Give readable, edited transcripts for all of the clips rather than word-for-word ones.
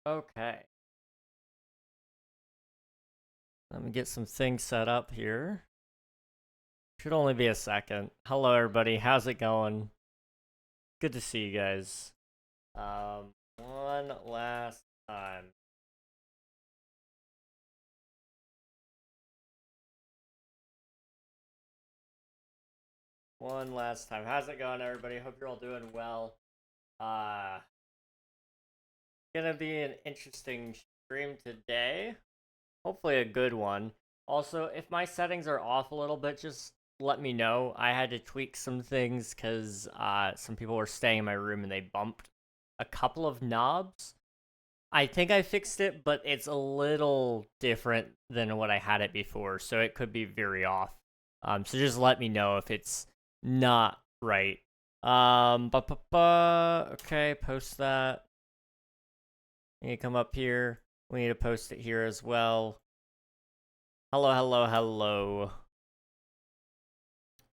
Okay. Let me get some things set up here. Should only be a second. Hello, everybody. How's it going? Good to see you guys. One last time. One last time. How's it going, everybody? Hope you're all doing well. Uh, gonna be an interesting stream today. Hopefully a good one. Also, if my settings are off a little bit, just let me know. I had to tweak some things because some people were staying in my room and they bumped a couple of knobs. I think I fixed it, but it's a little different than what I had it before, so it could be very off. So just let me know if it's not right. Okay, post that. You need to come up here. We need to post it here as well. Hello, hello, hello.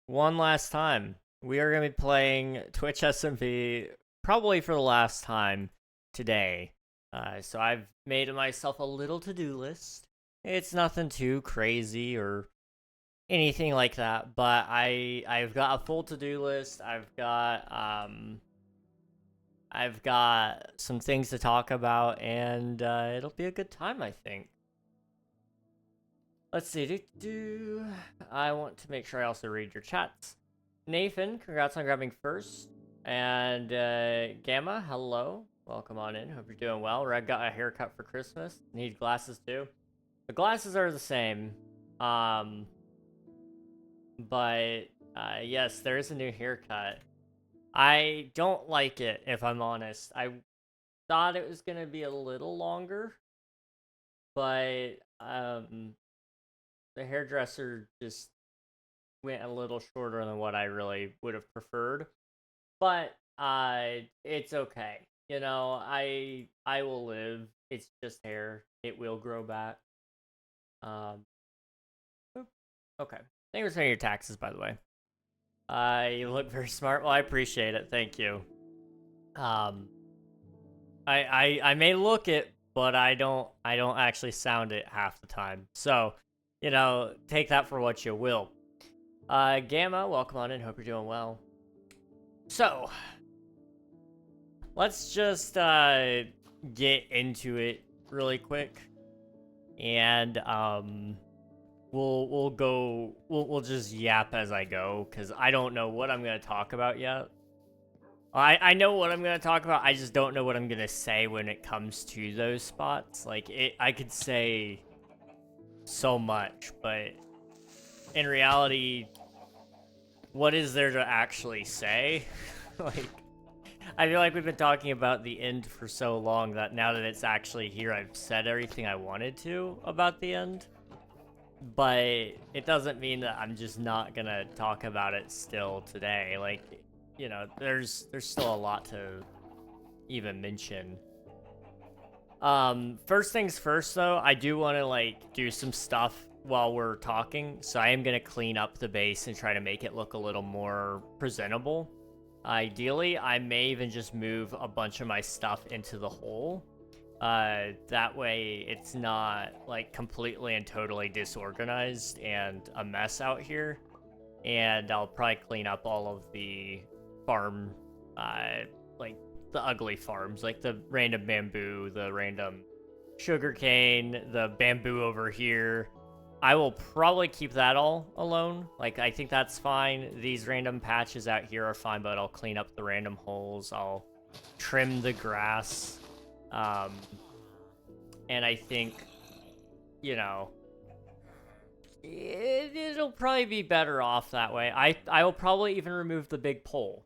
One last time. We are going to be playing Twitch SMP probably for the last time today. So I've made myself a little to-do list. It's nothing too crazy or anything like that, but I've got a full to-do list. I've got some things to talk about, and it'll be a good time, I think. Let's see. I want to make sure I also read your chats. Nathan, congrats on grabbing first. And Gamma, hello. Welcome on in. Hope you're doing well. Red got a haircut for Christmas. Need glasses too. The glasses are the same. But yes, there is a new haircut. I don't like it, if I'm honest. I thought it was gonna be a little longer, but the hairdresser just went a little shorter than what I really would have preferred. But it's okay. You know, I will live. It's just hair. It will grow back. Okay. Thank you for paying your taxes, by the way. You look very smart. Well, I appreciate it. Thank you. I may look it, but I don't actually sound it half the time. So, you know, take that for what you will. Gamma, welcome on in. Hope you're doing well. So, let's just get into it really quick, and we'll just yap as I go because I don't know what I'm gonna talk about yet. I know what I'm gonna talk about. I just don't know what I'm gonna say when it comes to those spots. Like I could say so much, but in reality, what is there to actually say? Like, I feel like we've been talking about the end for so long that now that it's actually here, I've said everything I wanted to about the end. But it doesn't mean that I'm just not gonna talk about it still today. Like, you know, there's still a lot to even mention. First things first, though, I do want to, like, do some stuff while we're talking, so I am going to clean up the base and try to make it look a little more presentable. Ideally, I may even just move a bunch of my stuff into the hole. That way it's not, like, completely and totally disorganized and a mess out here. And I'll probably clean up all of the farm, like, the ugly farms, like the random bamboo, the random sugarcane, the bamboo over here. I will probably keep that all alone. Like, I think that's fine. These random patches out here are fine, but I'll clean up the random holes. I'll trim the grass. And I think, you know, it'll probably be better off that way. I will probably even remove the big pole.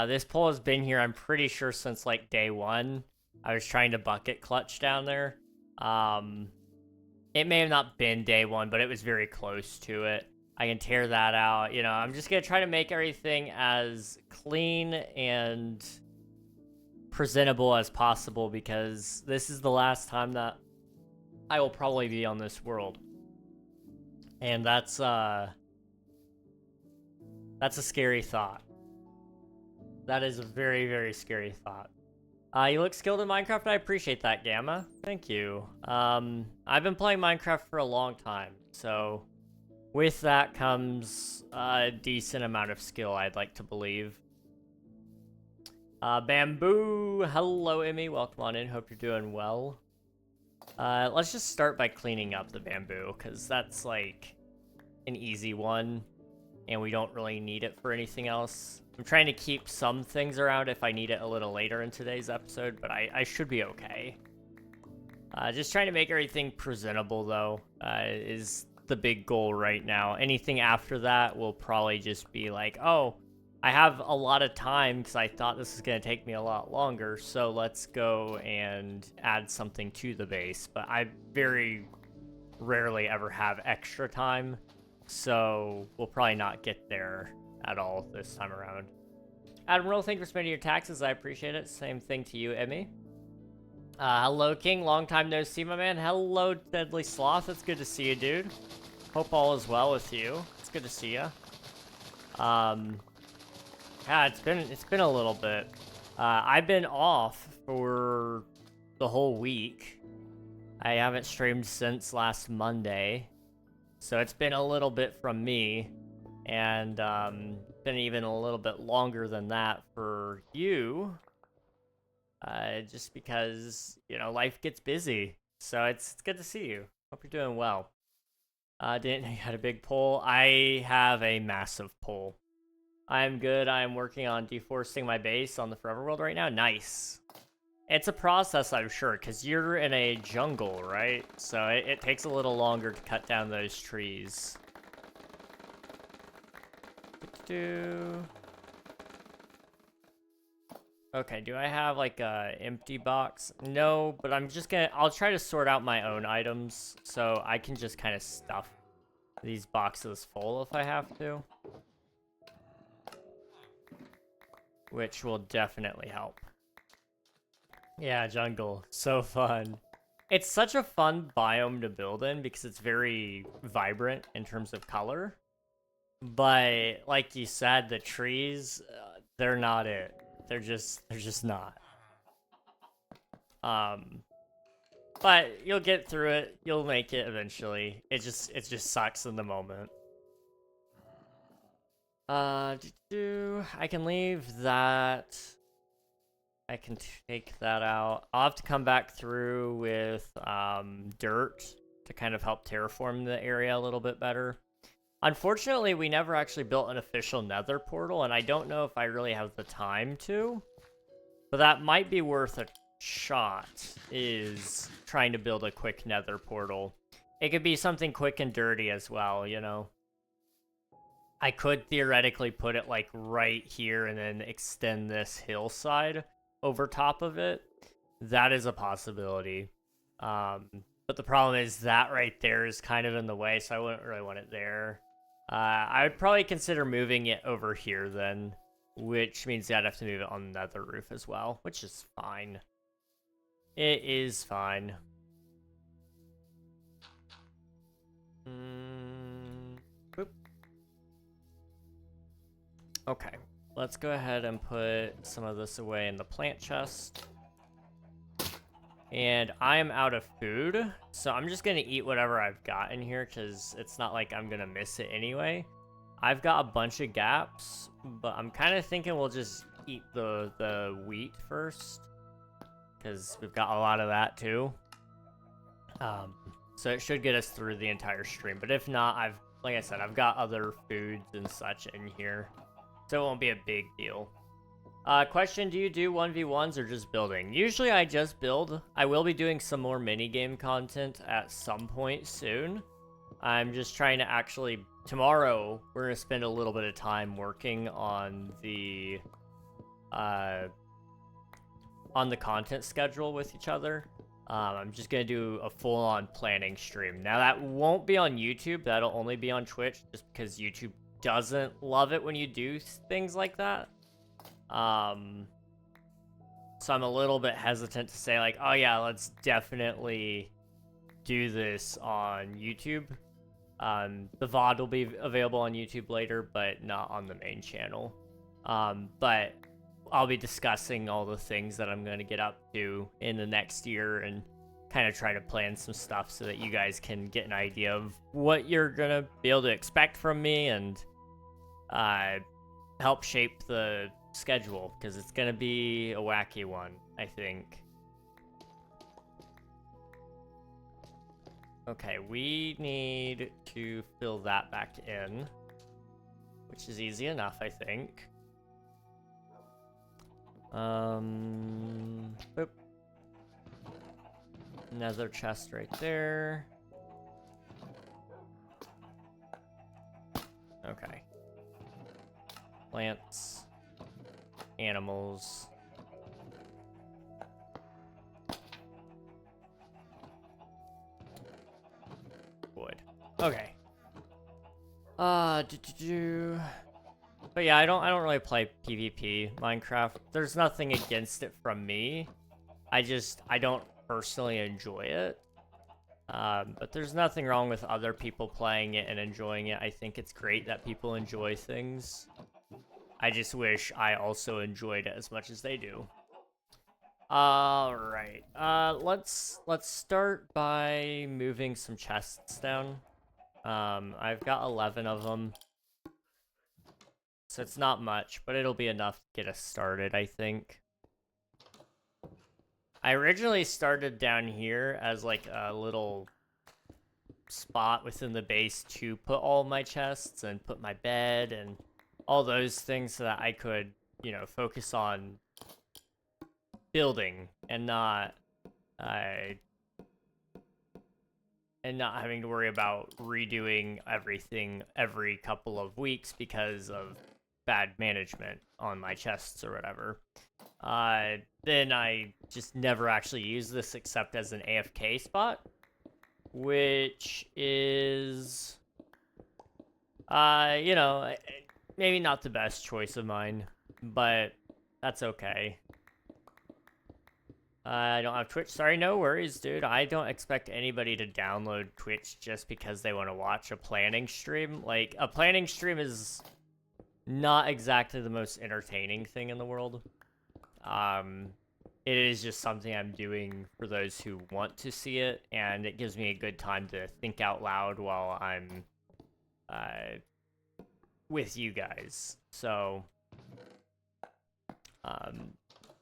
This pole has been here, I'm pretty sure, since, like, day one. I was trying to bucket clutch down there. It may have not been day one, but it was very close to it. I can tear that out. You know, I'm just going to try to make everything as clean and presentable as possible because this is the last time that I will probably be on this world. And that's a scary thought. That is a very, very scary thought. You look skilled in Minecraft, and I appreciate that, Gamma. Thank you. I've been playing Minecraft for a long time, so with that comes a decent amount of skill, I'd like to believe. Bamboo, hello, Emmy. Welcome on in. Hope you're doing well. Let's just start by cleaning up the bamboo, because that's, like, an easy one, and we don't really need it for anything else. I'm trying to keep some things around if I need it a little later in today's episode, but I should be okay. Just trying to make everything presentable, though, is the big goal right now. Anything after that will probably just be like, oh, I have a lot of time because I thought this was going to take me a lot longer, so let's go and add something to the base. But I very rarely ever have extra time, so we'll probably not get there at all this time around. Admiral, thank you for spending your taxes. I appreciate it. Same thing to you, Emmy. Hello, King. Long time no see, my man. Hello, Deadly Sloth. It's good to see you, dude. Hope all is well with you. It's good to see you. Yeah, it's been a little bit. I've been off for the whole week. I haven't streamed since last Monday, so it's been a little bit from me, and been even a little bit longer than that for you. Just because, you know, life gets busy. So it's good to see you. Hope you're doing well. Didn't know you had a big poll. I have a massive poll. I'm good. I'm working on deforesting my base on the Forever World right now. Nice. It's a process, I'm sure, because you're in a jungle, right? So it takes a little longer to cut down those trees. Okay, do I have like a empty box? No, but I'll try to sort out my own items so I can just kind of stuff these boxes full if I have to. Which will definitely help. Yeah, jungle. So fun. It's such a fun biome to build in because it's very vibrant in terms of color. But like you said, the trees, they're not it. They're just not. But you'll get through it. You'll make it eventually. It just sucks in the moment. I can leave that. I can take that out. I'll have to come back through with dirt to kind of help terraform the area a little bit better. Unfortunately, we never actually built an official nether portal, and I don't know if I really have the time to. But that might be worth a shot, is trying to build a quick nether portal. It could be something quick and dirty as well, you know? I could theoretically put it, like, right here and then extend this hillside over top of it. That is a possibility. But the problem is that right there is kind of in the way, so I wouldn't really want it there. I would probably consider moving it over here then, which means I'd have to move it on the nether roof as well, which is fine. It is fine. Boop. Okay, let's go ahead and put some of this away in the plant chest. And I am out of food, so I'm just gonna eat whatever I've got in here because it's not like I'm gonna miss it anyway. I've got a bunch of gaps, but I'm kind of thinking we'll just eat the wheat first because we've got a lot of that too. So it should get us through the entire stream, but if not, like I said, I've got other foods and such in here, so it won't be a big deal. Question, do you do 1v1s or just building? Usually I just build. I will be doing some more minigame content at some point soon. I'm just trying to actually... Tomorrow, we're going to spend a little bit of time working on the content schedule with each other. I'm just going to do a full-on planning stream. Now, that won't be on YouTube. That'll only be on Twitch, just because YouTube doesn't love it when you do things like that. So I'm a little bit hesitant to say, like, oh yeah, let's definitely do this on YouTube. The VOD will be available on YouTube later, but not on the main channel. But I'll be discussing all the things that I'm going to get up to in the next year and kind of try to plan some stuff so that you guys can get an idea of what you're going to be able to expect from me and help shape the schedule, because it's going to be a wacky one, I think. Okay, we need to fill that back in, which is easy enough, I think. Boop. Another chest right there. Okay. Plants. Animals. Wood. Okay. But yeah, I don't really play PvP Minecraft. There's nothing against it from me. I don't personally enjoy it. But there's nothing wrong with other people playing it and enjoying it. I think it's great that people enjoy things. I just wish I also enjoyed it as much as they do. Alright. Let's start by moving some chests down. I've got 11 of them. So it's not much, but it'll be enough to get us started, I think. I originally started down here as like a little spot within the base to put all my chests and put my bed and all those things so that I could, you know, focus on building and not having to worry about redoing everything every couple of weeks because of bad management on my chests or whatever. Then I just never actually used this except as an AFK spot, which is, you know, maybe not the best choice of mine, but that's okay. I don't have Twitch. Sorry, no worries, dude. I don't expect anybody to download Twitch just because they want to watch a planning stream. Like, a planning stream is not exactly the most entertaining thing in the world. It is just something I'm doing for those who want to see it, and it gives me a good time to think out loud while I'm with you guys. So,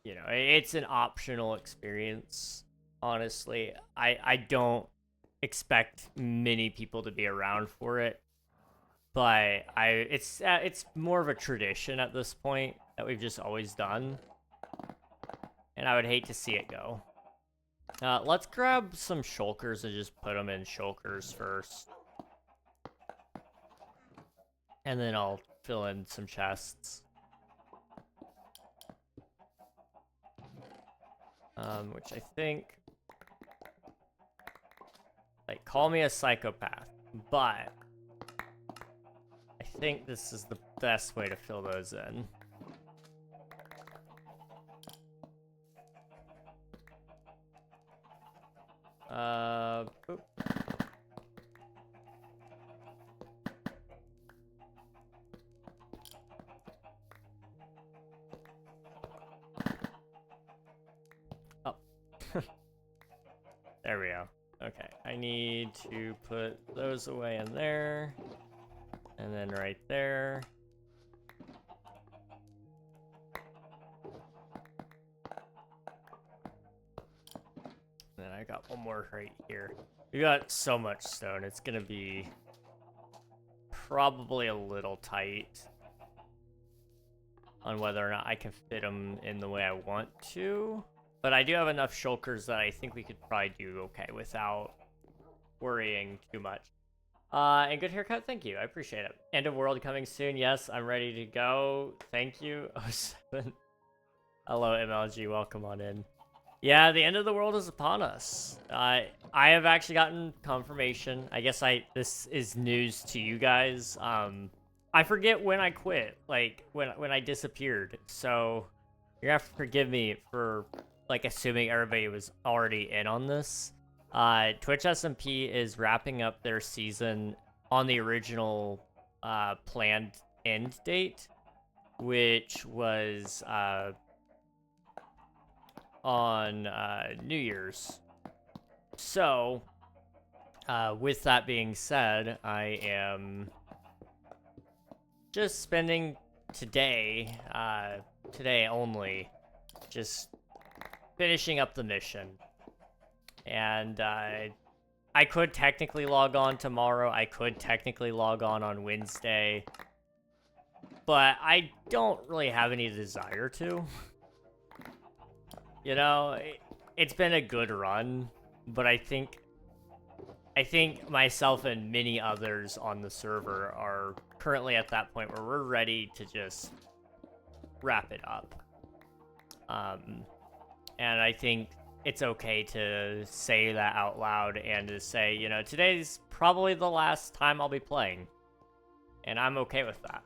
you know, it's an optional experience, honestly. I don't expect many people to be around for it, but it's more of a tradition at this point that we've just always done, and I would hate to see it go. Let's grab some shulkers and just put them in shulkers first, and then I'll fill in some chests. Which I think, like, call me a psychopath, but I think this is the best way to fill those in. Boop. Oh. There we go. Okay, I need to put those away in there, and then right there. And then I got one more right here. We got so much stone, it's gonna be probably a little tight on whether or not I can fit them in the way I want to. But I do have enough shulkers that I think we could probably do okay without worrying too much. And good haircut, thank you, I appreciate it. End of world coming soon, yes, I'm ready to go. Thank you, 07. Hello, MLG, welcome on in. Yeah, the end of the world is upon us. I have actually gotten confirmation. I guess this is news to you guys. I forget when I quit, like, when I disappeared. So, you're gonna have to forgive me for, like, assuming everybody was already in on this. Twitch SMP is wrapping up their season on the original planned end date. which was on New Year's. So, with that being said, I am just spending today only, just finishing up the mission. And I could technically log on tomorrow. I could technically log on Wednesday. But I don't really have any desire to. You know, it's been a good run, but I think myself and many others on the server are currently at that point where we're ready to just wrap it up. And I think it's okay to say that out loud and to say, you know, today's probably the last time I'll be playing. And I'm okay with that.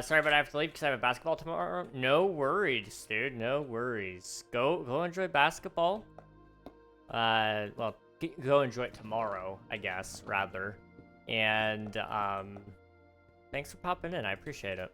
Sorry, but I have to leave because I have a basketball tomorrow. No worries, dude. No worries. Go enjoy basketball. Well, go enjoy it tomorrow, I guess, rather. And, thanks for popping in. I appreciate it.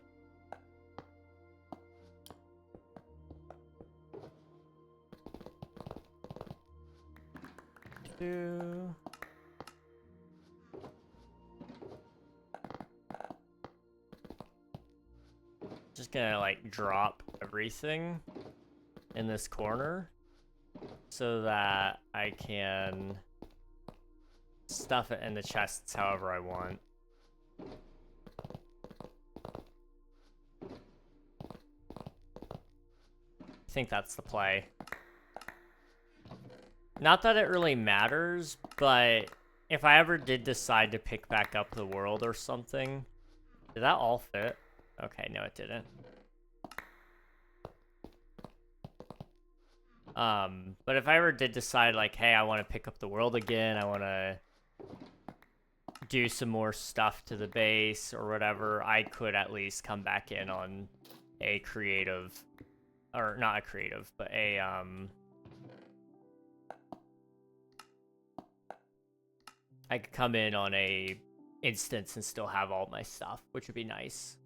Just gonna, like, drop everything in this corner so that I can stuff it in the chests however I want. I think that's the play. Not that it really matters, but if I ever did decide to pick back up the world or something... Did that all fit? Okay, no it didn't. But if I ever did decide, like, hey, I want to pick up the world again, I want to do some more stuff to the base or whatever, I could at least come back in on a creative... Or, not a creative, but a, I could come in on a instance and still have all my stuff, which would be nice.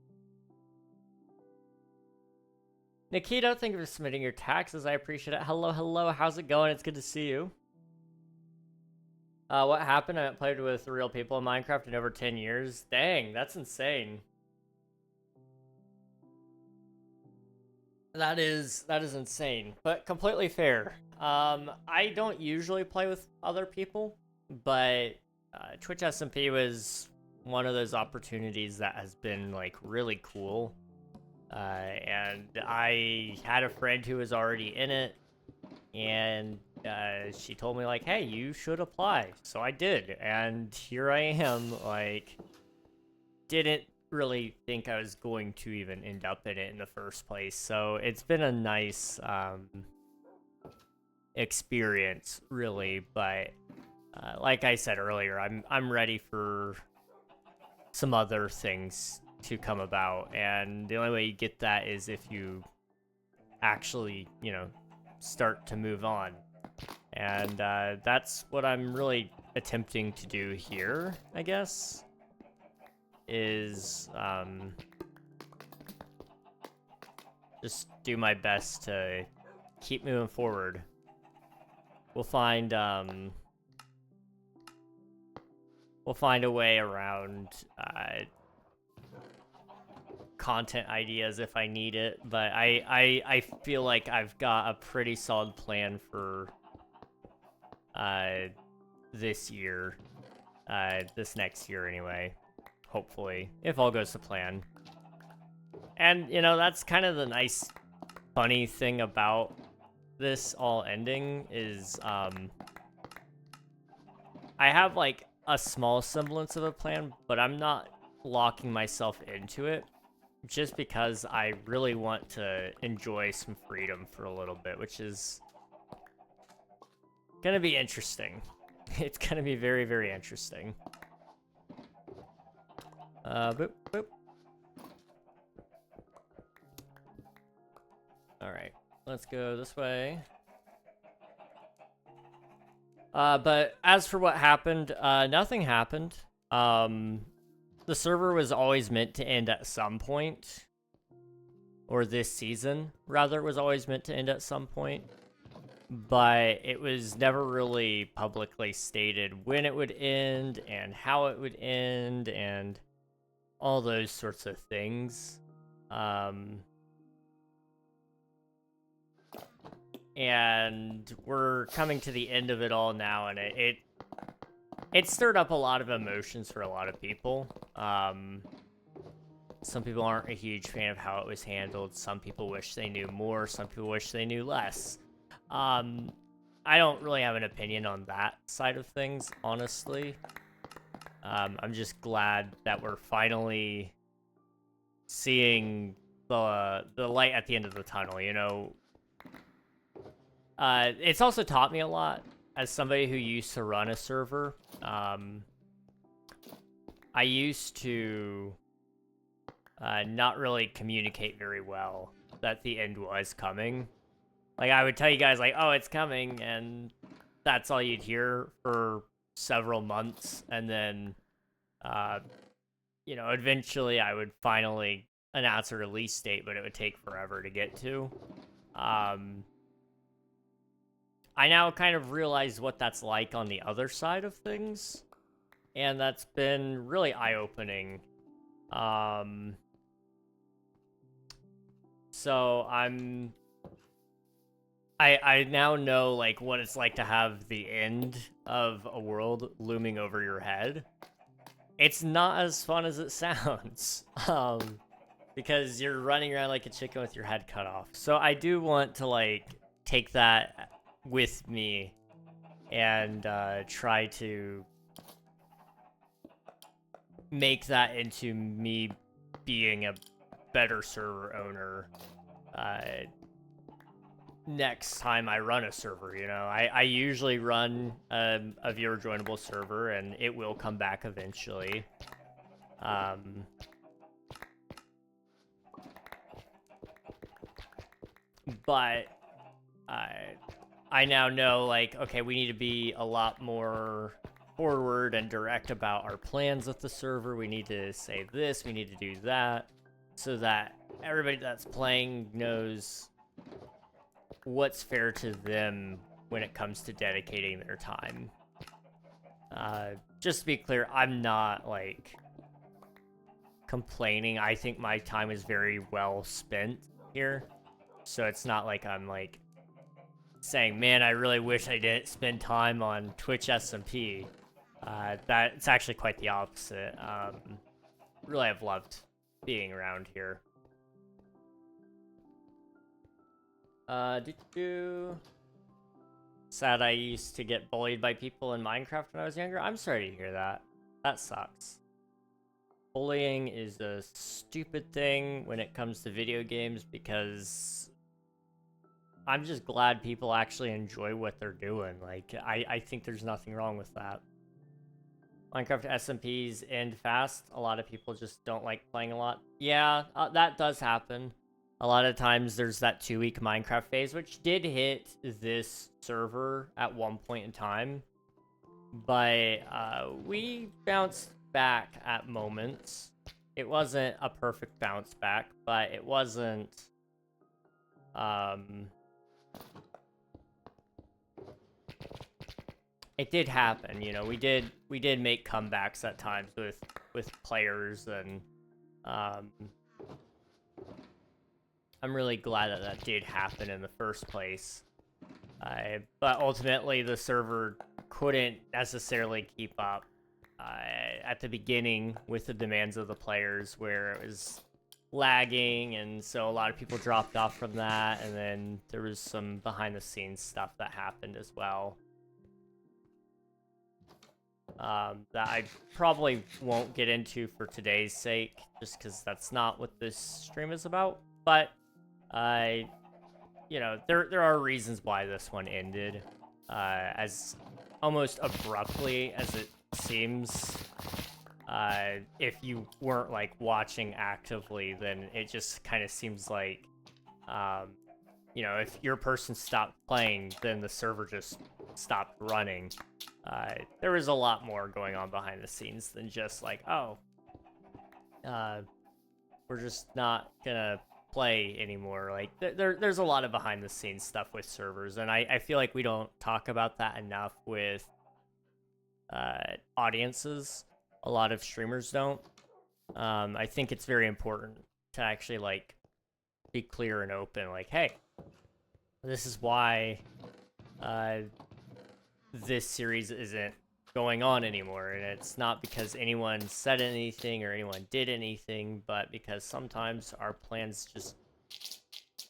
Nikita, thank you for submitting your taxes. I appreciate it. Hello, hello. How's it going? It's good to see you. What happened? I haven't played with real people in Minecraft in over 10 years. Dang, that's insane. That is insane, but completely fair. I don't usually play with other people, but Twitch SMP was one of those opportunities that has been, like, really cool. And I had a friend who was already in it, and she told me, like, hey, you should apply. So I did, and here I am, like, didn't really think I was going to even end up in it in the first place. So it's been a nice experience, really, but like I said earlier, I'm ready for some other things to come about, and the only way you get that is if you actually, you know, start to move on. And that's what I'm really attempting to do here, I guess, is just do my best to keep moving forward. We'll find a way around content ideas if I need it, but I feel like I've got a pretty solid plan for this year, this next year anyway, hopefully, if all goes to plan. And, you know, that's kind of the nice, funny thing about this all ending is, I have, like, a small semblance of a plan, but I'm not locking myself into it, just because I really want to enjoy some freedom for a little bit, which is gonna be interesting. It's gonna be very, very interesting. Boop, boop. Alright, let's go this way. But as for what happened, nothing happened. The server was always meant to end at some point. or this season, rather, was always meant to end at some point. But it was never really publicly stated when it would end and how it would end and all those sorts of things. And we're coming to the end of it all now, and it stirred up a lot of emotions for a lot of people. Some people aren't a huge fan of how it was handled. Some people wish they knew more. Some people wish they knew less. I don't really have an opinion on that side of things, honestly. I'm just glad that we're finally seeing the light at the end of the tunnel, you know? It's also taught me a lot as somebody who used to run a server. I used to not really communicate very well that the end was coming. Like, I would tell you guys, like, oh, it's coming, and that's all you'd hear for several months, and then, you know, eventually I would finally announce a release date, but it would take forever to get to. I now kind of realize what that's like on the other side of things, and that's been really eye-opening. So I now know, like, what it's like to have the end of a world looming over your head. It's not as fun as it sounds, because you're running around like a chicken with your head cut off. So I do want to, like, take that with me and try to make that into me being a better server owner next time I run a server. You know, I usually run a viewer joinable server, and it will come back eventually. But I now know, like, okay, we need to be a lot more forward and direct about our plans with the server. We need to say this, we need to do that, so that everybody that's playing knows what's fair to them when it comes to dedicating their time. Just to be clear, I'm not, like, complaining. I think my time is very well spent here. So it's not like I'm, like, saying, man, I really wish I didn't spend time on Twitch SMP. That's actually quite the opposite. Really, I've loved being around here. Sad I used to get bullied by people in Minecraft when I was younger. I'm sorry to hear that. That sucks. Bullying is a stupid thing when it comes to video games, because I'm just glad people actually enjoy what they're doing. Like, I think there's nothing wrong with that. Minecraft SMPs end fast. A lot of people just don't like playing a lot. Yeah, that does happen. A lot of times there's that 2-week Minecraft phase, which did hit this server at one point in time. But we bounced back at moments. It wasn't a perfect bounce back, but it wasn't... It did happen, you know. We did make comebacks at times with players, and I'm really glad that that did happen in the first place. But ultimately, the server couldn't necessarily keep up at the beginning with the demands of the players, where it was lagging, and so a lot of people dropped off from that, and then there was some behind-the-scenes stuff that happened as well. That I probably won't get into for today's sake, just because that's not what this stream is about. But you know, there are reasons why this one ended as almost abruptly as it seems. If you weren't, like, watching actively, then it just kind of seems like, you know, if your person stopped playing, then the server just stopped running. There was a lot more going on behind the scenes than just like, oh, we're just not gonna play anymore. Like there's a lot of behind the scenes stuff with servers, and I feel like we don't talk about that enough with audiences. A lot of streamers don't. I think it's very important to actually like be clear and open. Like, hey, this is why this series isn't going on anymore, and it's not because anyone said anything or anyone did anything, but because sometimes our plans just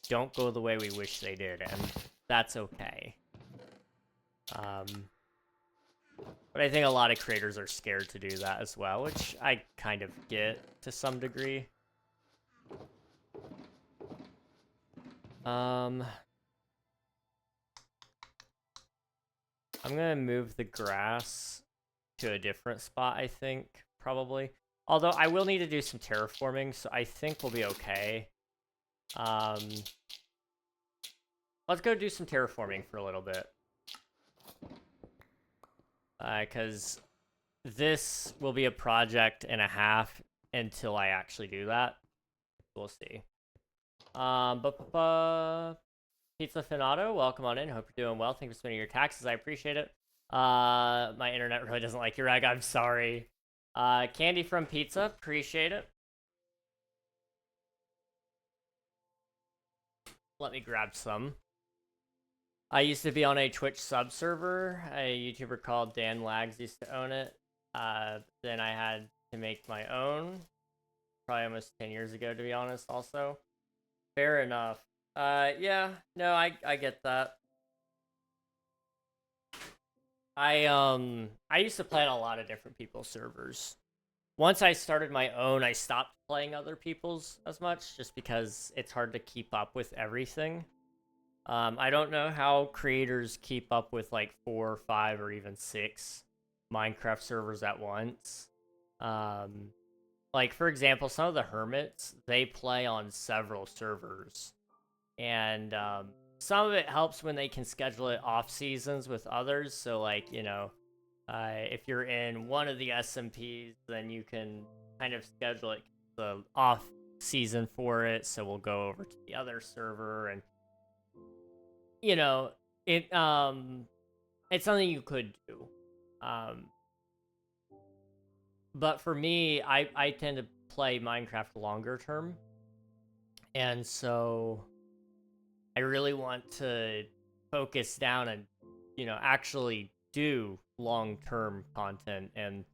don't go the way we wish they did, and that's okay. But I think a lot of creators are scared to do that as well, which I kind of get to some degree. I'm gonna move the grass to a different spot, I think, probably. Although I will need to do some terraforming, so I think we'll be okay. Let's go do some terraforming for a little bit. Because this will be a project and a half until I actually do that. We'll see. Pizza Finato, welcome on in. Hope you're doing well. Thank you for spending your taxes. I appreciate it. My internet really doesn't like your rag. I'm sorry. Candy from Pizza, appreciate it. Let me grab some. I used to be on a Twitch sub server. A YouTuber called Dan Lags used to own it. Then I had to make my own. Probably almost 10 years ago, to be honest, also. Fair enough. Yeah, no, I get that. I used to play on a lot of different people's servers. Once I started my own, I stopped playing other people's as much, just because it's hard to keep up with everything. I don't know how creators keep up with like 4 or 5 or even 6 Minecraft servers at once. Like, for example, some of the hermits, they play on several servers. And some of it helps when they can schedule it off seasons with others. So, like, you know, if you're in one of the SMPs, then you can kind of schedule it the off season for it. So we'll go over to the other server, and you know, it's something you could do. But for me, I tend to play Minecraft longer term. And so I really want to focus down and, you know, actually do long-term content and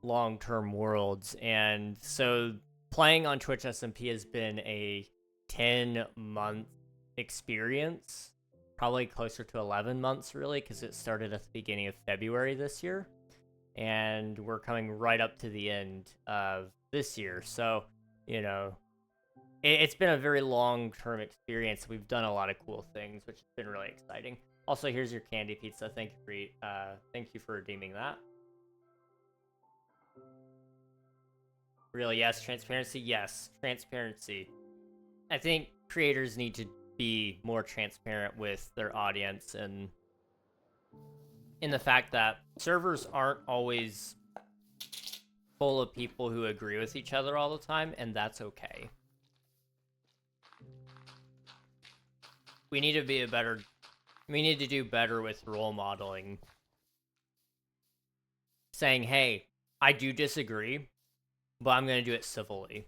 long-term worlds. And so playing on Twitch SMP has been a 10-month experience, probably closer to 11 months, really, because it started at the beginning of February this year. And we're coming right up to the end of this year. So, you know, it's been a very long-term experience. We've done a lot of cool things, which has been really exciting. Also, here's your candy pizza. Thank you for redeeming that. Really, yes, transparency. Yes, transparency. I think creators need to be more transparent with their audience, and in the fact that servers aren't always full of people who agree with each other all the time, and that's okay. We need to do better with role modeling. Saying, hey, I do disagree, but I'm going to do it civilly.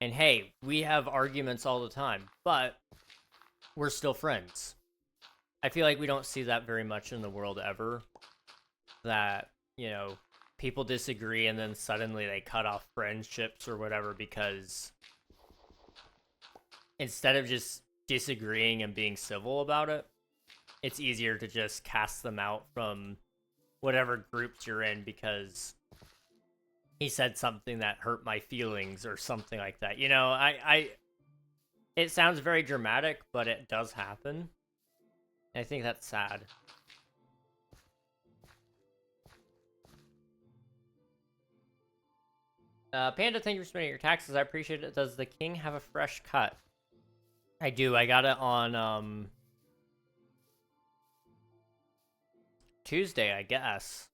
And hey, we have arguments all the time, but we're still friends. I feel like we don't see that very much in the world ever. That, you know, people disagree and then suddenly they cut off friendships or whatever because instead of just disagreeing and being civil about it, it's easier to just cast them out from whatever groups you're in because he said something that hurt my feelings or something like that. You know, it sounds very dramatic, but it does happen. I think that's sad. Panda, thank you for spending your taxes. I appreciate it. Does the king have a fresh cut? I do. I got it on Tuesday, I guess.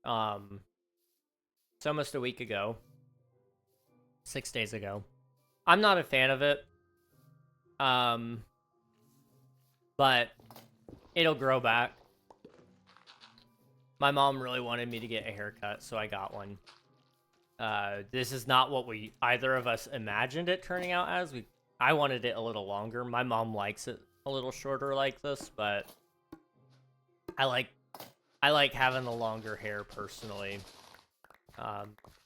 It's almost a week ago. 6 days ago. I'm not a fan of it. But it'll grow back. My mom really wanted me to get a haircut, so I got one. This is not what either of us imagined it turning out as. I wanted it a little longer. My mom likes it a little shorter like this, but I like having the longer hair personally.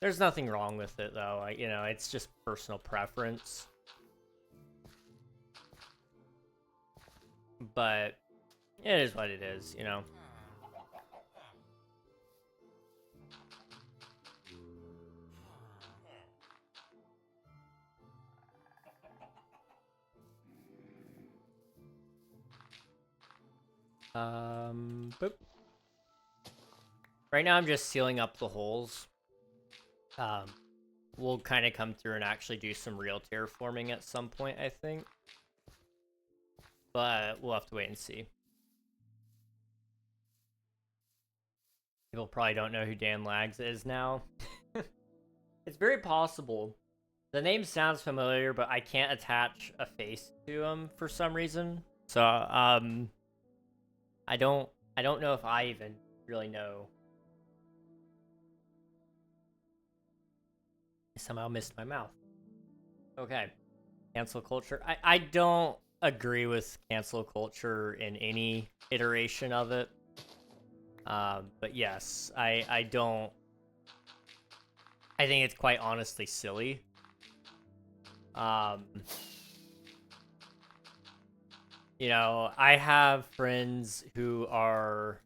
There's nothing wrong with it though. You know, it's just personal preference. But it is what it is, you know. Boop. Right now I'm just sealing up the holes. We'll kind of come through and actually do some real terraforming at some point, I think. But we'll have to wait and see. People probably don't know who Dan Lags is now. It's very possible. The name sounds familiar, but I can't attach a face to him for some reason. So, I don't know if I even really know. I somehow missed my mouth. Okay. Cancel culture. I don't agree with cancel culture in any iteration of it. But yes, I don't. I think it's quite honestly silly. You know, I have friends who are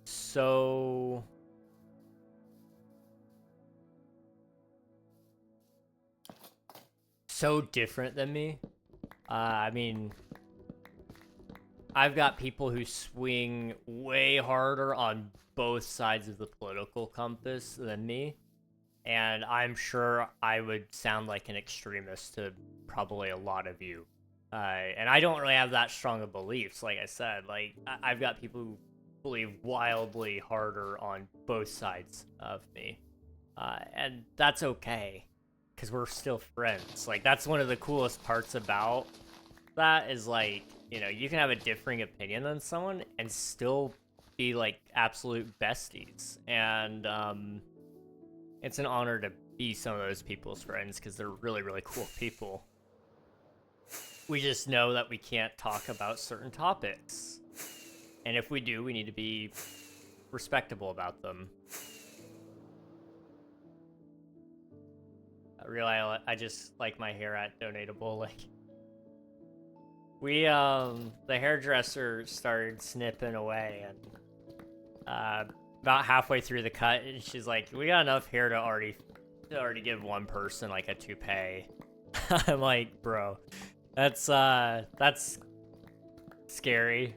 so different than me. I mean, I've got people who swing way harder on both sides of the political compass than me. And I'm sure I would sound like an extremist to probably a lot of you. And I don't really have that strong of beliefs, like I said. Like, I've got people who believe wildly harder on both sides of me. And that's okay, because we're still friends. Like, that's one of the coolest parts about that is, like, you know, you can have a differing opinion than someone and still be, like, absolute besties. And, it's an honor to be some of those people's friends, because they're really, really cool people. We just know that we can't talk about certain topics. And if we do, we need to be respectable about them. I just like my hair at Donatable. Like, the hairdresser started snipping away, and about halfway through the cut, and she's like, "We got enough hair to already give one person like a toupee." I'm like, bro, that's scary.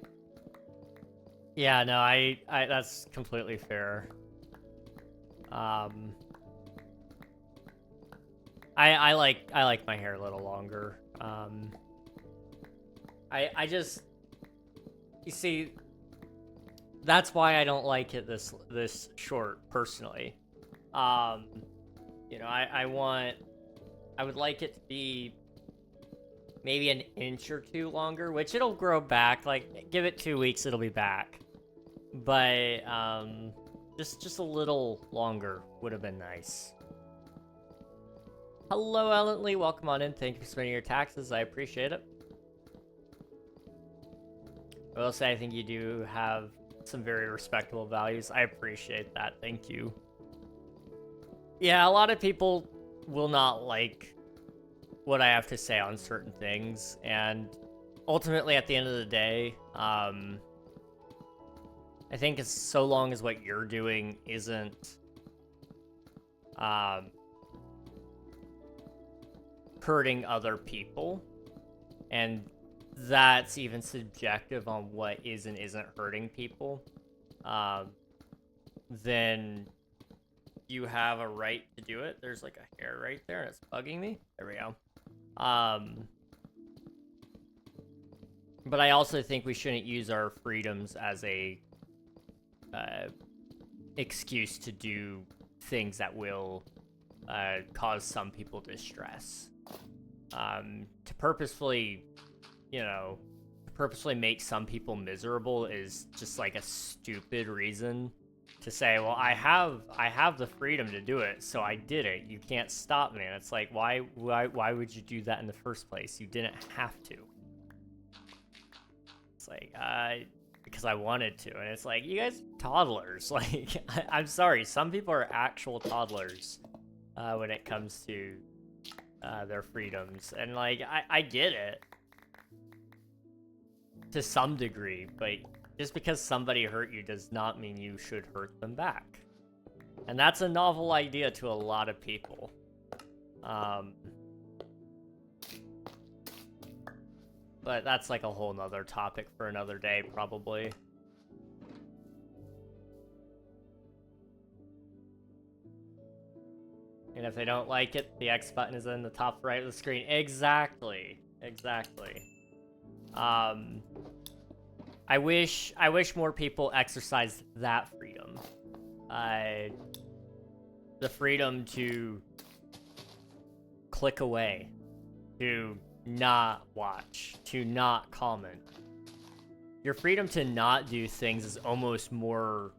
Yeah, no, I that's completely fair. I like my hair a little longer. I just, you see, that's why I don't like it this short personally. You know, I would like it to be maybe an inch or two longer, which it'll grow back. Like, give it 2 weeks, it'll be back. But just a little longer would have been nice. Hello, Ellen Lee. Welcome on in. Thank you for spending your taxes. I appreciate it. I will say I think you do have some very respectable values. I appreciate that. Thank you. Yeah, a lot of people will not like what I have to say on certain things, and ultimately, at the end of the day, I think it's so long as what you're doing isn't hurting other people, and that's even subjective on what is and isn't hurting people, then you have a right to do it. There's like a hair right there and it's bugging me. There we go. But I also think we shouldn't use our freedoms as a excuse to do things that will cause some people distress. To purposefully, you know, purposely make some people miserable is just like a stupid reason to say, well, I have the freedom to do it, so I did it. You can't stop me. And it's like, why would you do that in the first place? You didn't have to. It's like, because I wanted to. And it's like, you guys toddlers. Like, I'm sorry, some people are actual toddlers when it comes to their freedoms. And like, I get it to some degree, but just because somebody hurt you does not mean you should hurt them back. And that's a novel idea to a lot of people. But that's like a whole nother topic for another day, probably. And if they don't like it, the X button is in the top right of the screen. Exactly. Exactly. I wish more people exercised that freedom. The freedom to click away, to not watch, to not comment. Your freedom to not do things is almost more,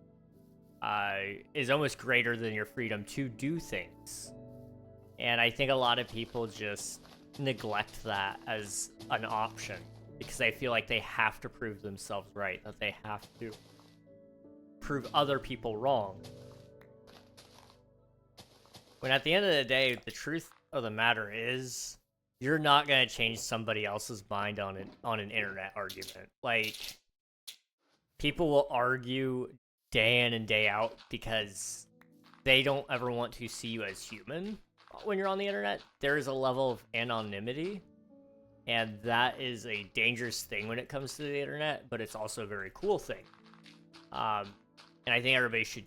is almost greater than your freedom to do things. And I think a lot of people just neglect that as an option because they feel like they have to prove themselves right, that they have to prove other people wrong. When at the end of the day, the truth of the matter is, you're not gonna change somebody else's mind on an internet argument. Like, people will argue day in and day out because they don't ever want to see you as human. When you're on the internet, there is a level of anonymity, and that is a dangerous thing when it comes to the internet, but it's also a very cool thing. And I think everybody should,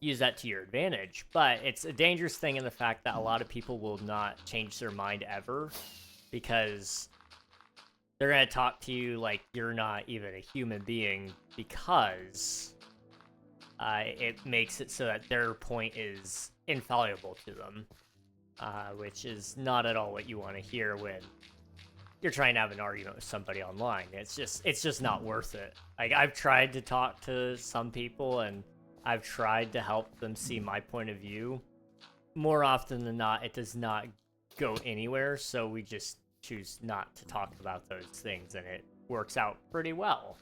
use that to your advantage. But it's a dangerous thing in the fact that a lot of people will not change their mind ever because they're going to talk to you like you're not even a human being because it makes it so that their point is infallible to them, which is not at all what you want to hear when you're trying to have an argument with somebody online. It's just not worth it. Like, I've tried to talk to some people and I've tried to help them see my point of view. More often than not, it does not go anywhere, so we just choose not to talk about those things, and it works out pretty well.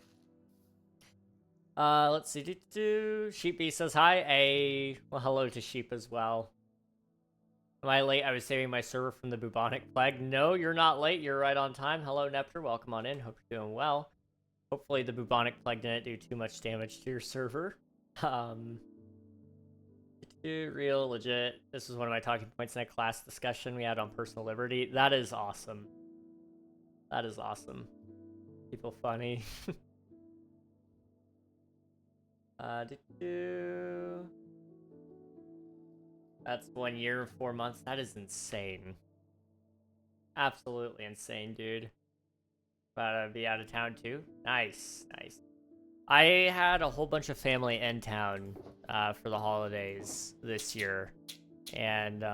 Let's see. Sheepy says hi. Well, hello to Sheep as well. Am I late? I was saving my server from the bubonic plague. No, you're not late. You're right on time. Hello, Nepter. Welcome on in. Hope you're doing well. Hopefully the bubonic plague didn't do too much damage to your server. Real legit. This is one of my talking points in a class discussion we had on personal liberty. That is awesome. That is awesome. People funny. That's 1 year and 4 months. That is insane. Absolutely insane, dude. About to be out of town too. Nice, nice. I had a whole bunch of family in town for the holidays this year, and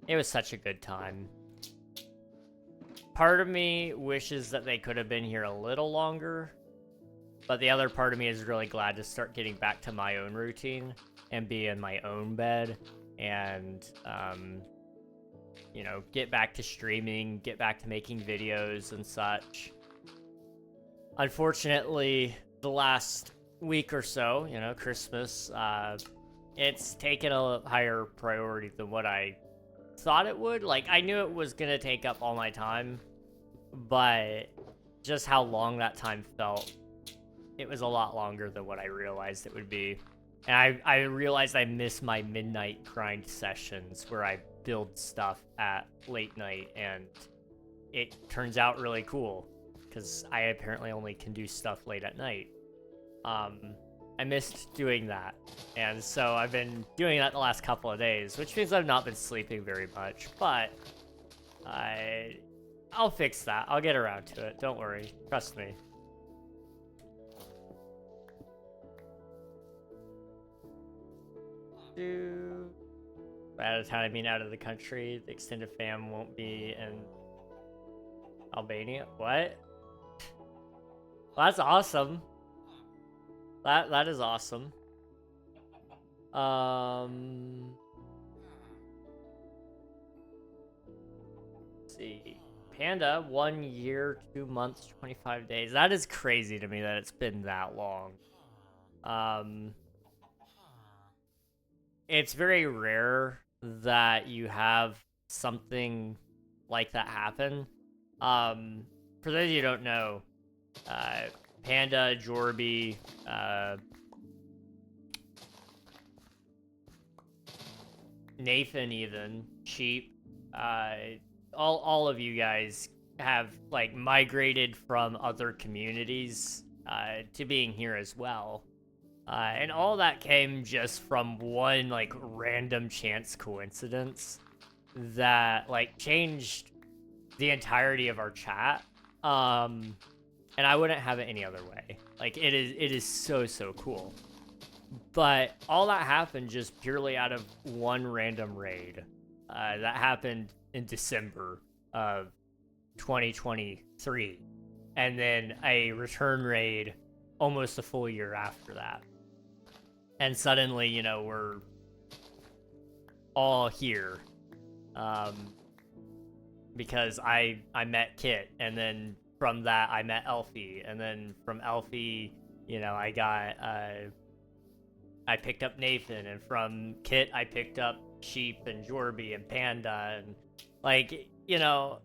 it was such a good time. Part of me wishes that they could have been here a little longer, but the other part of me is really glad to start getting back to my own routine and be in my own bed and, get back to streaming, get back to making videos and such. Unfortunately, the last week or so, Christmas, it's taken a higher priority than what I thought it would. Like, I knew it was gonna take up all my time, but just how long that time felt, it was a lot longer than what I realized it would be. And I realized I missed my midnight grind sessions where I build stuff at late night, and it turns out really cool because I apparently only can do stuff late at night. I missed doing that, and so I've been doing that the last couple of days, which means I've not been sleeping very much, but I'll fix that. I'll get around to it. Don't worry. Trust me. By out of town, I mean out of the country. The extended fam won't be in Albania. What? Well, that's awesome. That is awesome. Let's see. Panda, 1 year, 2 months, 25 days. That is crazy to me that it's been that long. It's very rare that you have something like that happen. For those of you who don't know, Panda, Jorby, Nathan, even Sheep, all of you guys have like migrated from other communities to being here as well. And all that came just from one like random chance coincidence that like changed the entirety of our chat. And I wouldn't have it any other way. Like it is so cool. But all that happened just purely out of one random raid that happened in December of 2023, and then a return raid almost a full year after that. And suddenly, you know, we're all here because I met Kit, and then from that I met Elfie, and then from Elfie, you know, I picked up Nathan, and from Kit I picked up Sheep and Jorby and Panda, and like, you know,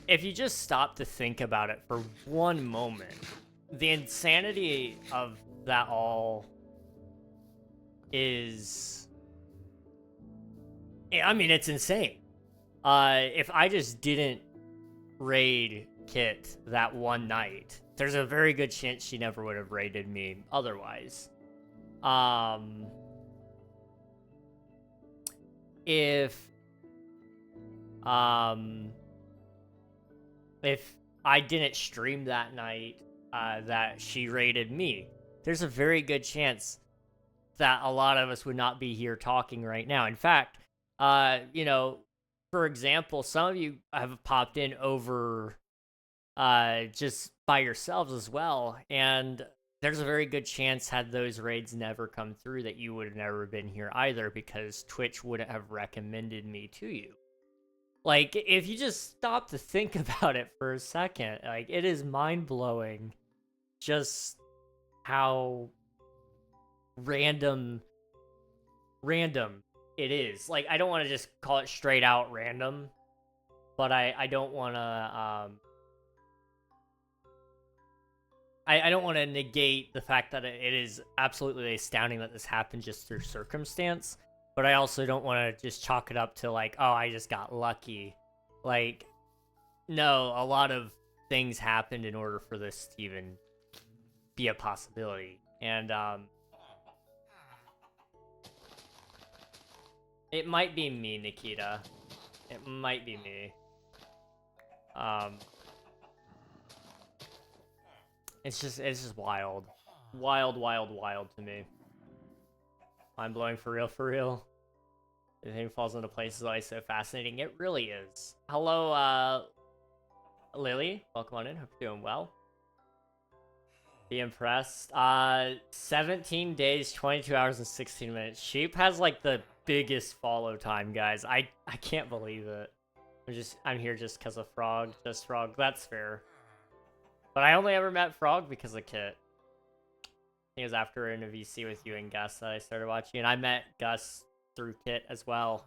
if you just stop to think about it for one moment, the insanity of that all is, I mean, it's insane. If I just didn't raid Kit that one night, there's a very good chance she never would have raided me otherwise. If I didn't stream that night, that she raided me, there's a very good chance that a lot of us would not be here talking right now. In fact, you know, for example, some of you have popped in over just by yourselves as well, and there's a very good chance, had those raids never come through, that you would have never been here either, because Twitch wouldn't have recommended me to you. Like, if you just stop to think about it for a second, like, it is mind-blowing just how random it is. Like, I don't want to just call it straight out random, but I don't want to, I don't want to negate the fact that it is absolutely astounding that this happened just through circumstance, but I also don't want to just chalk it up to like, oh, I just got lucky. Like, no, a lot of things happened in order for this to even be a possibility. And it might be me, Nikita. It might be me. It's just wild. Wild to me. Mind-blowing for real. Everything falls into place is always so fascinating. It really is. Hello, Lily. Welcome on in. Hope you're doing well. Be impressed. 17 days, 22 hours, and 16 minutes. Sheep has, like, the biggest follow time, guys. I can't believe it. I'm here just because of Frog. Just Frog. That's fair. But I only ever met Frog because of Kit. It was after in a VC with you and Gus that I started watching, and I met Gus through Kit as well.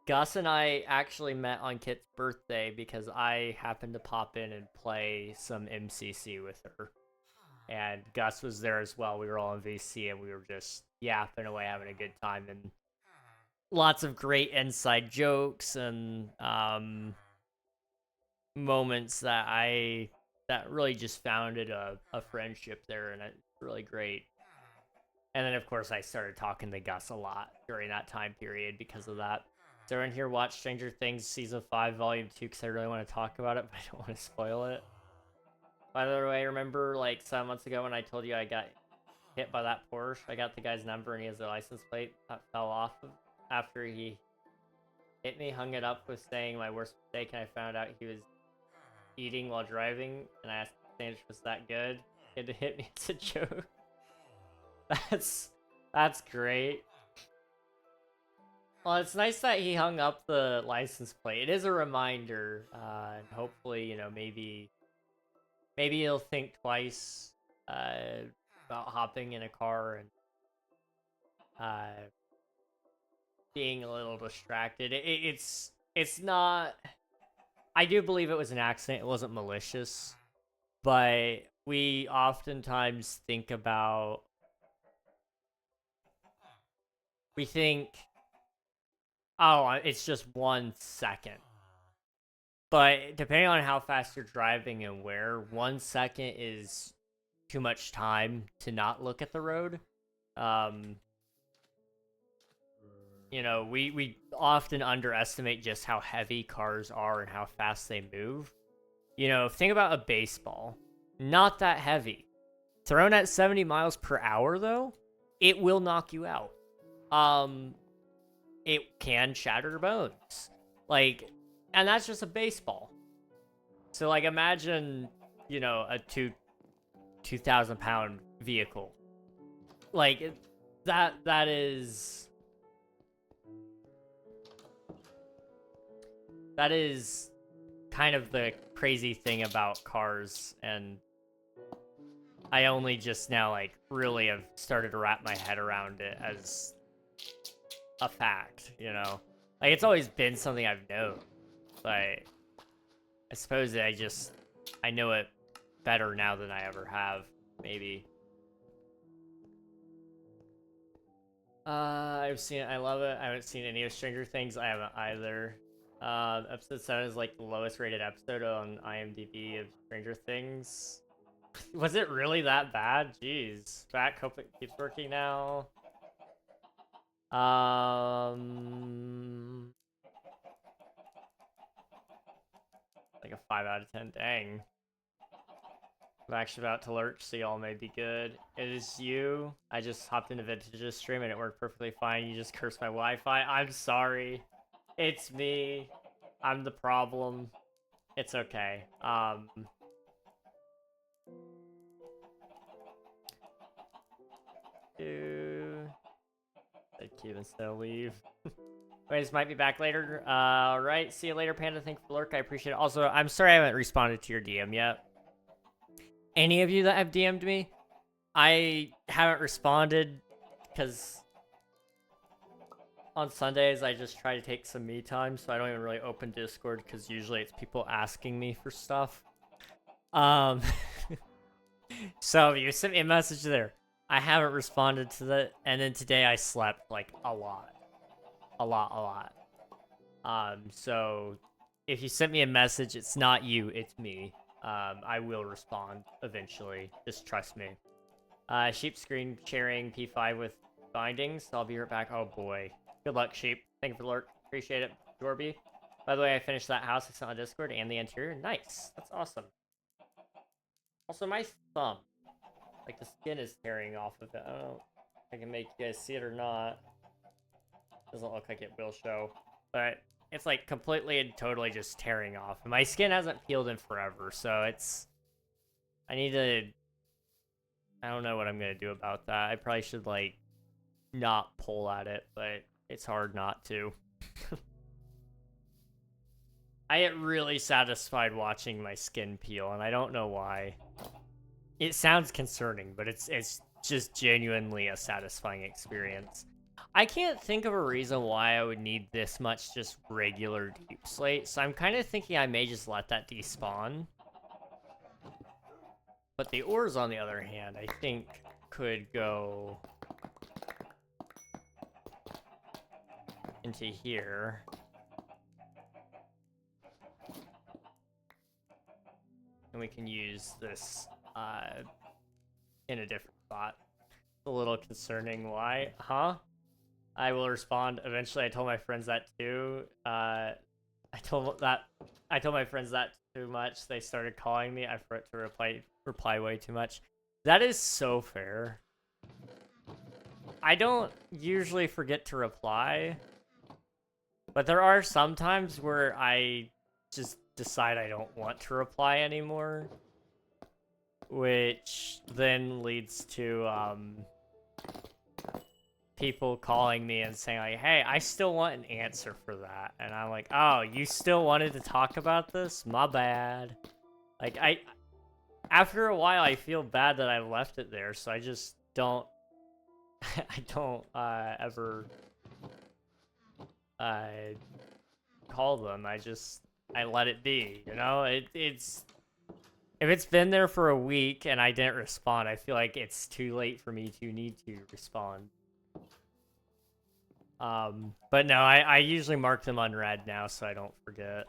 Gus and I actually met on Kit's birthday because I happened to pop in and play some MCC with her. And Gus was there as well. We were all in VC, and we were just yapping away, having a good time, and lots of great inside jokes and moments that really just founded a friendship there, and it's really great. And then, of course, I started talking to Gus a lot during that time period because of that. Does everyone here watch Stranger Things Season 5, Volume 2? Because I really want to talk about it, but I don't want to spoil it. By the way, remember, like, 7 months ago when I told you I got hit by that Porsche. I got the guy's number and he has a license plate that fell off after he hit me. Hung it up with saying my worst mistake, and I found out he was eating while driving, and I asked if the sandwich was that good. He had to hit me as a joke. That's great. Well, it's nice that he hung up the license plate. It is a reminder, and hopefully, you know, maybe he'll think twice about hopping in a car and being a little distracted. It's not. I do believe it was an accident. It wasn't malicious, but we oftentimes think about. We think, oh, it's just 1 second. But depending on how fast you're driving and where, 1 second is too much time to not look at the road. You know, we often underestimate just how heavy cars are and how fast they move. You know, think about a baseball. Not that heavy. Thrown at 70 miles per hour, though, it will knock you out. It can shatter bones. Like, and that's just a baseball. So, like, imagine, you know, a 2,000-pound vehicle. Like, that is kind of the crazy thing about cars, and I only just now, like, really have started to wrap my head around it as a fact, you know? Like, it's always been something I've known, but I suppose that I know it better now than I ever have, maybe. I've seen it, I love it. I haven't seen any of Stranger Things, I haven't either. Episode 7 is, like, the lowest rated episode on IMDb of Stranger Things. Was it really that bad? Jeez. Back, hope it keeps working now. Like a 5 out of 10. Dang. I'm actually about to lurch, so y'all may be good. It is you. I just hopped into Vintage's stream and it worked perfectly fine. You just cursed my Wi-Fi. I'm sorry. It's me. I'm the problem. It's okay. Thank you, instead of leave. Anyways, might be back later. Alright, see you later, Panda. Thanks for the lurk, I appreciate it. Also, I'm sorry I haven't responded to your DM yet. Any of you that have DM'd me, I haven't responded because on Sundays I just try to take some me time, so I don't even really open Discord because usually it's people asking me for stuff. So you sent me a message there. I haven't responded to that, and then today I slept like a lot. So if you sent me a message, it's not you, it's me. I will respond eventually. Just trust me. Sheep screen sharing P5 with bindings. So I'll be right back. Oh boy. Good luck, Sheep. Thank you for the lurk. Appreciate it, Jorby. By the way, I finished that house. It's on Discord and the interior. Nice. That's awesome. Also, my thumb. Like, the skin is tearing off of it. I don't know if I can make you guys see it or not. Doesn't look like it will show. But it's like completely and totally just tearing off. And my skin hasn't peeled in forever, so it's... I need to... I don't know what I'm gonna do about that. I probably should, like, not pull at it, but it's hard not to. I get really satisfied watching my skin peel, and I don't know why. It sounds concerning, but it's just genuinely a satisfying experience. I can't think of a reason why I would need this much just regular deep slate, so I'm kind of thinking I may just let that despawn. But the ores, on the other hand, I think could go into here. And we can use this in a different spot. It's a little concerning. Why? Huh? I will respond eventually. I told my friends that too. I told my friends that too much. They started calling me. I forgot to reply way too much. That is so fair. I don't usually forget to reply, but there are some times where I just decide I don't want to reply anymore, which then leads to people calling me and saying like, hey, I still want an answer for that. And I'm like, oh, you still wanted to talk about this? My bad. Like, after a while, I feel bad that I left it there, so I just don't, I don't ever call them. I let it be, you know? It's, if it's been there for a week and I didn't respond, I feel like it's too late for me to need to respond. But no, I usually mark them unread now so I don't forget.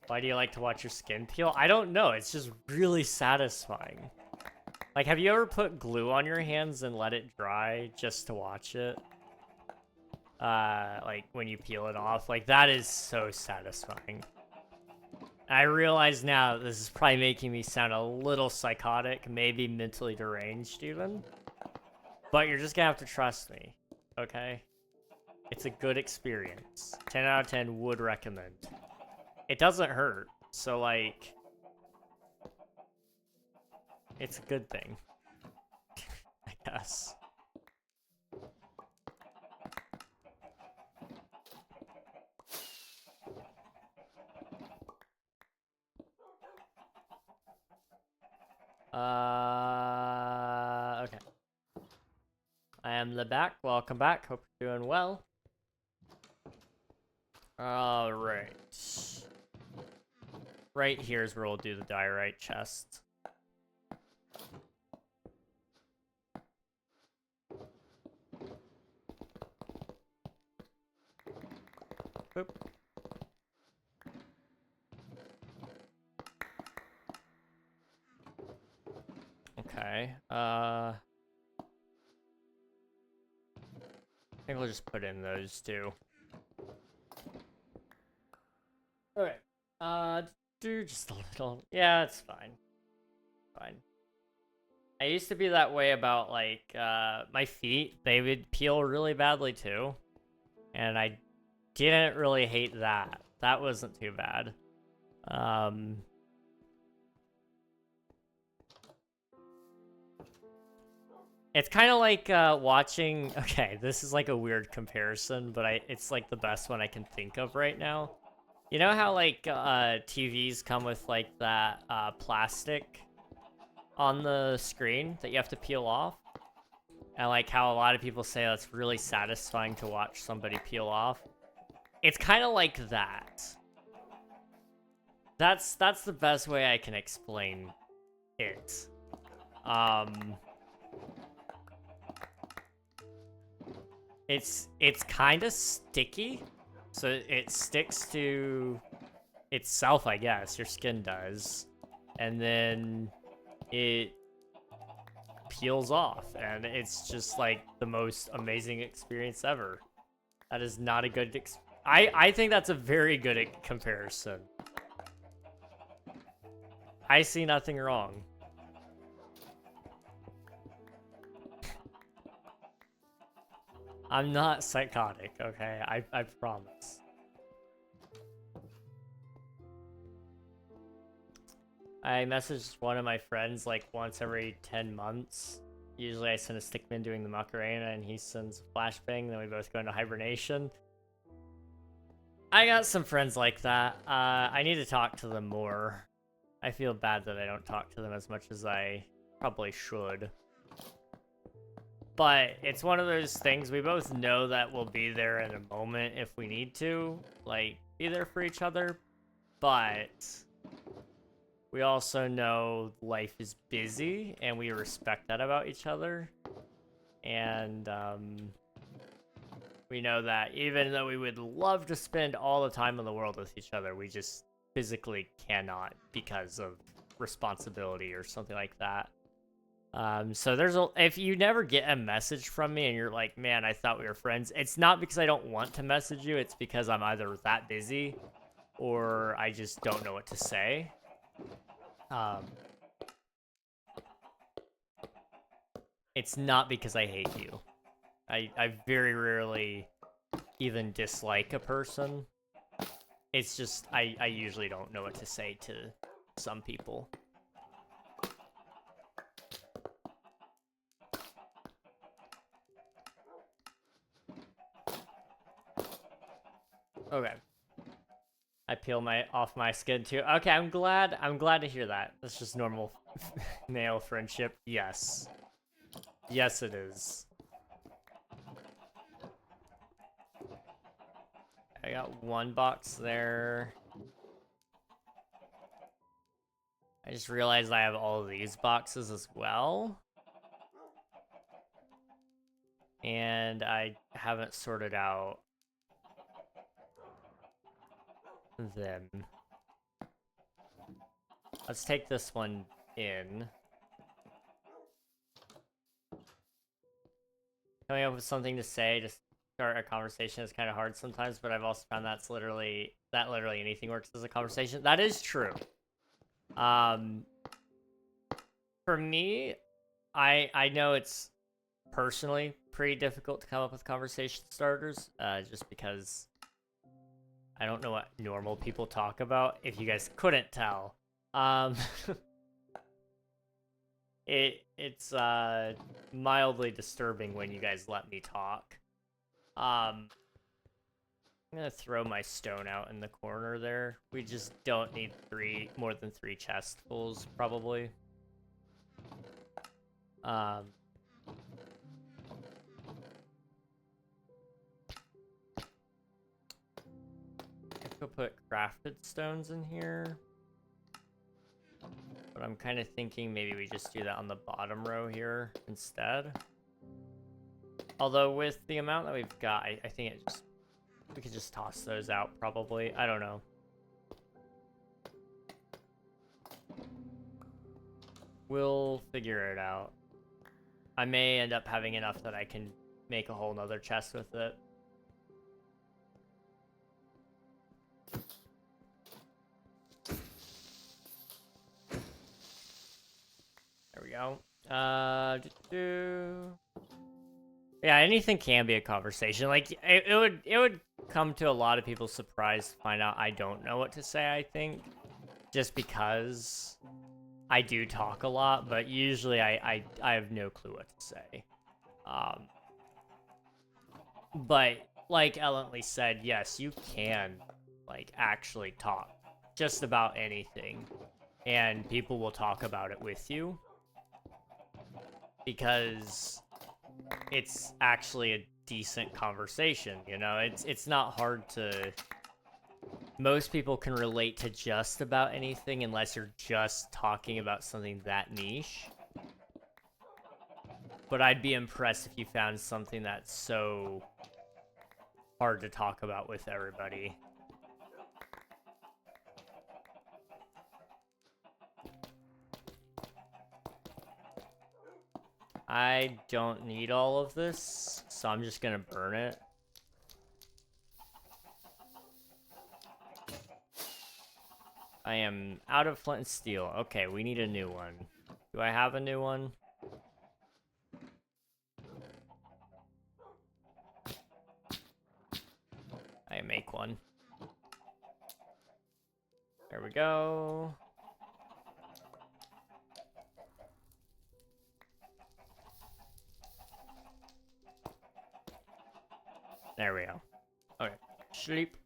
Why do you like to watch your skin peel? I don't know, it's just really satisfying. Like, have you ever put glue on your hands and let it dry just to watch it? Like, when you peel it off, like, that is so satisfying. I realize now this is probably making me sound a little psychotic, maybe mentally deranged even. But you're just gonna have to trust me, okay? It's a good experience. 10 out of 10 would recommend. It doesn't hurt, so like, it's a good thing, I guess. Okay. I am the back. Welcome back. Hope you're doing well. All right. Right here is where we'll do the diorite chest. Boop. Okay. I think we'll just put in those two. Okay. Do just a little. Yeah, it's fine. Fine. I used to be that way about, like, my feet. They would peel really badly, too. And I didn't really hate that. That wasn't too bad. It's kind of like watching... Okay, this is like a weird comparison, but it's like the best one I can think of right now. You know how like TVs come with like that plastic on the screen that you have to peel off? And like how a lot of people say that's really satisfying to watch somebody peel off. It's kind of like that. That's the best way I can explain it. It's kind of sticky, so it sticks to itself, I guess. Your skin does, and then it peels off, and it's just like the most amazing experience ever. That is not a good I think that's a very good comparison. I see nothing wrong. I'm not psychotic, okay? I promise. I messaged one of my friends like once every 10 months. Usually I send a stickman doing the Macarena and he sends a flashbang, then we both go into hibernation. I got some friends like that. I need to talk to them more. I feel bad that I don't talk to them as much as I probably should. But it's one of those things, we both know that we'll be there in a moment if we need to, like, be there for each other, but we also know life is busy, and we respect that about each other, and we know that even though we would love to spend all the time in the world with each other, we just physically cannot because of responsibility or something like that. So if you never get a message from me and you're like, man, I thought we were friends, it's not because I don't want to message you, it's because I'm either that busy or I just don't know what to say. it's not because I hate you. I very rarely even dislike a person. It's just, I usually don't know what to say to some people. Okay. I peel off my skin too. Okay, I'm glad to hear that. That's just normal male friendship. Yes. Yes, it is. I got one box there. I just realized I have all of these boxes as well. And I haven't sorted out them. Let's take this one in. Coming up with something to say to start a conversation is kind of hard sometimes, but I've also found that literally anything works as a conversation. That is true. For me, I know it's personally pretty difficult to come up with conversation starters, just because I don't know what normal people talk about, if you guys couldn't tell. It's mildly disturbing when you guys let me talk. I'm gonna throw my stone out in the corner there. We just don't need more than 3 chestfuls, probably. I could put crafted stones in here. But I'm kind of thinking maybe we just do that on the bottom row here instead. Although with the amount that we've got, I think we could just toss those out probably. I don't know. We'll figure it out. I may end up having enough that I can make a whole nother chest with it. There we go. Yeah, anything can be a conversation. Like it would come to a lot of people's surprise to find out I don't know what to say, I think. Just because I do talk a lot, but usually I have no clue what to say. But like Ellently said, yes, you can like actually talk just about anything, and people will talk about it with you because it's actually a decent conversation, you know? It's not hard to... Most people can relate to just about anything unless you're just talking about something that niche. But I'd be impressed if you found something that's so hard to talk about with everybody. I don't need all of this, so I'm just gonna burn it. I am out of flint and steel. Okay, we need a new one. Do I have a new one? I make one. There we go. There we go. Okay, sleep.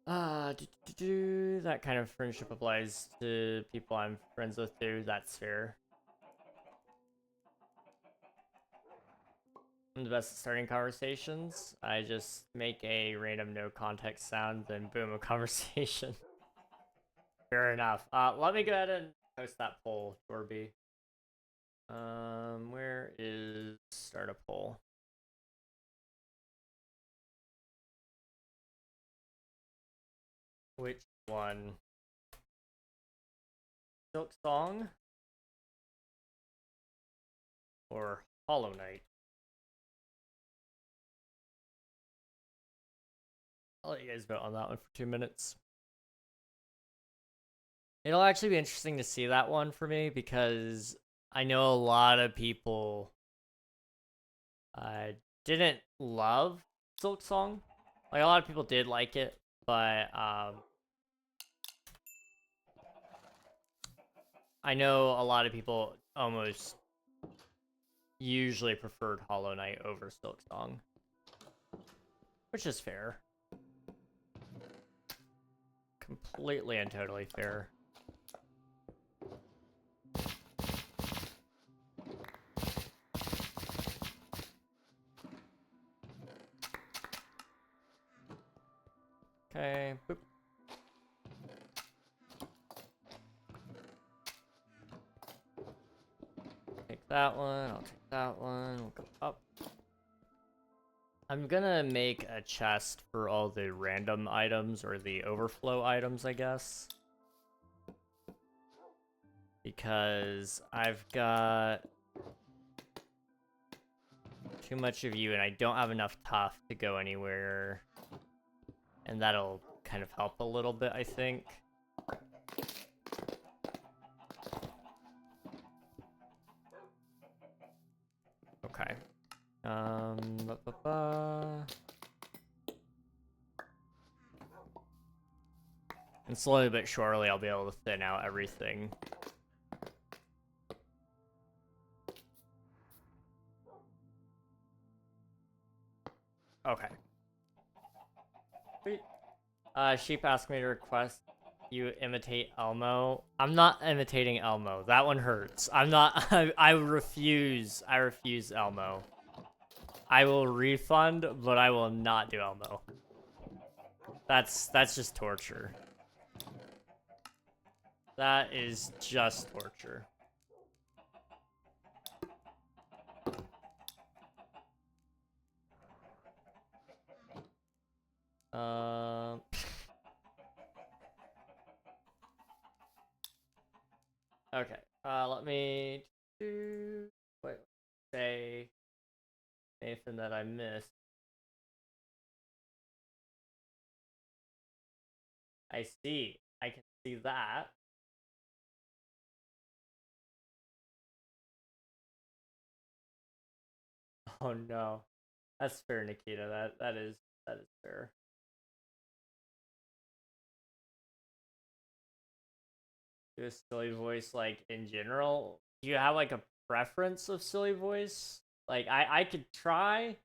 That kind of friendship applies to people I'm friends with too. That's fair. I'm the best at starting conversations. I just make a random no context sound, then boom, a conversation. Fair enough. Let me go ahead and post that poll, Jorby. Where is start a poll? Which one? Silk Song or Hollow Knight? I'll let you guys vote on that one for 2 minutes. It'll actually be interesting to see that one for me because I know a lot of people didn't love Silk Song. Like, a lot of people did like it, but I know a lot of people almost usually preferred Hollow Knight over Silk Song, which is fair. Completely and totally fair. Okay, boop. Take that one, I'll take that one, we'll go up. I'm gonna make a chest for all the random items, or the overflow items, I guess. Because I've got too much of you, and I don't have enough tough to go anywhere. And that'll kind of help a little bit, I think. Okay. And slowly but surely, I'll be able to thin out everything. Okay. Sweet. Sheep asked me to request you imitate Elmo. I'm not imitating Elmo. That one hurts. I'm not. I refuse. I refuse Elmo. I will refund, but I will not do Elmo. That's just torture. That is just torture. Okay. Let me say anything that I missed. I see. I can see that. Oh no. That's fair, Nikita. That is fair. Do a silly voice, like, in general? Do you have like a preference of silly voice? Like, I could try.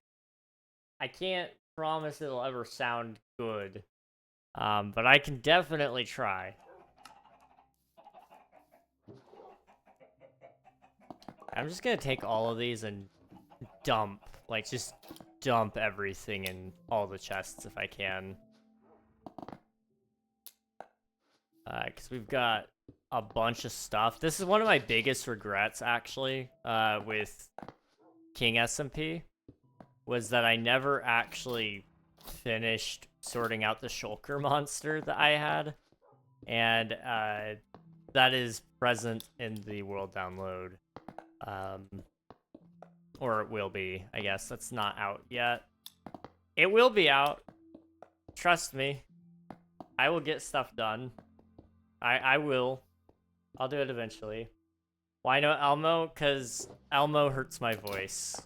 I can't promise it'll ever sound good. But I can definitely try. I'm just gonna take all of these and dump, like, just dump everything in all the chests if I can. Because we've got a bunch of stuff. This is one of my biggest regrets, actually, with King SMP, was that I never actually finished sorting out the Shulker monster that I had. And that is present in the world download. Or it will be, I guess. That's not out yet. It will be out. Trust me. I will get stuff done. I will. I'll do it eventually. Why no Elmo? Because Elmo hurts my voice.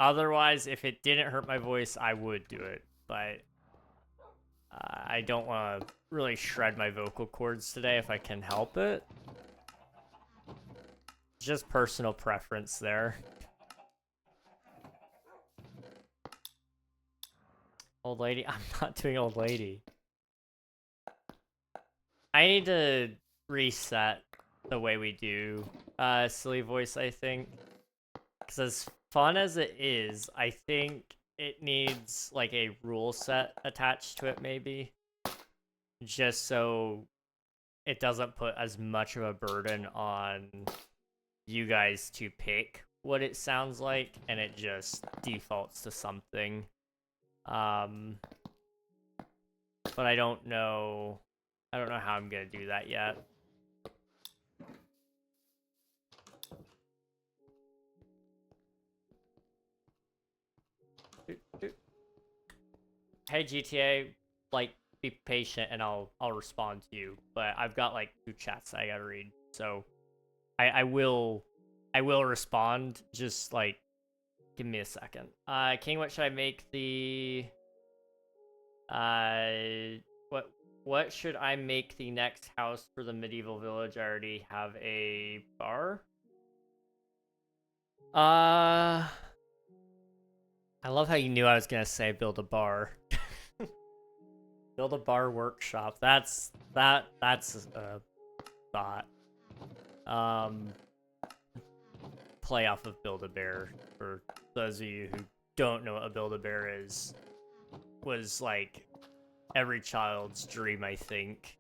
Otherwise, if it didn't hurt my voice, I would do it. But I don't want to really shred my vocal cords today if I can help it. Just personal preference there. Old lady? I'm not doing old lady. I need to reset the way we do silly voice, I think. Because as fun as it is, I think it needs like a rule set attached to it, maybe. Just so it doesn't put as much of a burden on you guys to pick what it sounds like, and it just defaults to something. But I don't know how I'm gonna do that yet. Hey GTA, like, be patient and I'll respond to you. But I've got like 2 chats I gotta read, so I will respond. Just like give me a second. King, what should I make the what should I make the next house for the medieval village? I already have a bar. I love how you knew I was gonna say build a bar. Build a bar workshop. That's a thought. Play off of Build-A-Bear. For those of you who don't know what a Build-A-Bear is, was like every child's dream, I think,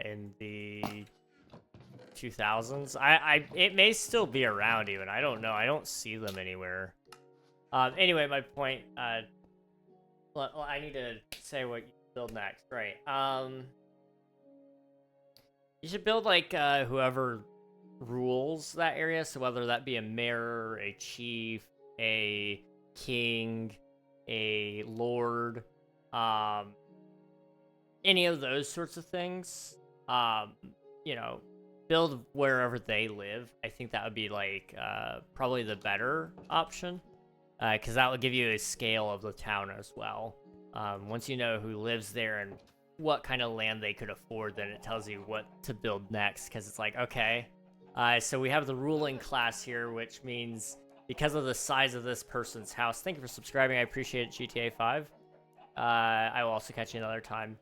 in the 2000s. It may still be around even. I don't know. I don't see them anywhere. Anyway, my point. Well, I need to say what you build next, right? You should build like whoever rules that area. So whether that be a mayor, a chief, a king, a lord, any of those sorts of things. You know, build wherever they live. I think that would be like probably the better option, because that will give you a scale of the town as well. Once you know who lives there and what kind of land they could afford, then it tells you what to build next, because it's like, okay, so we have the ruling class here, which means because of the size of this person's house. Thank you for subscribing. I appreciate it, GTA 5. I will also catch you another time.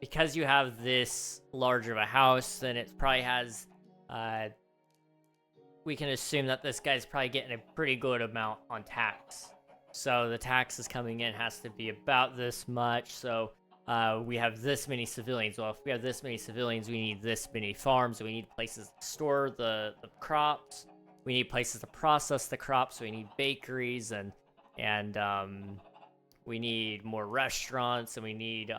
Because you have this large of a house, then it probably has, we can assume that this guy's probably getting a pretty good amount on tax. So the taxes coming in has to be about this much. So we have this many civilians. Well, if we have this many civilians, we need this many farms. We need places to store the crops. We need places to process the crops. We need bakeries and we need more restaurants, and we need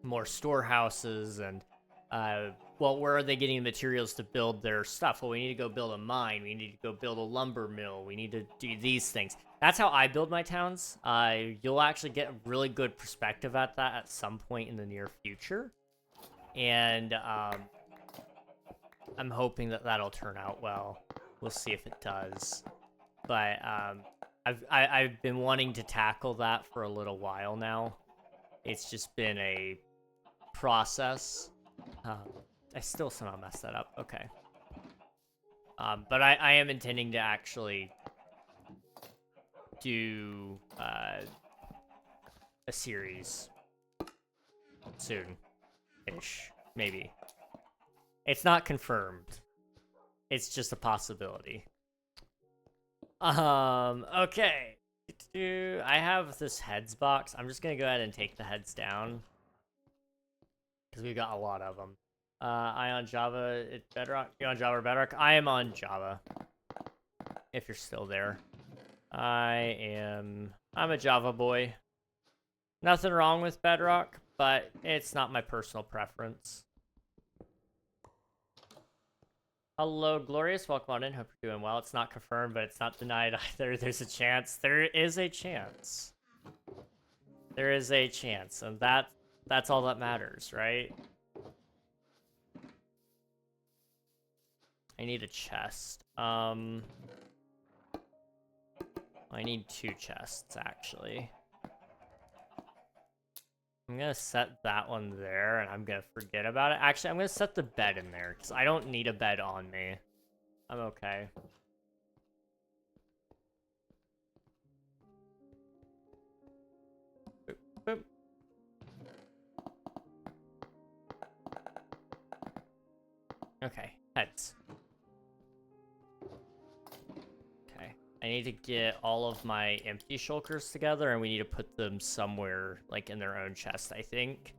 more storehouses. And well, where are they getting the materials to build their stuff? Well, we need to go build a mine. We need to go build a lumber mill. We need to do these things. That's how I build my towns. You'll actually get a really good perspective at that at some point in the near future. And I'm hoping that that'll turn out well. We'll see if it does. But I've been wanting to tackle that for a little while now. It's just been a process. I still somehow messed that up. Okay. But I am intending to actually do a series soon-ish, maybe. It's not confirmed. It's just a possibility. Okay. I have this heads box. I'm just gonna go ahead and take the heads down, because we've got a lot of them. I on Java, it's Bedrock. You on Java or Bedrock? I am on Java, if you're still there. I'm a Java boy. Nothing wrong with Bedrock, but it's not my personal preference. Hello, Glorious. Welcome on in. Hope you're doing well. It's not confirmed, but it's not denied either. There's a chance. There is a chance. There is a chance, and that's all that matters, right? I need a chest. I need 2 chests, actually. I'm gonna set that one there, and I'm gonna forget about it. Actually, I'm gonna set the bed in there, because I don't need a bed on me. I'm okay. Boop, boop. Okay, heads. Okay. I need to get all of my empty shulkers together, and we need to put them somewhere, like, in their own chest, I think.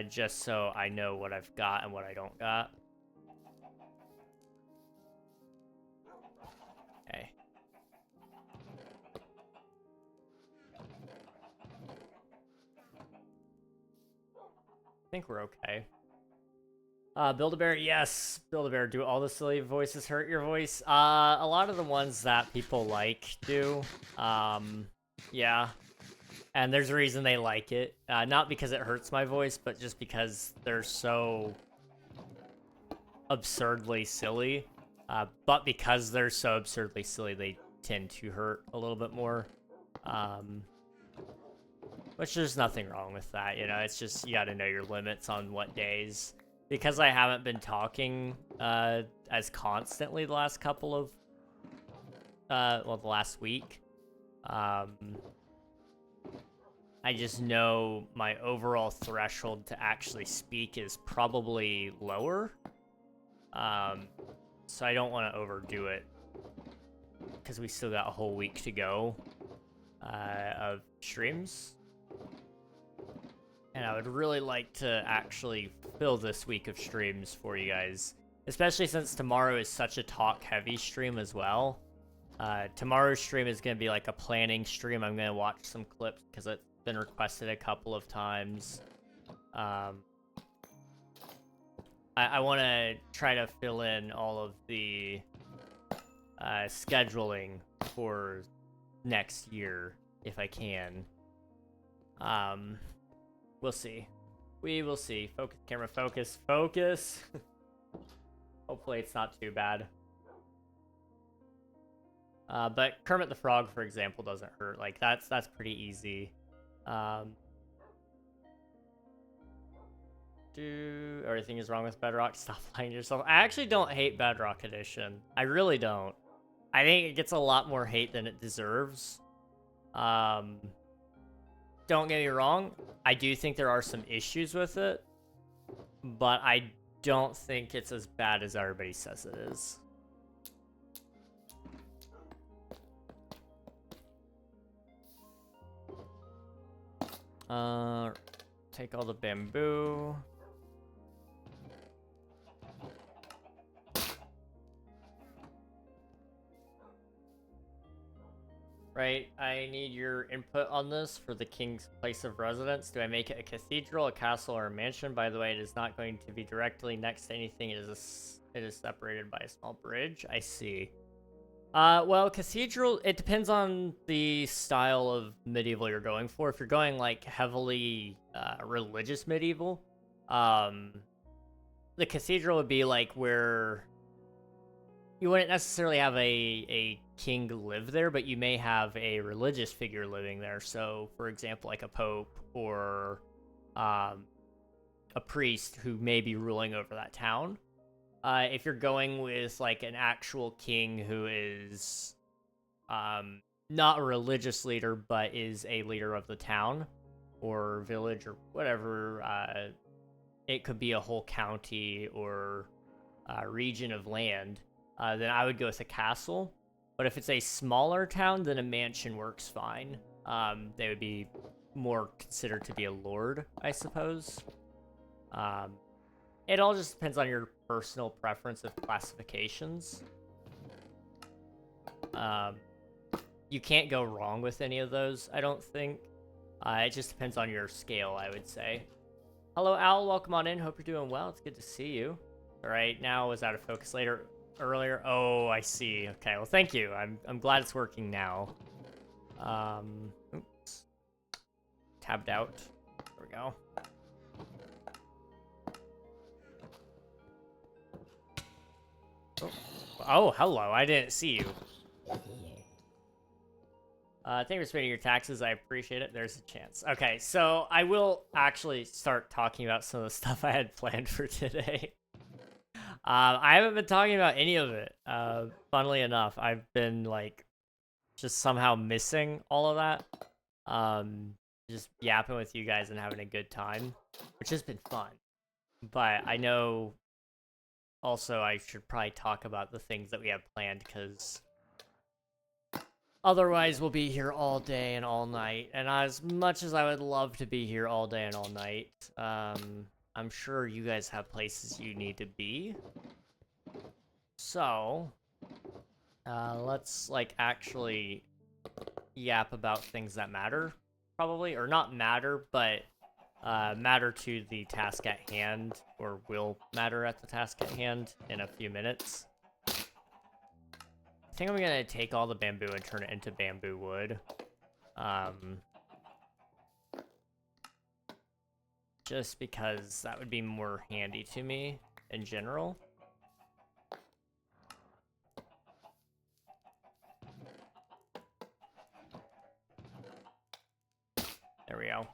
Just so I know what I've got and what I don't got. Okay. I think we're okay. Build-A-Bear, yes. Build-A-Bear, do all the silly voices hurt your voice? A lot of the ones that people like do. Yeah. And there's a reason they like it. Not because it hurts my voice, but just because they're so absurdly silly. But because they're so absurdly silly, they tend to hurt a little bit more. Which there's nothing wrong with that, you know? It's just you gotta know your limits on what days. Because I haven't been talking as constantly the last couple of... well, the last week. I just know my overall threshold to actually speak is probably lower. So I don't want to overdo it. Because we still got a whole week to go of streams. And I would really like to actually fill this week of streams for you guys. Especially since tomorrow is such a talk-heavy stream as well. Tomorrow's stream is going to be like a planning stream. I'm going to watch some clips because it's been requested a couple of times. I want to try to fill in all of the scheduling for next year if I can. We'll see. We will see. Focus, camera, focus, focus. Hopefully it's not too bad. But Kermit the Frog, for example, doesn't hurt. Like, that's pretty easy. Everything is wrong with Bedrock. Stop lying to yourself. I actually don't hate Bedrock Edition. I really don't. I think it gets a lot more hate than it deserves. Don't get me wrong. I do think there are some issues with it. But I don't think it's as bad as everybody says it is. Take all the bamboo. Right, I need your input on this for the king's place of residence. Do I make it a cathedral, a castle, or a mansion? By the way, it is not going to be directly next to anything. It is separated by a small bridge. I see. Well, cathedral, it depends on the style of medieval you're going for. If you're going, like, heavily religious medieval, the cathedral would be, like, where you wouldn't necessarily have a king live there, but you may have a religious figure living there. So, for example, like a pope or a priest who may be ruling over that town. If you're going with, like, an actual king who is not a religious leader, but is a leader of the town or village or whatever, it could be a whole county or region of land, then I would go with a castle. But if it's a smaller town, then a mansion works fine. They would be more considered to be a lord, I suppose. It all just depends on your personal preference of classifications. You can't go wrong with any of those, I don't think. It just depends on your scale, I would say. Hello, Al. Welcome on in. Hope you're doing well. It's good to see you. All right, now I was out of focus earlier. Oh, I see. Okay, well, thank you. I'm glad it's working now. Oops. Tabbed out. There we go. Oh, hello. I didn't see you. Thank you for spending your taxes. I appreciate it. There's a chance. Okay, so I will actually start talking about some of the stuff I had planned for today. I haven't been talking about any of it. Funnily enough, I've been, like, just somehow missing all of that. Just yapping with you guys and having a good time, which has been fun. But I know also I should probably talk about the things that we have planned, because otherwise we'll be here all day and all night. And as much as I would love to be here all day and all night, I'm sure you guys have places you need to be. So, let's, like, actually yap about things that matter, probably. Or not matter, but matter to the task at hand, or will matter at the task at hand in a few minutes. I think I'm gonna take all the bamboo and turn it into bamboo wood. just because that would be more handy to me in general. There we go.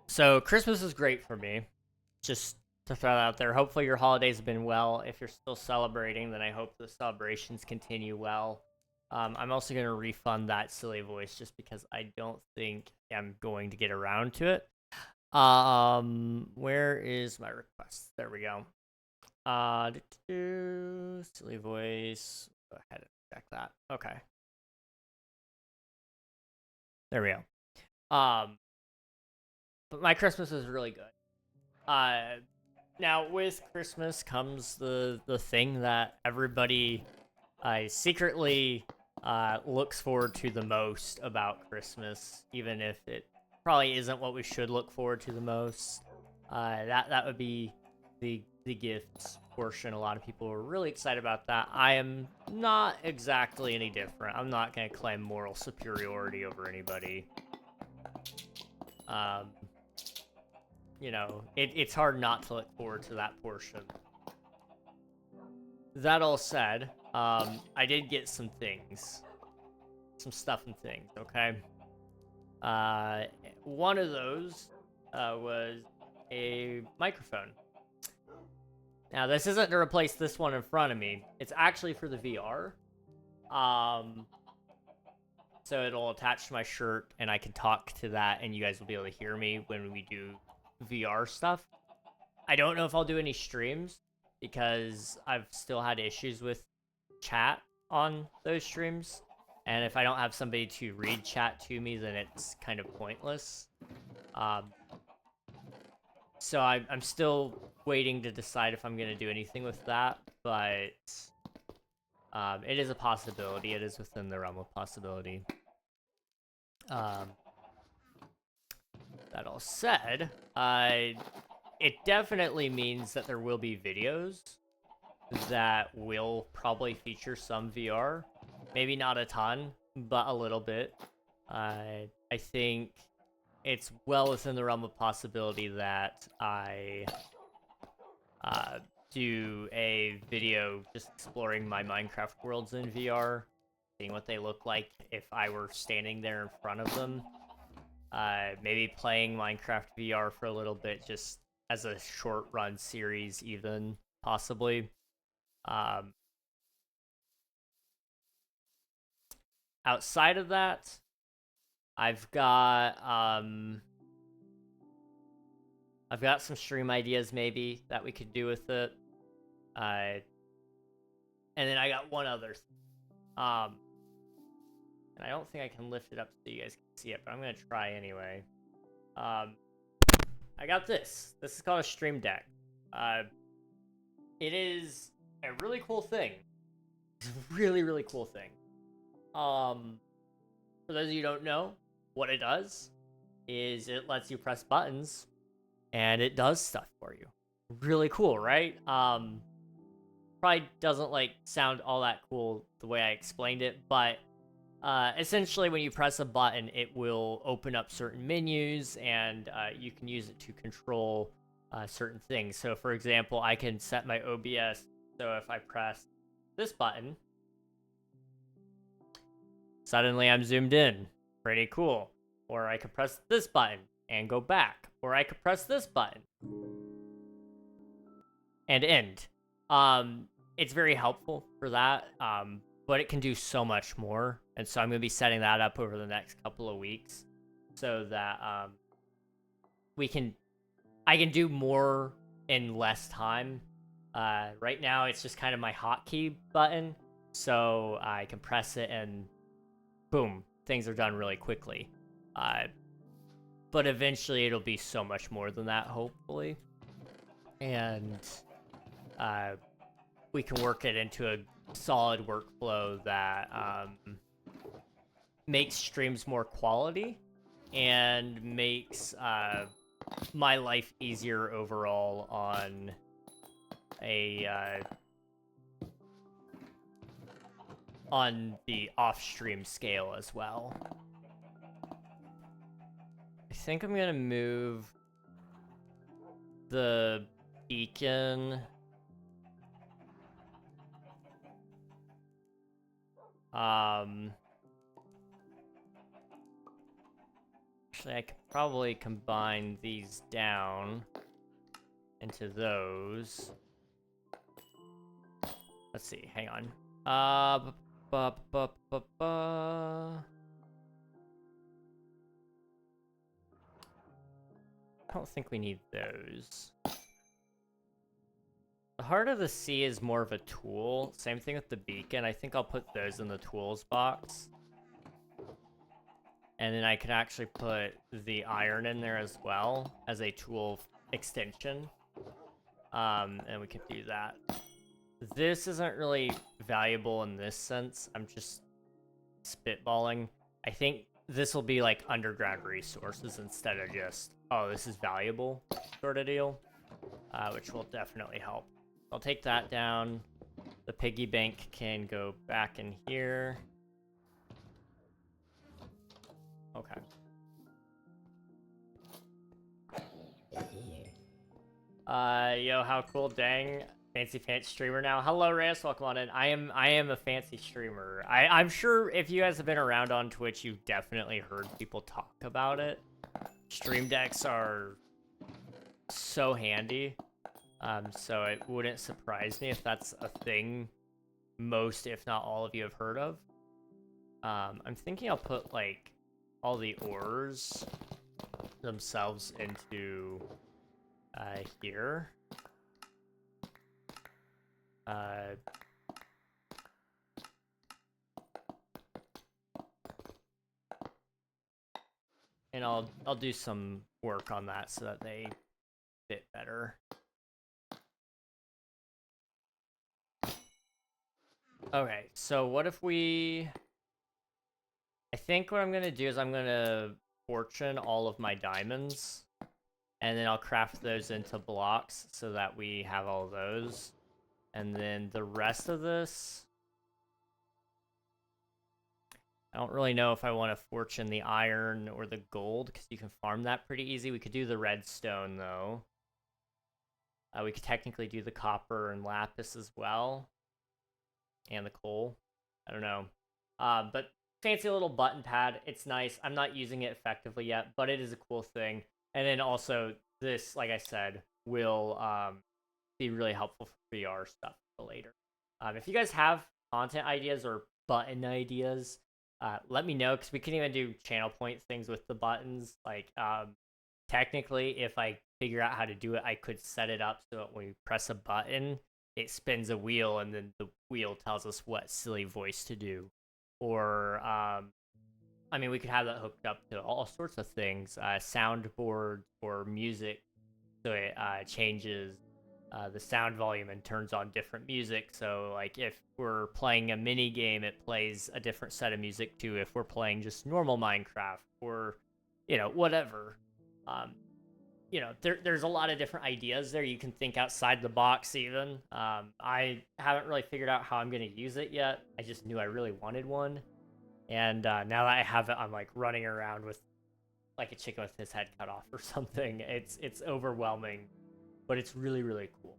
So Christmas is great for me. Just to throw that out there. Hopefully your holidays have been well. If you're still celebrating, then I hope the celebrations continue well. I'm also going to refund that silly voice just because I don't think I'm going to get around to it. Where is my request? There we go. Silly voice. Go ahead and check that. Okay. There we go. But my Christmas is really good. Now with Christmas comes the thing that everybody secretly looks forward to the most about Christmas, even if it probably isn't what we should look forward to the most. That would be the gifts portion. A lot of people are really excited about that. I am not exactly any different. I'm not going to claim moral superiority over anybody. You know, it's hard not to look forward to that portion. That all said, I did get some things. Some stuff and things, okay? One of those was a microphone. Now, this isn't to replace this one in front of me. It's actually for the VR. So it'll attach to my shirt, and I can talk to that, and you guys will be able to hear me when we do VR stuff. I don't know if I'll do any streams, because I've still had issues with chat on those streams. And if I don't have somebody to read chat to me, then it's kind of pointless. So I'm still waiting to decide if I'm going to do anything with that, but it is a possibility. It is within the realm of possibility. That all said, it definitely means that there will be videos that will probably feature some VR. Maybe not a ton, but a little bit. I think it's well within the realm of possibility that I do a video just exploring my Minecraft worlds in VR, seeing what they look like if I were standing there in front of them. Maybe playing Minecraft VR for a little bit, just as a short run series even, possibly. Outside of that, I've got some stream ideas maybe that we could do with it. And then I got one other. And I don't think I can lift it up so you guys can see it, but I'm gonna try anyway. I got this. This is called a stream deck. It is a really cool thing. It's a really, really cool thing. For those of you who don't know, what it does is it lets you press buttons and it does stuff for you. Really cool, right? Probably doesn't sound all that cool the way I explained it, but essentially when you press a button, it will open up certain menus and you can use it to control certain things. So for example, I can set my OBS so if I press this button, suddenly I'm zoomed in. Pretty cool. Or I could press this button and go back. Or I could press this button and end. It's very helpful for that, but it can do so much more. And so I'm going to be setting that up over the next couple of weeks so that I can do more in less time. Right now, it's just kind of my hotkey button, so I can press it and boom, things are done really quickly. But eventually it'll be so much more than that, hopefully. And we can work it into a solid workflow that makes streams more quality and makes my life easier overall on the off-stream scale as well. I think I'm gonna move the beacon. Actually, I could probably combine these down into those. Let's see, hang on. I don't think we need those. The Heart of the Sea is more of a tool. Same thing with the beacon. I think I'll put those in the tools box. And then I could actually put the iron in there as well as a tool extension. And we could do that. This isn't really valuable in this sense. I'm just spitballing. I think this will be like underground resources instead of just, oh, this is valuable sort of deal, which will definitely help. I'll take that down. The piggy bank can go back in here. Okay. Yo, how cool, dang. Fancy streamer now. Hello, Reyes, welcome on in. I am a fancy streamer. I'm sure if you guys have been around on Twitch, you've definitely heard people talk about it. Stream decks are so handy. So it wouldn't surprise me if that's a thing most, if not all of you have heard of. I'm thinking I'll put, like, all the ores themselves into, here. And I'll do some work on that so that they fit better. Okay, so what if we... I think what I'm gonna do is I'm gonna fortune all of my diamonds, and then I'll craft those into blocks so that we have all those. And then the rest of this... I don't really know if I want to fortune the iron or the gold, because you can farm that pretty easy. We could do the redstone, though. We could technically do the copper and lapis as well. And the coal. I don't know. But fancy little button pad. It's nice. I'm not using it effectively yet, but it is a cool thing. And then also, this, like I said, will be really helpful for VR stuff for later. If you guys have content ideas or button ideas, let me know, because we can even do channel point things with the buttons. Like, technically, if I figure out how to do it, I could set it up so that when we press a button, it spins a wheel, and then the wheel tells us what silly voice to do. Or, I mean, we could have that hooked up to all sorts of things, soundboard or music, so it changes the sound volume and turns on different music. So, like, if we're playing a mini game, it plays a different set of music to if we're playing just normal Minecraft, or, you know, whatever. You know, there's a lot of different ideas there. You can think outside the box even. I haven't really figured out how I'm going to use it yet. I just knew I really wanted one. And now that I have it, I'm like running around with like a chicken with his head cut off or something. It's overwhelming, but it's really, really cool.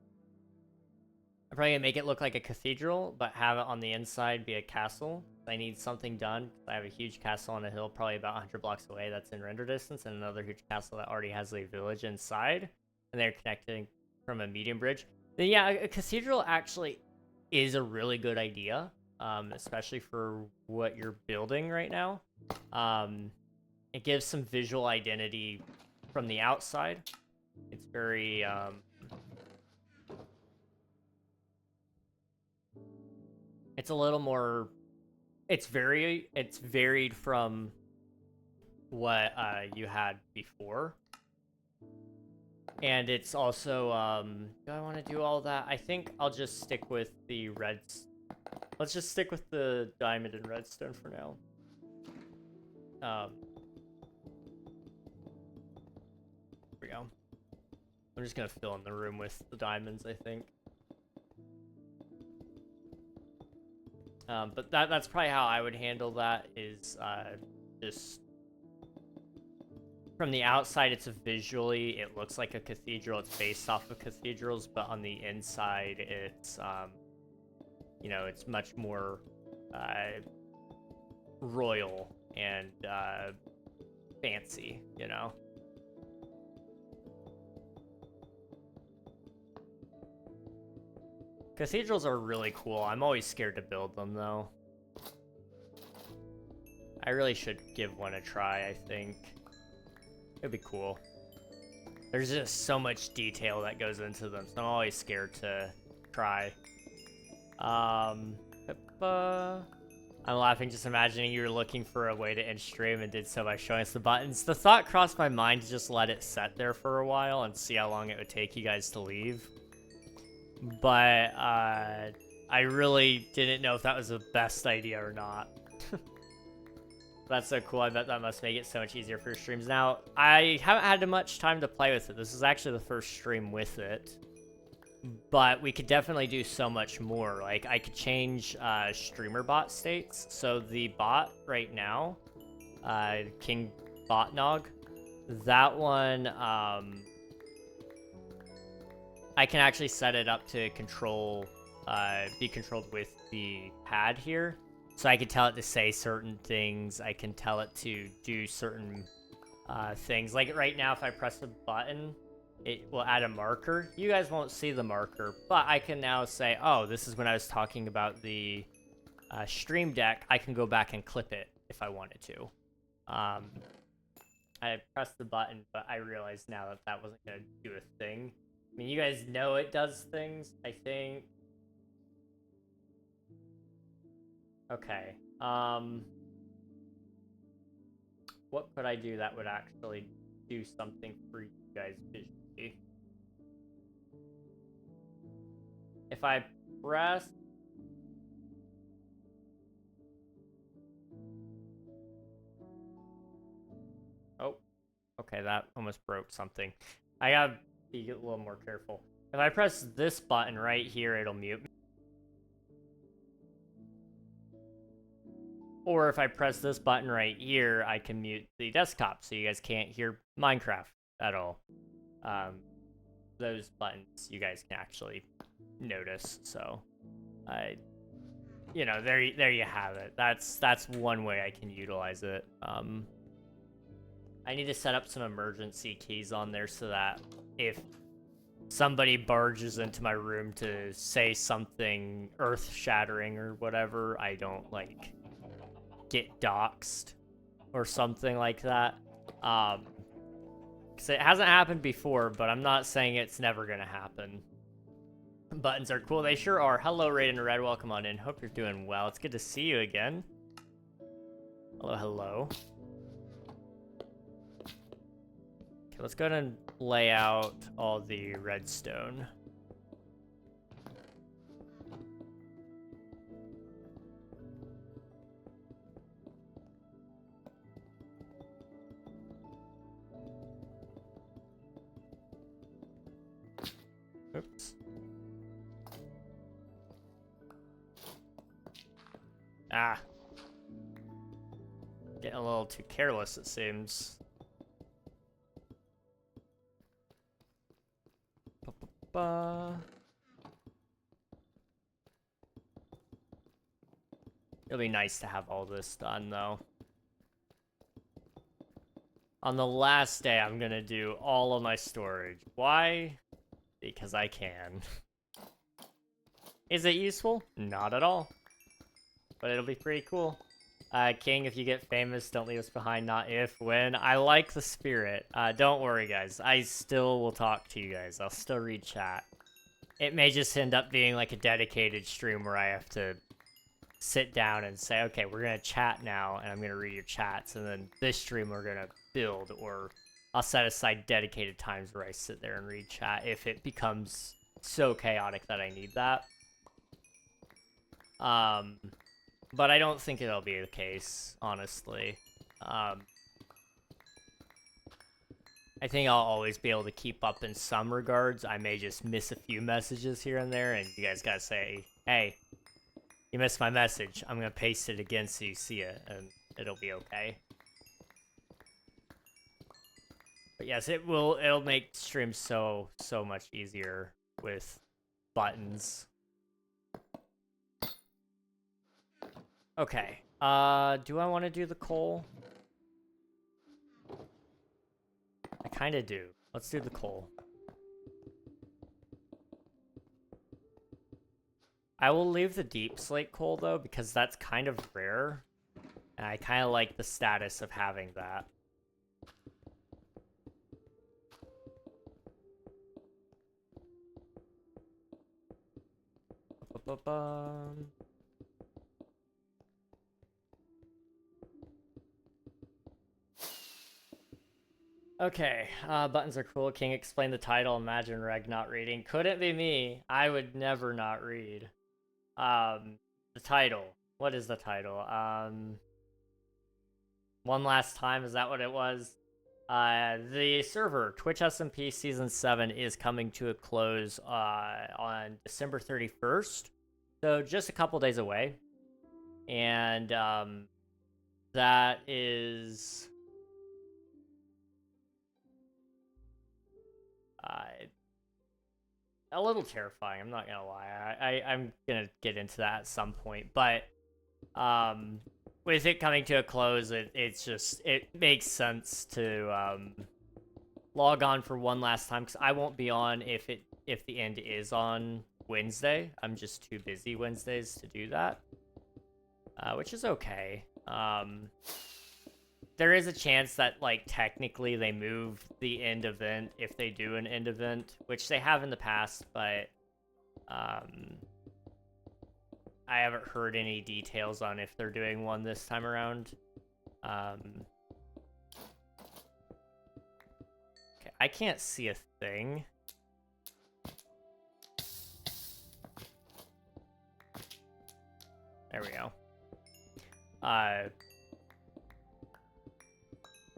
I'm probably going to make it look like a cathedral, but have it on the inside be a castle. I need something done. I have a huge castle on a hill, probably about 100 blocks away, that's in render distance, and another huge castle that already has a village inside, and they're connecting from a medium bridge. Then yeah, a cathedral actually is a really good idea, especially for what you're building right now. It gives some visual identity from the outside. It's very... it's a little more... It's varied from what you had before. And it's also, do I want to do all that? I think I'll just stick with the reds. Let's just stick with the diamond and redstone for now. Here we go. I'm just gonna fill in the room with the diamonds, I think. But that's probably how I would handle that, is just from the outside, it's visually, it looks like a cathedral. It's based off of cathedrals, but on the inside, it's, you know, it's much more royal and fancy, you know? Cathedrals are really cool. I'm always scared to build them, though. I really should give one a try, I think. It'd be cool. There's just so much detail that goes into them, so I'm always scared to try. I'm laughing just imagining you were looking for a way to end stream and did so by showing us the buttons. The thought crossed my mind to just let it set there for a while and see how long it would take you guys to leave. But I really didn't know if that was the best idea or not. That's so cool. I bet that must make it so much easier for streams. Now, I haven't had much time to play with it. This is actually the first stream with it. But we could definitely do so much more. Like, I could change streamer bot states. So the bot right now, King Botnog, that one, I can actually set it up to control, be controlled with the pad here. So I can tell it to say certain things. I can tell it to do certain things. Like right now, if I press a button, it will add a marker. You guys won't see the marker, but I can now say, oh, this is when I was talking about the stream deck. I can go back and clip it if I wanted to. I pressed the button, but I realized now that that wasn't going to do a thing. I mean, you guys know it does things, I think. Okay, what could I do that would actually do something for you guys visually? If I press... Oh, okay, that almost broke something. I gotta be a little more careful. If I press this button right here, it'll mute me. Or if I press this button right here, I can mute the desktop so you guys can't hear Minecraft at all. Those buttons you guys can actually notice. So, you know, there you have it. That's one way I can utilize it. I need to set up some emergency keys on there so that if somebody barges into my room to say something earth-shattering or whatever, I don't, like, get doxxed or something like that. Because it hasn't happened before, but I'm not saying it's never gonna happen. Buttons are cool. They sure are. Hello, Raiden Red. Welcome on in. Hope you're doing well. It's good to see you again. Hello, hello. Okay, let's go ahead and lay out all the redstone. Oops. Ah. Getting a little too careless, it seems. It'll be nice to have all this done, though. On the last day, I'm gonna do all of my storage. Why? Because I can. Is it useful? Not at all. But it'll be pretty cool. King, if you get famous, don't leave us behind. Not if, when. I like the spirit. Don't worry, guys. I still will talk to you guys. I'll still read chat. It may just end up being like a dedicated stream where I have to sit down and say, okay, we're going to chat now, and I'm going to read your chats, and then this stream we're going to build, or I'll set aside dedicated times where I sit there and read chat if it becomes so chaotic that I need that. But I don't think it'll be the case, honestly. I think I'll always be able to keep up in some regards. I may just miss a few messages here and there, and you guys gotta say, hey, you missed my message. I'm gonna paste it again so you see it, and it'll be okay. yes, it'll make streams so much easier with buttons. Okay. Do I want to do the coal? I kind of do. Let's do the coal. I will leave the deep slate coal though, because that's kind of rare. And I kind of like the status of having that. Okay, buttons are cool. King explained the title. Imagine Reg not reading. Couldn't be me. I would never not read. The title. What is the title? One last time, is that what it was? The server, Twitch SMP Season 7, is coming to a close on December 31st. So just a couple days away. And that is... a little terrifying, I'm not gonna lie. I'm gonna get into that at some point, but with it coming to a close, it makes sense to log on for one last time, because I won't be on if the end is on Wednesday. I'm just too busy Wednesdays to do that, which is okay. There is a chance that, like, technically they move the end event if they do an end event, which they have in the past, but I haven't heard any details on if they're doing one this time around. Okay, I can't see a thing. There we go.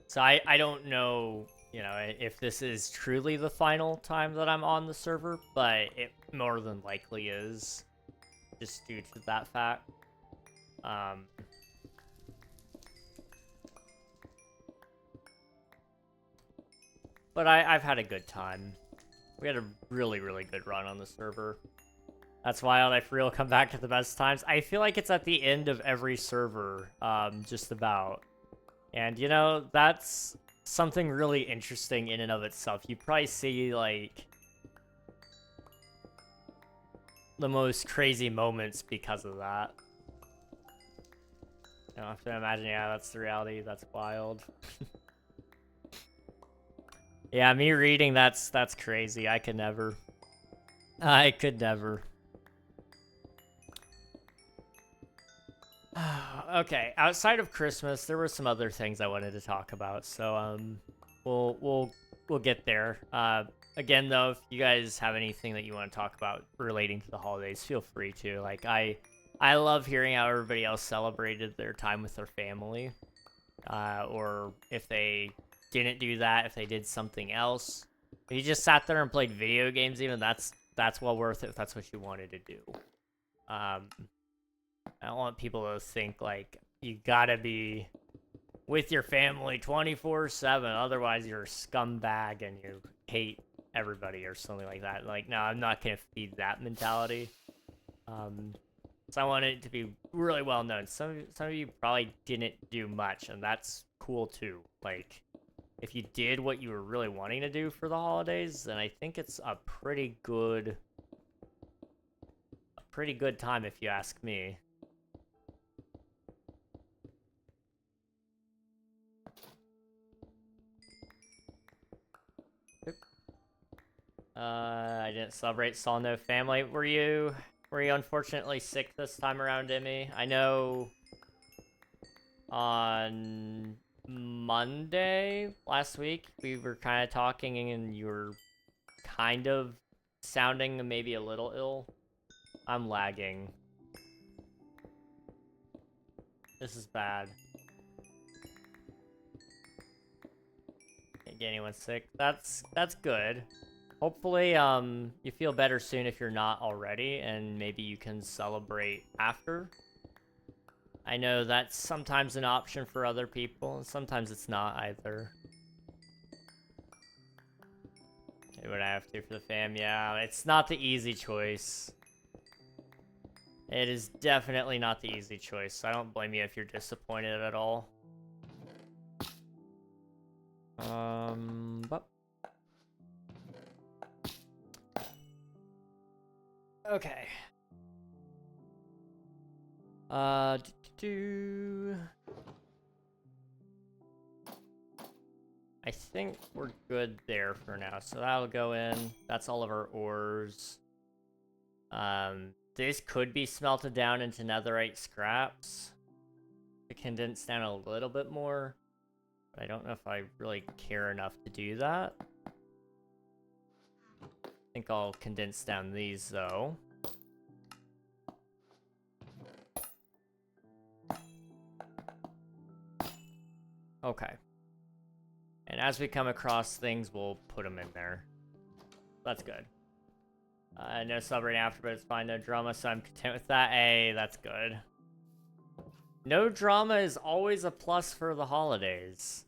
So I don't know, you know, if this is truly the final time that I'm on the server, but it more than likely is, just due to that fact. But I've had a good time. We had a really good run on the server. That's why I for real come back to the best times. I feel like it's at the end of every server, just about. And, you know, that's something really interesting in and of itself. You probably see, like, the most crazy moments because of that. I don't have to imagine, yeah, that's the reality. That's wild. Yeah, me reading, that's crazy. I could never. I could never. Okay, outside of Christmas, there were some other things I wanted to talk about, so we'll get there. Again, though, if you guys have anything that you want to talk about relating to the holidays, feel free to. Like, I love hearing how everybody else celebrated their time with their family, or if they didn't do that, if they did something else. If you just sat there and played video games, even that's well worth it if that's what you wanted to do. I don't want people to think, like, you gotta be with your family 24/7, otherwise you're a scumbag and you hate everybody or something like that. Like, no, I'm not gonna feed that mentality. So I want it to be really well known. Some of you probably didn't do much, and that's cool too. Like, if you did what you were really wanting to do for the holidays, then I think it's a pretty good time if you ask me. I didn't celebrate, saw no family. Were you unfortunately sick this time around, Emmy? I know on Monday last week we were kind of talking and you were kind of sounding maybe a little ill. I'm lagging. This is bad. Can't get anyone sick. That's good. Hopefully, you feel better soon if you're not already, and maybe you can celebrate after. I know that's sometimes an option for other people, and sometimes it's not either. Do what I have to for the fam. Yeah, it's not the easy choice. It is definitely not the easy choice. So I don't blame you if you're disappointed at all. But... Okay. I think we're good there for now. So that'll go in. That's all of our ores. This could be smelted down into netherite scraps to condense down a little bit more. But I don't know if I really care enough to do that. I think I'll condense down these though. Okay. And as we come across things, we'll put them in there. That's good. No celebrating after, but it's fine. No drama, so I'm content with that. Hey, that's good. No drama is always a plus for the holidays.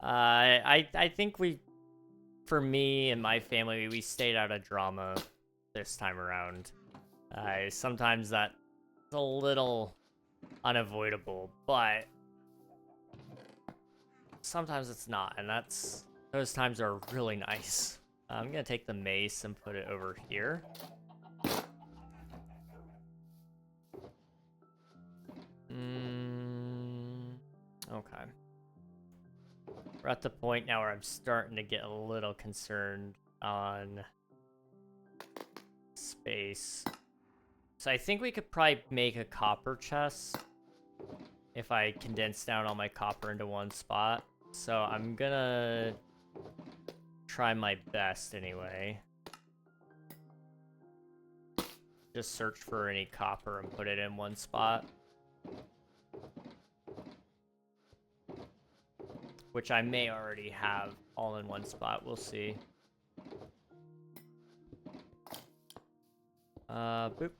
I think for me and my family, we stayed out of drama this time around. Sometimes that's a little unavoidable, but sometimes it's not, and those times are really nice. I'm gonna take the mace and put it over here. Okay. We're at the point now where I'm starting to get a little concerned on space. So I think we could probably make a copper chest if I condense down all my copper into one spot. So I'm gonna try my best anyway. Just search for any copper and put it in one spot. Which I may already have all in one spot, we'll see. Boop.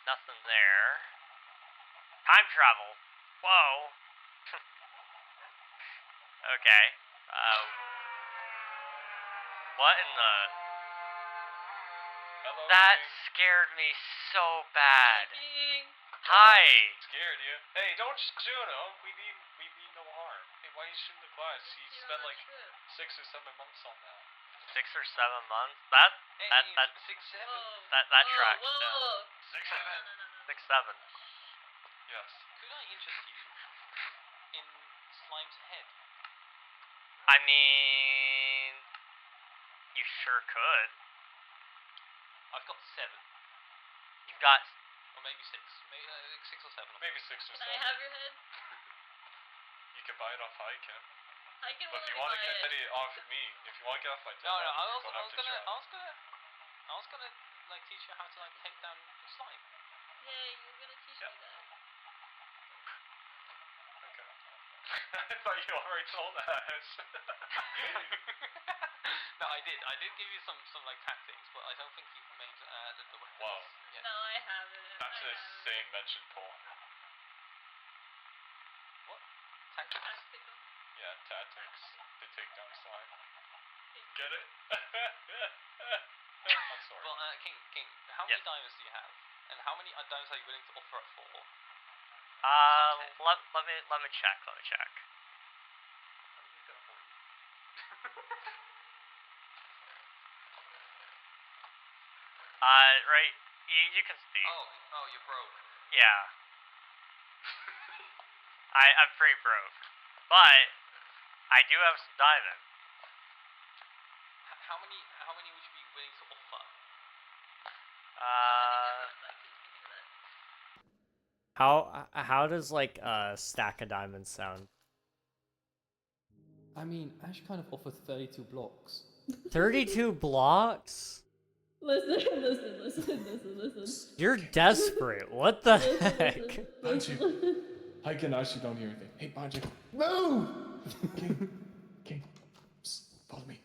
Nothing there. Time travel. Whoa. Okay. What in the... Hello, That King. scared me so bad. King. Hi. Scared you? Hey, don't shoot him. We mean no harm. Hey, why are you shooting the glass? He spent like 6 or 7 months on that. 6 or 7 months? That 6, 7. that tracks. Whoa. 6, 7. No. 6, 7. Yes. Could I interest you in Slime's head? I mean, you sure could. I've got 7. You've got... Or maybe 6. Maybe 6 or 7. Maybe 6 or 7. Can I have your head? You can buy it off Hiken. I can But if you only want to buy get it. it off me, if you want to get off my No, I you're was gonna have to gonna try. like teach you how to like take down the slime. Yeah, you're gonna teach me that. Okay. I thought you already told us. No, I did. I did give you some like tactics, but I don't think you've made the weapons. Wow. Yet. No, I haven't. That's I the same mention, Paul. What? Tactics? Tactical. Yeah, tactics to take down slime. Get it? I'm sorry. Well, King, how many diamonds do you have? And how many diamonds are you willing to offer it for? Let me check. I'm just gonna hold you. Right, you can speak. Oh, you're broke. Yeah. I'm pretty broke. But, I do have some diamond. How many would you be willing to offer? How does like a stack of diamonds sound? I mean, Ash kind of offers 32 blocks. 32 blocks? Listen. You're desperate. What the heck? Banji, I can actually don't hear anything. Hey, Banji, move! King, psst, follow me.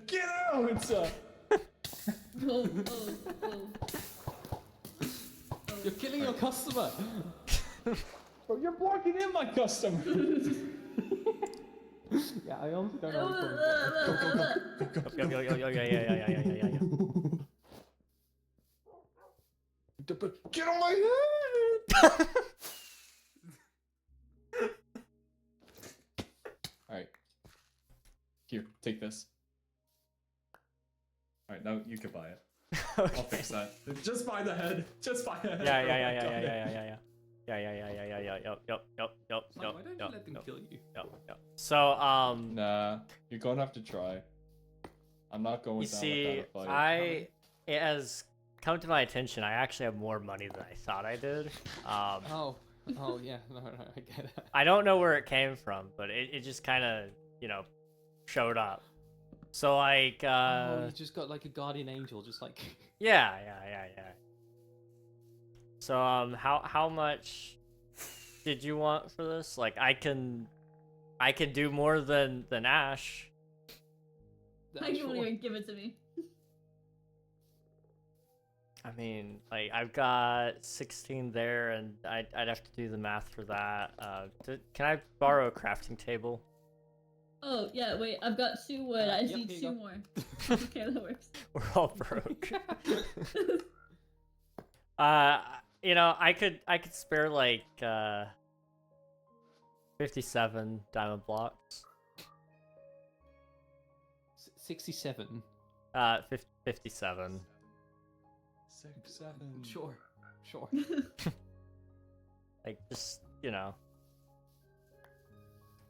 Get out! You're killing your customer. Bro, you're blocking in my customer. Yeah, I honestly don't know. Yeah. Get on my head! Alright. Here, take this. Alright, now you can buy it. I'll fix that. Just buy the head. Just buy the head. Yeah. Yup. Why don't you let them kill you? So, Nah, you're gonna have to try. I'm not going you down see, without a fight. it has come to my attention, I actually have more money than I thought I did. Oh yeah, no, I get it. I don't know where it came from, but it just kind of, showed up. So like, Oh, you just got like a guardian angel, just like. yeah. So how much did you want for this? Like, I can do more than Ash. How you won't even give it to me? I mean, like, I've got 16 there, and I'd have to do the math for that. Can I borrow a crafting table? Oh, yeah, wait, I've got 2 wood. I just Yep, need here 2 you go. more. Okay, that works. We're all broke. I could spare like 57 diamond blocks. 67. 57. 6, 7. Sure. Like, just,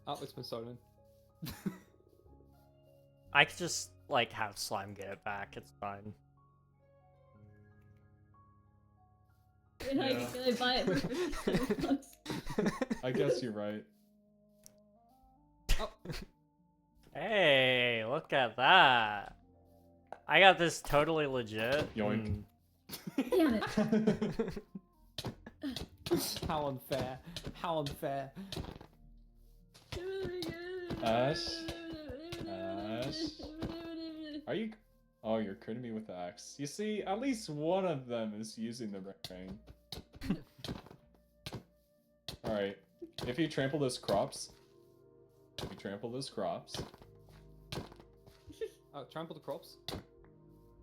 Oh, it's been stolen. I could just, like, have Slime get it back. It's fine. Wait, how Yeah. can I buy it for 57 bucks? I guess you're right. Oh, Hey, look at that. I got this totally legit. Yoink. Damn it. how unfair! How unfair! Ash? Are you? Oh, you're critting me with the axe. You see, at least one of them is using the brain. Alright. If you trample those crops. Oh, trample the crops.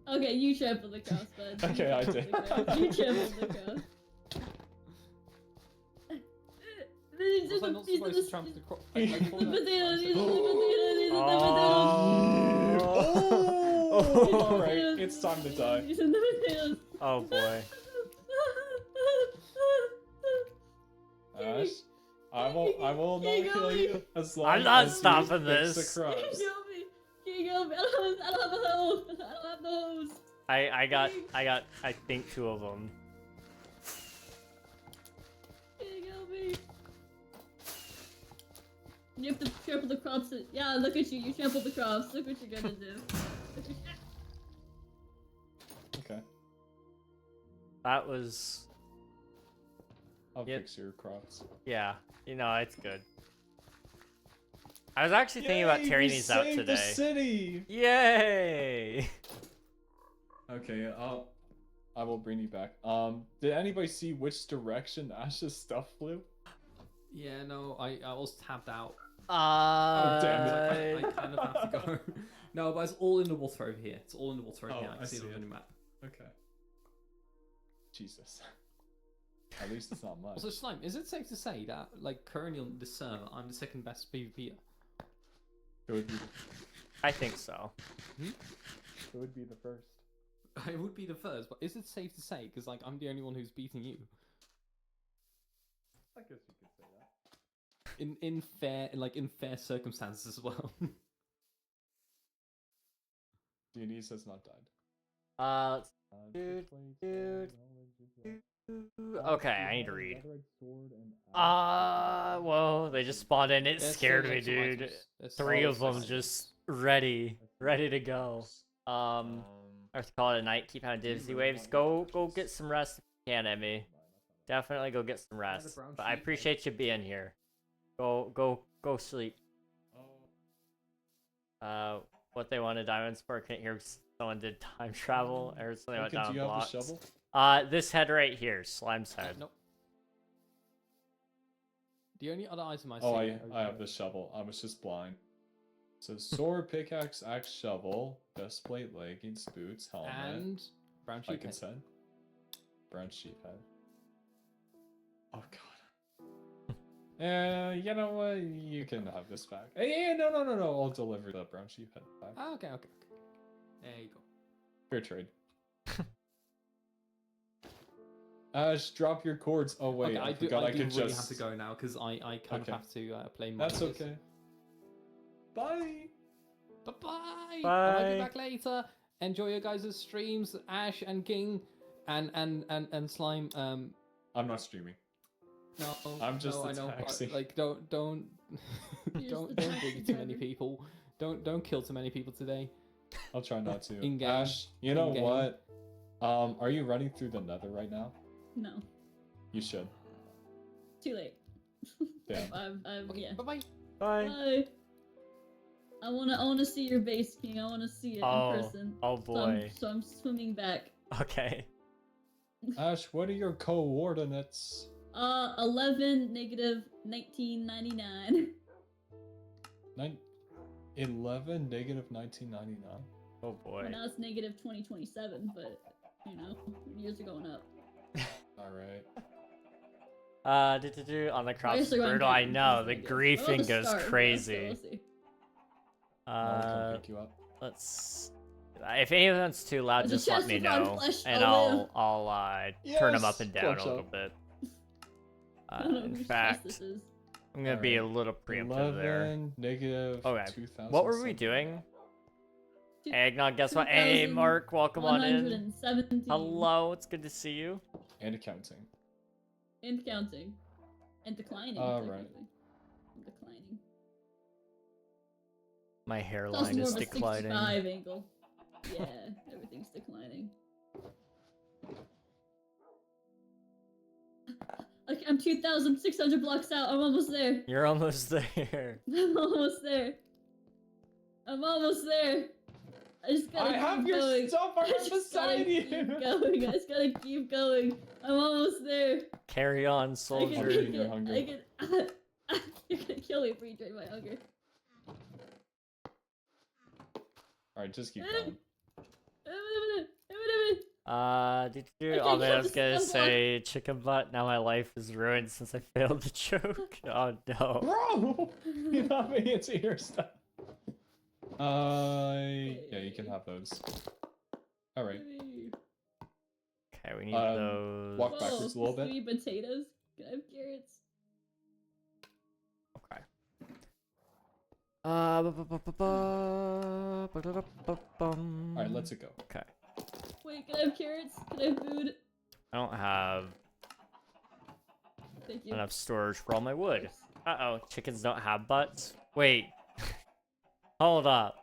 Okay, you trample the cross, bud. Okay, I did. You trample the cross. Was I not supposed to trample the crops? I The called that potatoes, trample. the potatoes, the Oh! Alright, it's time to die. potatoes. The potatoes. Oh boy. Ash, I will not kill you as long I'm not as stopping you this. fix the crops. Can you help me? I don't have a hose. I don't have the hose. I got, I think 2 of them. Can you help me? You have to trample the crops. Yeah, look at you. You trampled the crops. Look what you're gonna do. Okay, That was, I'll Yep. fix your crops. yeah, it's good. I was actually thinking about Yay, tearing we these out saved today. the city! Yay! Okay, I will bring you back. Did anybody see which direction Ash's stuff flew? Yeah, no, I was tapped out. Oh, damn I kind of have to go. No, but it's all in the water over here. It's all in the water over here. I can see it on the map. Okay. Jesus. At least it's not much. Also, Slime, is it safe to say that, like, currently on this server, I'm the second best PvPer? It would be, I think so. it would be the first. I would be the first, but is it safe to say? Because, like, I'm the only one who's beating you. I guess you could say that. In fair circumstances as well. Dionys has not died. Dude. Okay, I need to read. Whoa, they just spawned in. It There's scared still me, some dude. items. There's 3 still of some them items. just ready to go. I have to call it a night. Keep having dizzy waves. Go get some rest if you can, Emmy. Definitely go get some rest. But I appreciate you being here. Go sleep. What they wanted diamonds for? I couldn't hear. Someone did time travel. I heard something about Lincoln, do diamond you have blocks. the shovel? This head right here, Slime's head. Nope. The only other item I see. Oh, I have the shovel. I was just blind. So sword, pickaxe, axe, shovel, chest plate, leggings, boots, helmet, and brown sheep like head. it said. Brown sheep head. Oh god. You know what? You can have this back. Hey, no. I'll deliver the brown sheep head back. Oh, okay. There you go. Fair trade. Ash, drop your cords. Oh wait, Okay, I forgot I do could really just. have to go now because I kind Okay. of have to play. That's Monsters. okay. Bye. Bye. Bye. I might be back later. Enjoy your guys' streams, Ash and King, and Slime. I'm not streaming. No, I'm just no, a I know. taxi. Like, don't Here's don't the dig taxi too many driver. people. Don't kill too many people today. I'll try not to. In-game. Ash, you know In-game. what? Are you running through the nether right now? No. You should. Too late. Damn. Okay, Yeah. bye bye. Bye. Bye. I wanna see your base, King. I wanna see it Oh, in person. oh boy. So I'm swimming back. Okay. Ash, what are your coordinates? 11 negative 1999. 11 negative 1999. Oh boy. Well, now it's negative 2027, but you know, years are going up. All right. On the cross Where's the going brutal. down? I know the What about griefing the goes start? crazy. Let's see. I'll come pick you up. Let's. If anyone's too loud, There's a just let chest me of rotten know, flesh. and I'll I'll turn them up Yes! and down Clutch a little up. bit. I don't know In whose chest fact, this is. I'm gonna be a Alright. little preemptive there. 11 negative Okay. 2000. What were we something. doing? Two- Eggnog, guess what? Hey, Mark, welcome on in. 117. Hello, it's good to see you. And accounting. And counting. And declining. All right. technically. And declining. My It's also hairline more is of a declining. 65 angle. Yeah, everything's declining. Okay, I'm 2,600 blocks out. I'm almost there. You're almost there. I'm almost there. I'm almost there. I just gotta I have keep your going. stuff I right just gotta beside keep you. going. I just gotta keep going. I'm almost there. Carry on, I soldier. can Feed make your it. hunger. I can. You're gonna kill me if you drain my hunger. Alright, just keep going. Oh man, I was gonna say chicken butt. Now my life is ruined since I failed the joke. Oh no. Bro! You're not making it to your stuff. Yeah, you can have those. Alright. Okay, we need Um, those. walk backwards a little bit. Sweet potatoes. Can I have carrots? Okay. Alright, let's go. Okay. Wait, can I have carrots? Can I have food? I don't have Thank you. enough storage for all my wood. Uh-oh, chickens don't have butts? Wait. Hold up.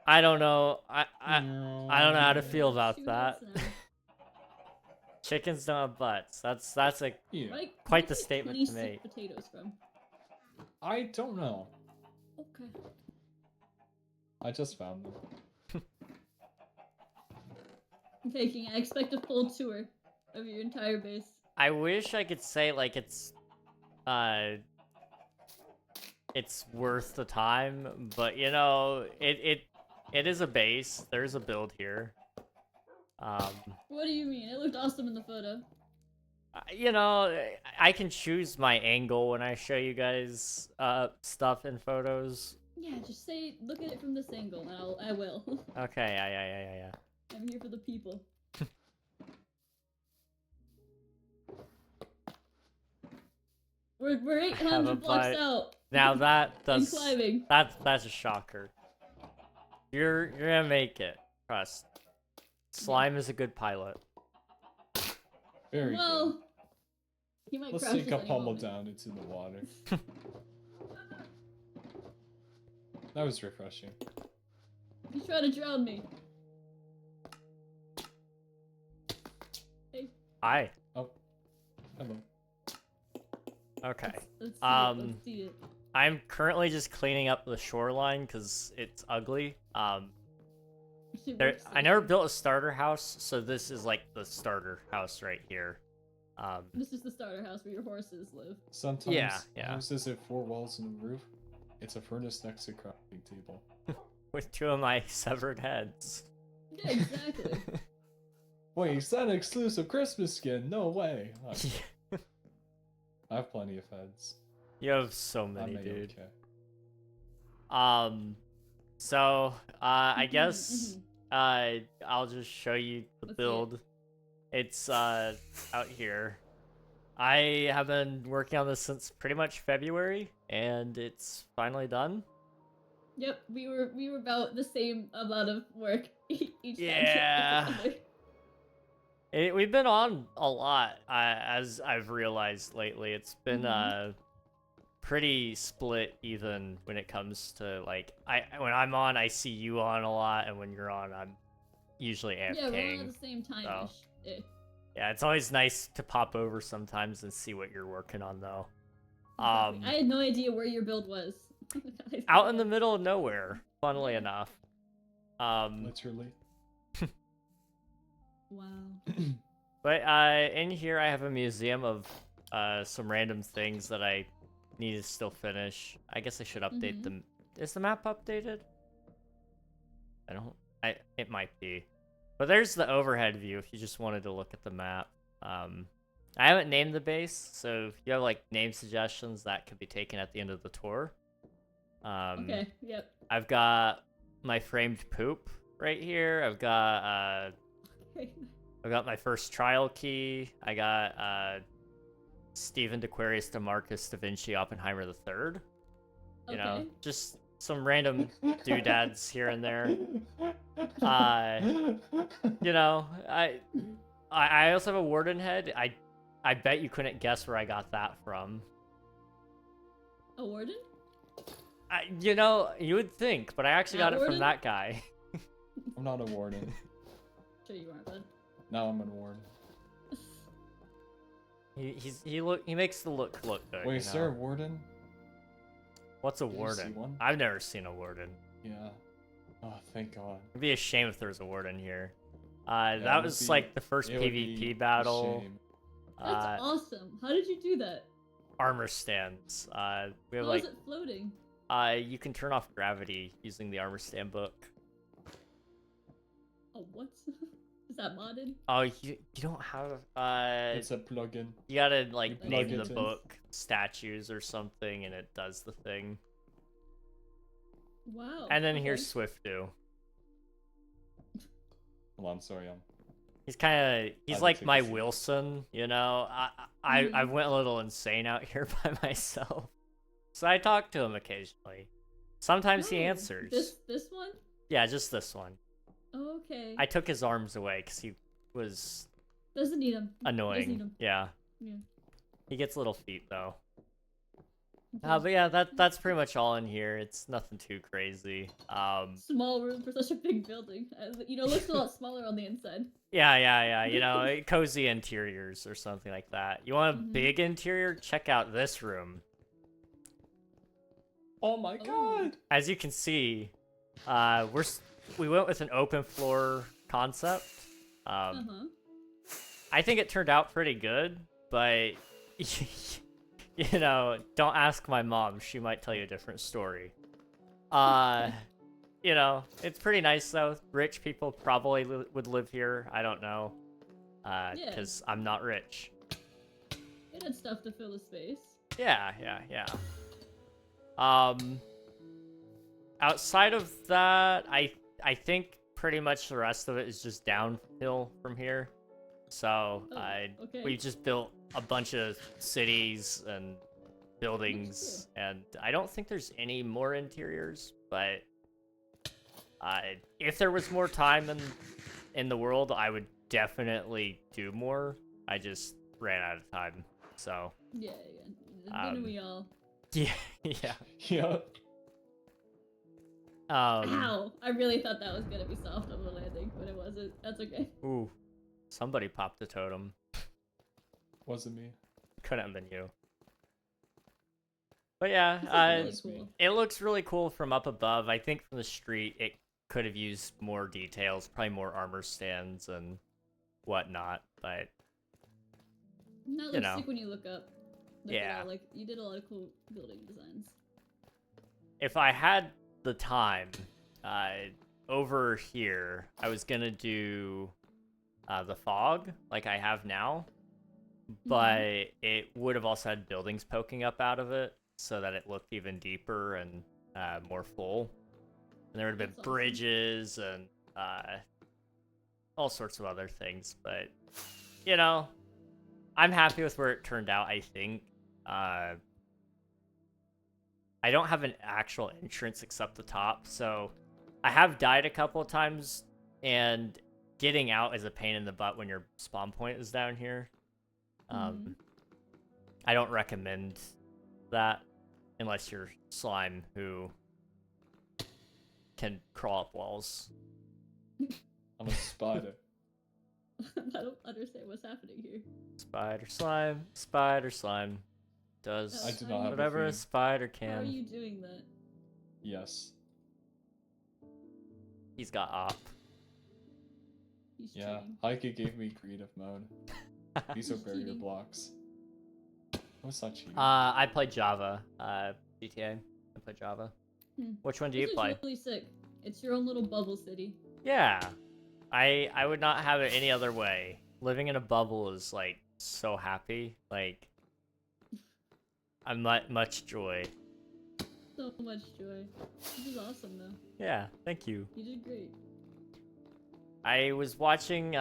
I don't know. I don't know how to feel about Two that. minutes now. Chickens don't have butts. That's a Yeah. Right? Quite Where the did statement to 26 make. potatoes from? I don't know. Okay. I just found them. Okay, King, I expect a full tour of your entire base. I wish I could say like it's worth the time, but you know, it is a base. There's a build here. What do you mean? It looked awesome in the photo. You know, I can choose my angle when I show you guys stuff in photos. Yeah, just say, look at it from this angle, and I will. Okay, yeah. I'm here for the people. We're have a 800 blocks bite. out. Now that I'm does climbing. that's a shocker. You're gonna make it. Trust. Slime is a good pilot. Very good. Well, he might Let's crash take at a any pummel moment. down into the water. That was refreshing. He's trying to drown me. Hey, Hi. Oh. Hello. Okay. let's see it. Um, Let's see it. I'm currently just cleaning up the shoreline because it's ugly. She There, works I never there. built a starter house, so this is like the starter house right here. This is the starter house where your horses live. Sometimes Yeah. houses have 4 walls and a roof. It's a furnace next to crafting table. With 2 of my severed heads. Yeah, exactly. Wait, you said exclusive Christmas skin? No way. I have plenty of heads. You have so I many, may dude. okay. So, I Mhm, guess, mhm. I'll just show you the Let's see it. build. It's, out here. I have been working on this since pretty much February, and it's finally done. Yep, we were about the same amount of work each time. Yeah. We've been on a lot, as I've realized lately. It's been, pretty split even when it comes to, like, when I'm on, I see you on a lot, and when you're on, I'm usually AFKing. Yeah, we're all at the same time. Yeah, it's always nice to pop over sometimes and see what you're working on, though. Exactly. I had no idea where your build was. Out in the middle of nowhere, funnily enough. Literally. Wow. But in here I have a museum of some random things that I need to still finish. I guess I should update them. Is the map updated? It might be. But there's the overhead view if you just wanted to look at the map. I haven't named the base, so if you have like name suggestions, that could be taken at the end of the tour. Okay, yep. I've got my framed poop right here. I've got my first trial key. I got Stephen d'Aquarius to Marcus da Vinci Oppenheimer III. You know, just some random doodads here and there. You know, I also have a warden head. I bet you couldn't guess where I got that from. A warden? You know, you would think, but I actually got it warden? from that guy. I'm not a warden. Sure you aren't, bud. No, I'm a warden. He makes the look good. Wait, you is there a know? warden? What's a Did you warden? see one? I've never seen a warden. Yeah. Oh, thank God. It'd be a shame if there was a warden here. Yeah, That it would was be- like the first it would be PvP a battle. shame. That's awesome. How did you do that? Armor stands. We have How like is it floating? you can turn off gravity using the armor stand book. Oh, what? Is that modded? Oh, you don't have It's a plugin. you gotta like Plug name it the in. book statues or something, and it does the thing. Wow. And then okay. here's Swiftu. Hold on, sorry. He's I like take a my seat. Wilson, you know. I went a little insane out here by myself, so I talk to him occasionally. Sometimes he Oh, answers. This one? Yeah, just this one. Oh, okay. I took his arms away because he was Doesn't need him. Doesn't need annoying. him. Yeah. Yeah. He gets little feet though. Okay. But yeah, that's pretty much all in here. It's nothing too crazy. Small room for such a big building. You know, it looks a lot smaller on the inside. Yeah. You know, cozy interiors or something like that. You want a big interior? Check out this room. Oh my God! As you can see, we went with an open floor concept. I think it turned out pretty good, but you know, don't ask my mom. She might tell you a different story. You know, it's pretty nice though. Rich people probably would live here. I don't know, because I'm not rich. It had stuff to fill the space. Yeah. Outside of that, I think pretty much the rest of it is just downhill from here. So we just built a bunch of cities and buildings, and I don't think there's any more interiors. But if there was more time in the world, I would definitely do more. I just ran out of time. So Yeah. Didn't we all? yeah. Yep. Ow! I really thought that was gonna be soft on the landing, but it wasn't. That's okay. Ooh, somebody popped a totem. Wasn't me. Couldn't have been you. But yeah, This is really cool. it looks really cool from up above. I think from the street, could have used more details, probably more armor stands and whatnot, but That you looks know. sick when you look up. Look Yeah. at all, like, you did a lot of cool building designs. if I had the time, over here, I was gonna do the fog like I have now, but it would have also had buildings poking up out of it so that it looked even deeper and more full. And there would have been That's awesome. bridges and all sorts of other things, but you know, I'm happy with where it turned out, I think. I don't have an actual entrance except the top, so I have died a couple of times, and getting out is a pain in the butt when your spawn point is down here. I don't recommend that unless you're slime who can crawl up walls. I'm a spider. I don't understand what's happening here. Spider slime does I do not have whatever a a theme. spider How are can. you doing that? Yes. He's got op. He's Yeah. cheating. Heike gave me creative mode. These are barrier Cheating. blocks. What's not cheating? I play Java. GTA. I play Java. Which one do you This is play? really sick. It's your own little bubble city. Yeah. I would not have it any other way. Living in a bubble is like so happy. Like I'm much joy. So much joy. This is awesome, though. Yeah, thank you. You did great. I was watching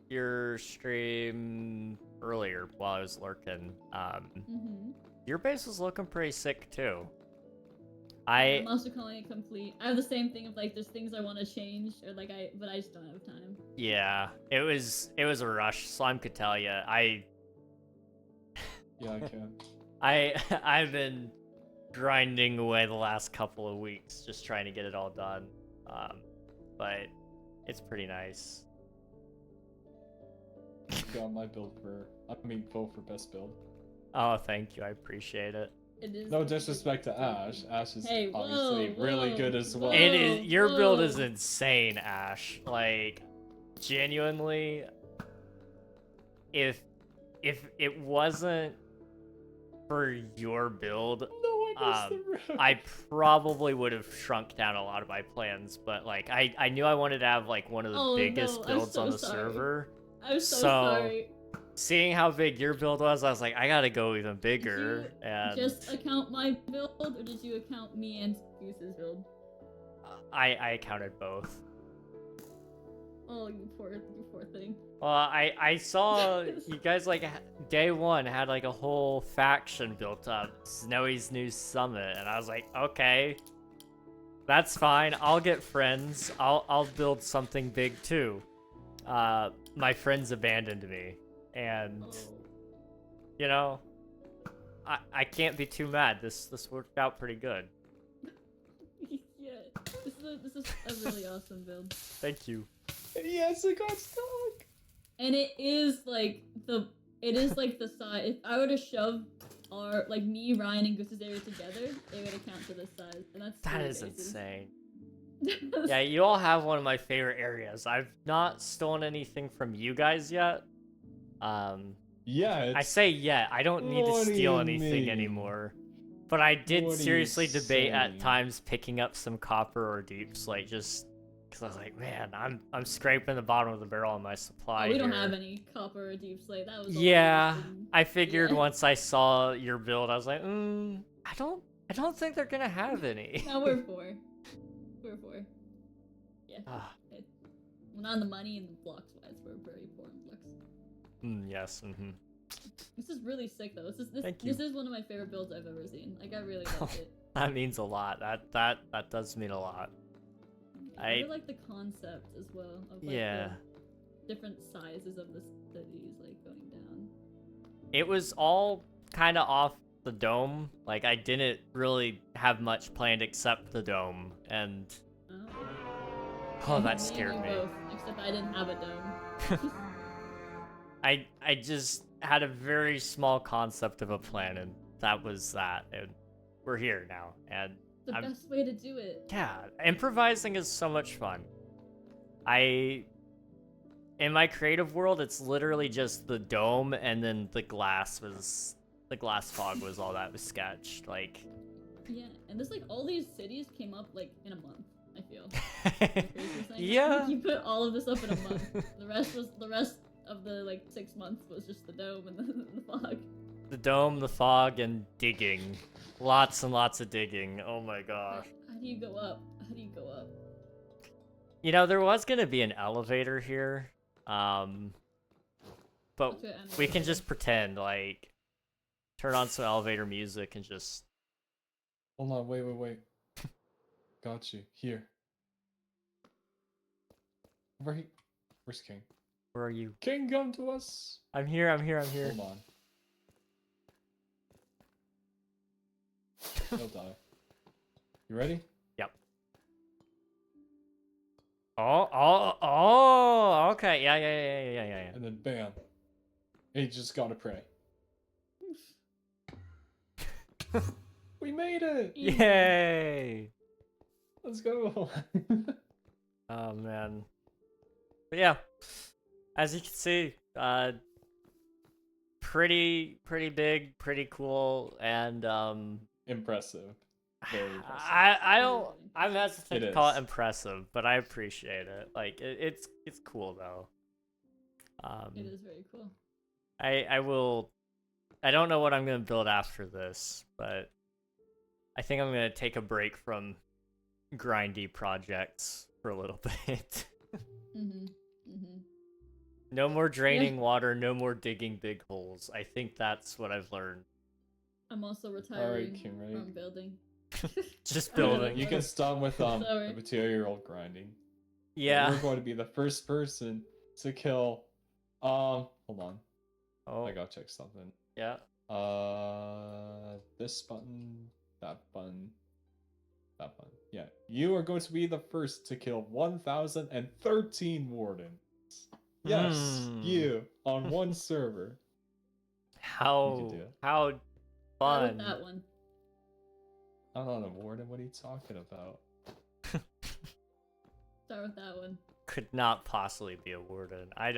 your stream earlier while I was lurking. Your base was looking pretty sick too. I'm also calling it complete. I have the same thing of like there's things I want to change or like but I just don't have time. Yeah, it was a rush. Slime could tell you. Yeah, I can. I've been grinding away the last couple of weeks just trying to get it all done. But it's pretty nice. Got my build for, vote for best build. Oh, thank you. I appreciate it. It is. No disrespect to Ash. Ash is Hey, obviously really good as well. It is. Your build is whoa. insane, Ash. Like, genuinely, if it wasn't for your build, No, I missed the road. I probably would have shrunk down a lot of my plans. But like, I knew I wanted to have like one of the Oh, biggest no, I'm builds so on the sorry. server. I'm so So, sorry. Seeing how big your build was, I was like, I gotta go even bigger. Did you And just account my build, or did you account me and Goose's build? I counted both. Oh, you poor thing. Well, I saw you guys like day one had like a whole faction built up, Snowy's new summit, and I was like, okay, that's fine. I'll get friends. I'll build something big too. My friends abandoned me, and Oh. you know, I can't be too mad. This worked out pretty good. Yeah, this is a really awesome build. Thank you. Yes, it got stuck. And it is like the size. If I were to shove me, Ryan, and Goose's area together, it would account to this size. And that's That 3 is bases. insane. Yeah, you all have one of my favorite areas. I've not stolen anything from you guys yet. Yeah, it's... I say yet. I don't need to What do steal you anything mean? anymore. But I did What are you seriously debate at saying? times picking up some copper or deeps, like just because I was like, man, I'm scraping the bottom of the barrel on my supply. Oh, we don't here. have any copper or deep slate. That was all Yeah, just in- I figured yeah. once I saw your build, I was like, I don't think they're gonna have any. No, we're 4. We're 4. Yeah. Ah. Well, not in the money and the blocks wise. We're very poor in blocks. Yes. This is really sick though. Thank you. This is one of my favorite builds I've ever seen. Like I really like it. That means a lot. That does mean a lot. I really like the concept as well of like Yeah. the different sizes of the cities like going down. It was all kind of off the dome. Like I didn't really have much planned except the dome, and oh, that Me scared and you me. both, except I didn't have a dome. I just had a very small concept of a plan, and that was that. And we're here now, and The I'm- best way to do it. Yeah, improvising is so much fun. In my creative world, it's literally just the dome and then the glass fog was all that was sketched. Like, Yeah, and this like all these cities came up like in a month. I feel. Am I crazy for saying that? yeah. Like, you put all of this up in a month. The rest of the like 6 months was just the dome and the fog. The dome, the fog, and digging. Lots and lots of digging. Oh my gosh. How do you go up? How do you go up? You know, there was gonna be an elevator here. But Okay, I'm we can okay. just pretend, like, turn on some elevator music and just... Hold on, wait. Got you. Here. Right. Where's King? Where are you? King, come to us! I'm here. Hold on. He'll die. You ready? Yep. Oh, okay. Yeah. And then bam. He just gotta pray. We made it! Yay! Let's go! Oh, man. But yeah, as you can see, pretty big, pretty cool, and, Impressive. Very impressive. I'm hesitant It to call it is. impressive, but I appreciate it. Like, it's cool, though. It is very cool. I don't know what I'm gonna build after this, but I think I'm gonna take a break from grindy projects for a little bit. No more draining water, no more digging big holes. I think that's what I've learned. I'm also retiring King, ready? from building. Just building. You can start with Sorry. the material grinding. Yeah. We're going to be the first person to kill. Hold on. Oh, I gotta check something. yeah. This button, that button, that button. Yeah, you are going to be the first to kill 1,013 wardens. Yes, you on one server. How do it. how Start fun. with that one. I'm not a warden. What are you talking about? Start with that one. Could not possibly be a warden. I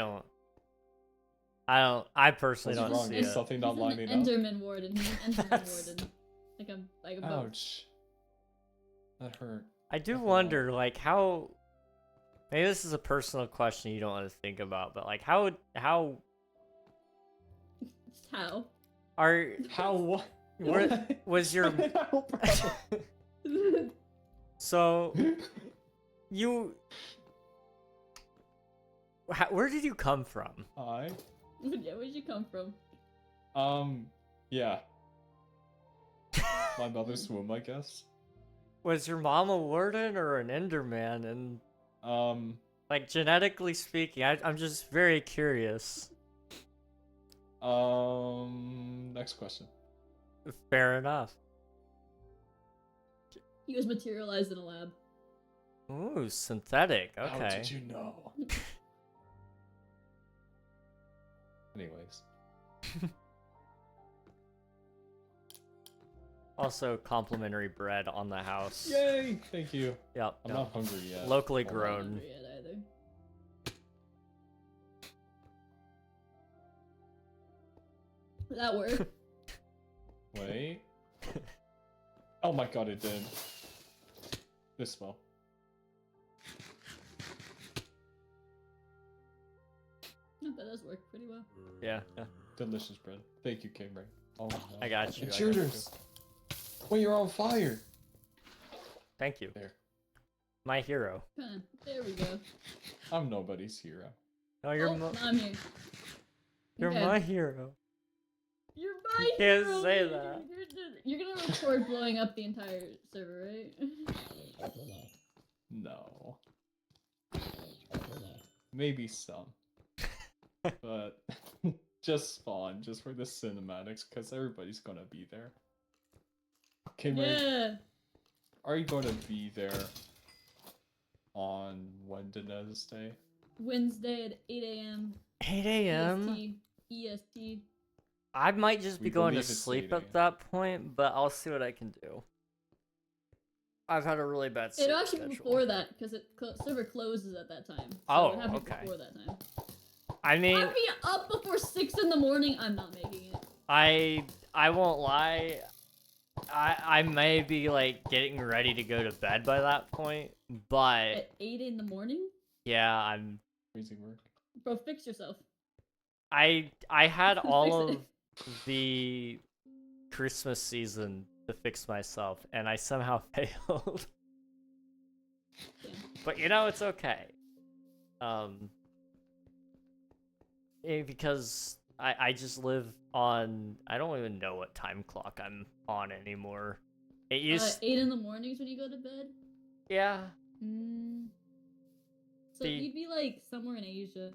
personally What's don't wrong? see Is it. something not He's lining an up? Enderman warden. He's an Enderman That's- warden. Like a boat. Ouch. That hurt. I do Fucking wonder, like, how... Maybe this is a personal question you don't want to think about, but, like, how How? are... How what? Where, was your... How, bro? So, you... Where did you come from? Hi. Yeah, where'd you come from? Yeah. My mother's womb, I guess. Was your mom a warden or an Enderman? And, like, genetically speaking, I'm just very curious. Next question. Fair enough. He was materialized in a lab. Ooh, synthetic. How Okay. did you know? Anyways. Also, complimentary bread on the house. Yay! Thank you. Yep. I'm yep. not hungry yet. Locally Hold on. grown. Not hungry yet either. Did that work? Wait. Oh my god, it did. This smell. No, that does work pretty well. Yeah. Delicious bread. Thank you, King Ray. Oh, no. I got you. I got Intruders! Wait, you're on fire! Thank you. There. My hero. Huh, there we go. I'm nobody's hero. No, you're Oh, mo- now I'm here. you're Okay. my hero. You're my You can't hero, say dude. that. You're gonna record blowing up the entire server, right? No. Maybe some. But just spawn, just for the cinematics, because everybody's gonna be there. Okay, Ray, Yeah. are you gonna be there on Wednesday? Wednesday at 8 a.m. 8 a.m. EST. I might just be We going to believe it's sleep 8 at that point, but I'll see what I can do. I've had a really bad It'll sleep actually be schedule. before that because server closes at that time. So Oh, it would have to be okay. Before that time. I mean, I'd be up before 6 in the morning. I'm not making it. I won't lie. I may be like getting ready to go to bed by that point, but At 8 in the morning? yeah, I'm. Crazy work. Bro, fix yourself. I had all Fix of the Christmas season to fix myself, and I somehow failed. Damn. But you know, it's okay. Because I just live on. I don't even know what time clock I'm on anymore. It used. 8 in the mornings when you go to bed? Yeah. So The- you'd be like somewhere in Asia.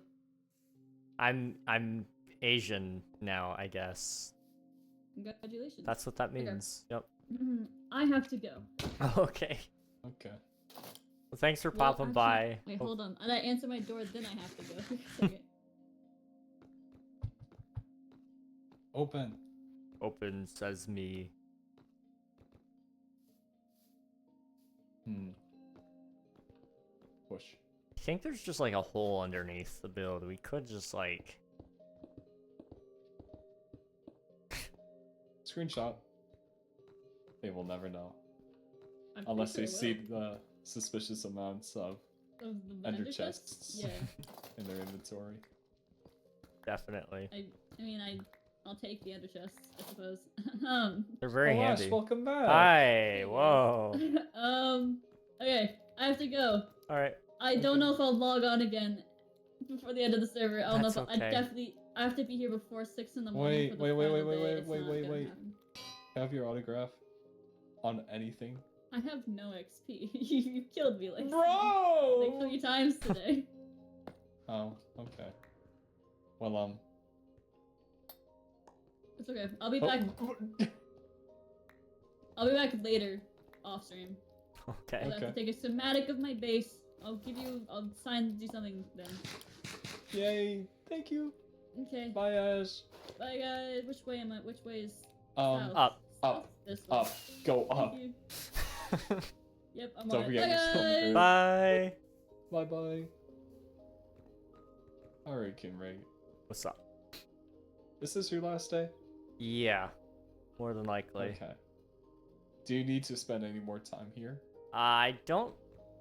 I'm Asian now, I guess. Congratulations. That's what that means. Yep. I have to go. Okay. Okay. Well, thanks for Well, popping actually- by. Wait, Oh, hold on. I answer my door, then I have to go. Okay. Open. Open says me. Push. I think there's just like a hole underneath the build. We could just like. Screenshot. They will never know. I'm Unless they pretty see the suspicious amounts of sure of the under chests? chests Yeah. in their inventory. Definitely. I mean, I'll take the under chests, I suppose. They're very oh, handy. Ash, welcome back. Hi. Whoa. Okay, I have to go. All right. I don't know if I'll log on again before the end of the server. I don't That's know if okay. I have to be here before 6 in the morning for the final day. It's not gonna happen. Have your autograph on anything? I have no XP. You killed me like Bro! 3 times today. Oh, okay. Well, It's okay. I'll be back. I'll be back later, off stream. Okay. I have to take a schematic of my base. I'll do something then. Yay! Thank you. Okay. Bye, Ash. Bye guys. Which way am I? Which way is Um, south? Up. Up. This way. Up. Go Thank up. you. Yep, I'm Don't alright. forget Bye you're still guys. moving. Bye. Bye bye. Alright, Kinray. What's up? Is this your last day? Yeah. More than likely. Okay. Do you need to spend any more time here? I don't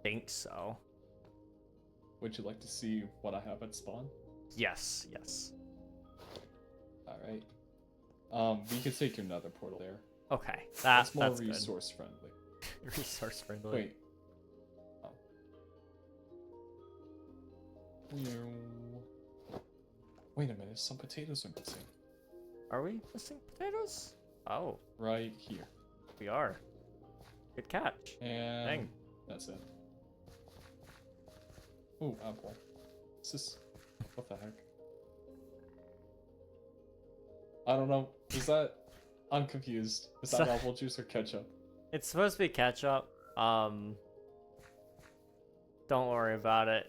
think so. Would you like to see what I have at spawn? Yes. Yes. Alright. We can take your nether portal there. Okay. That's more That's good. resource friendly. Resource friendly. Wait. Oh. Wait a minute, some potatoes are missing. Are we missing potatoes? Oh, Right here. we are. Good catch. And Dang. that's it. Ooh, apple. Is this... What the heck? I don't know. Is that... I'm confused. Is that So- apple juice or ketchup? It's supposed to be ketchup. Don't worry about it.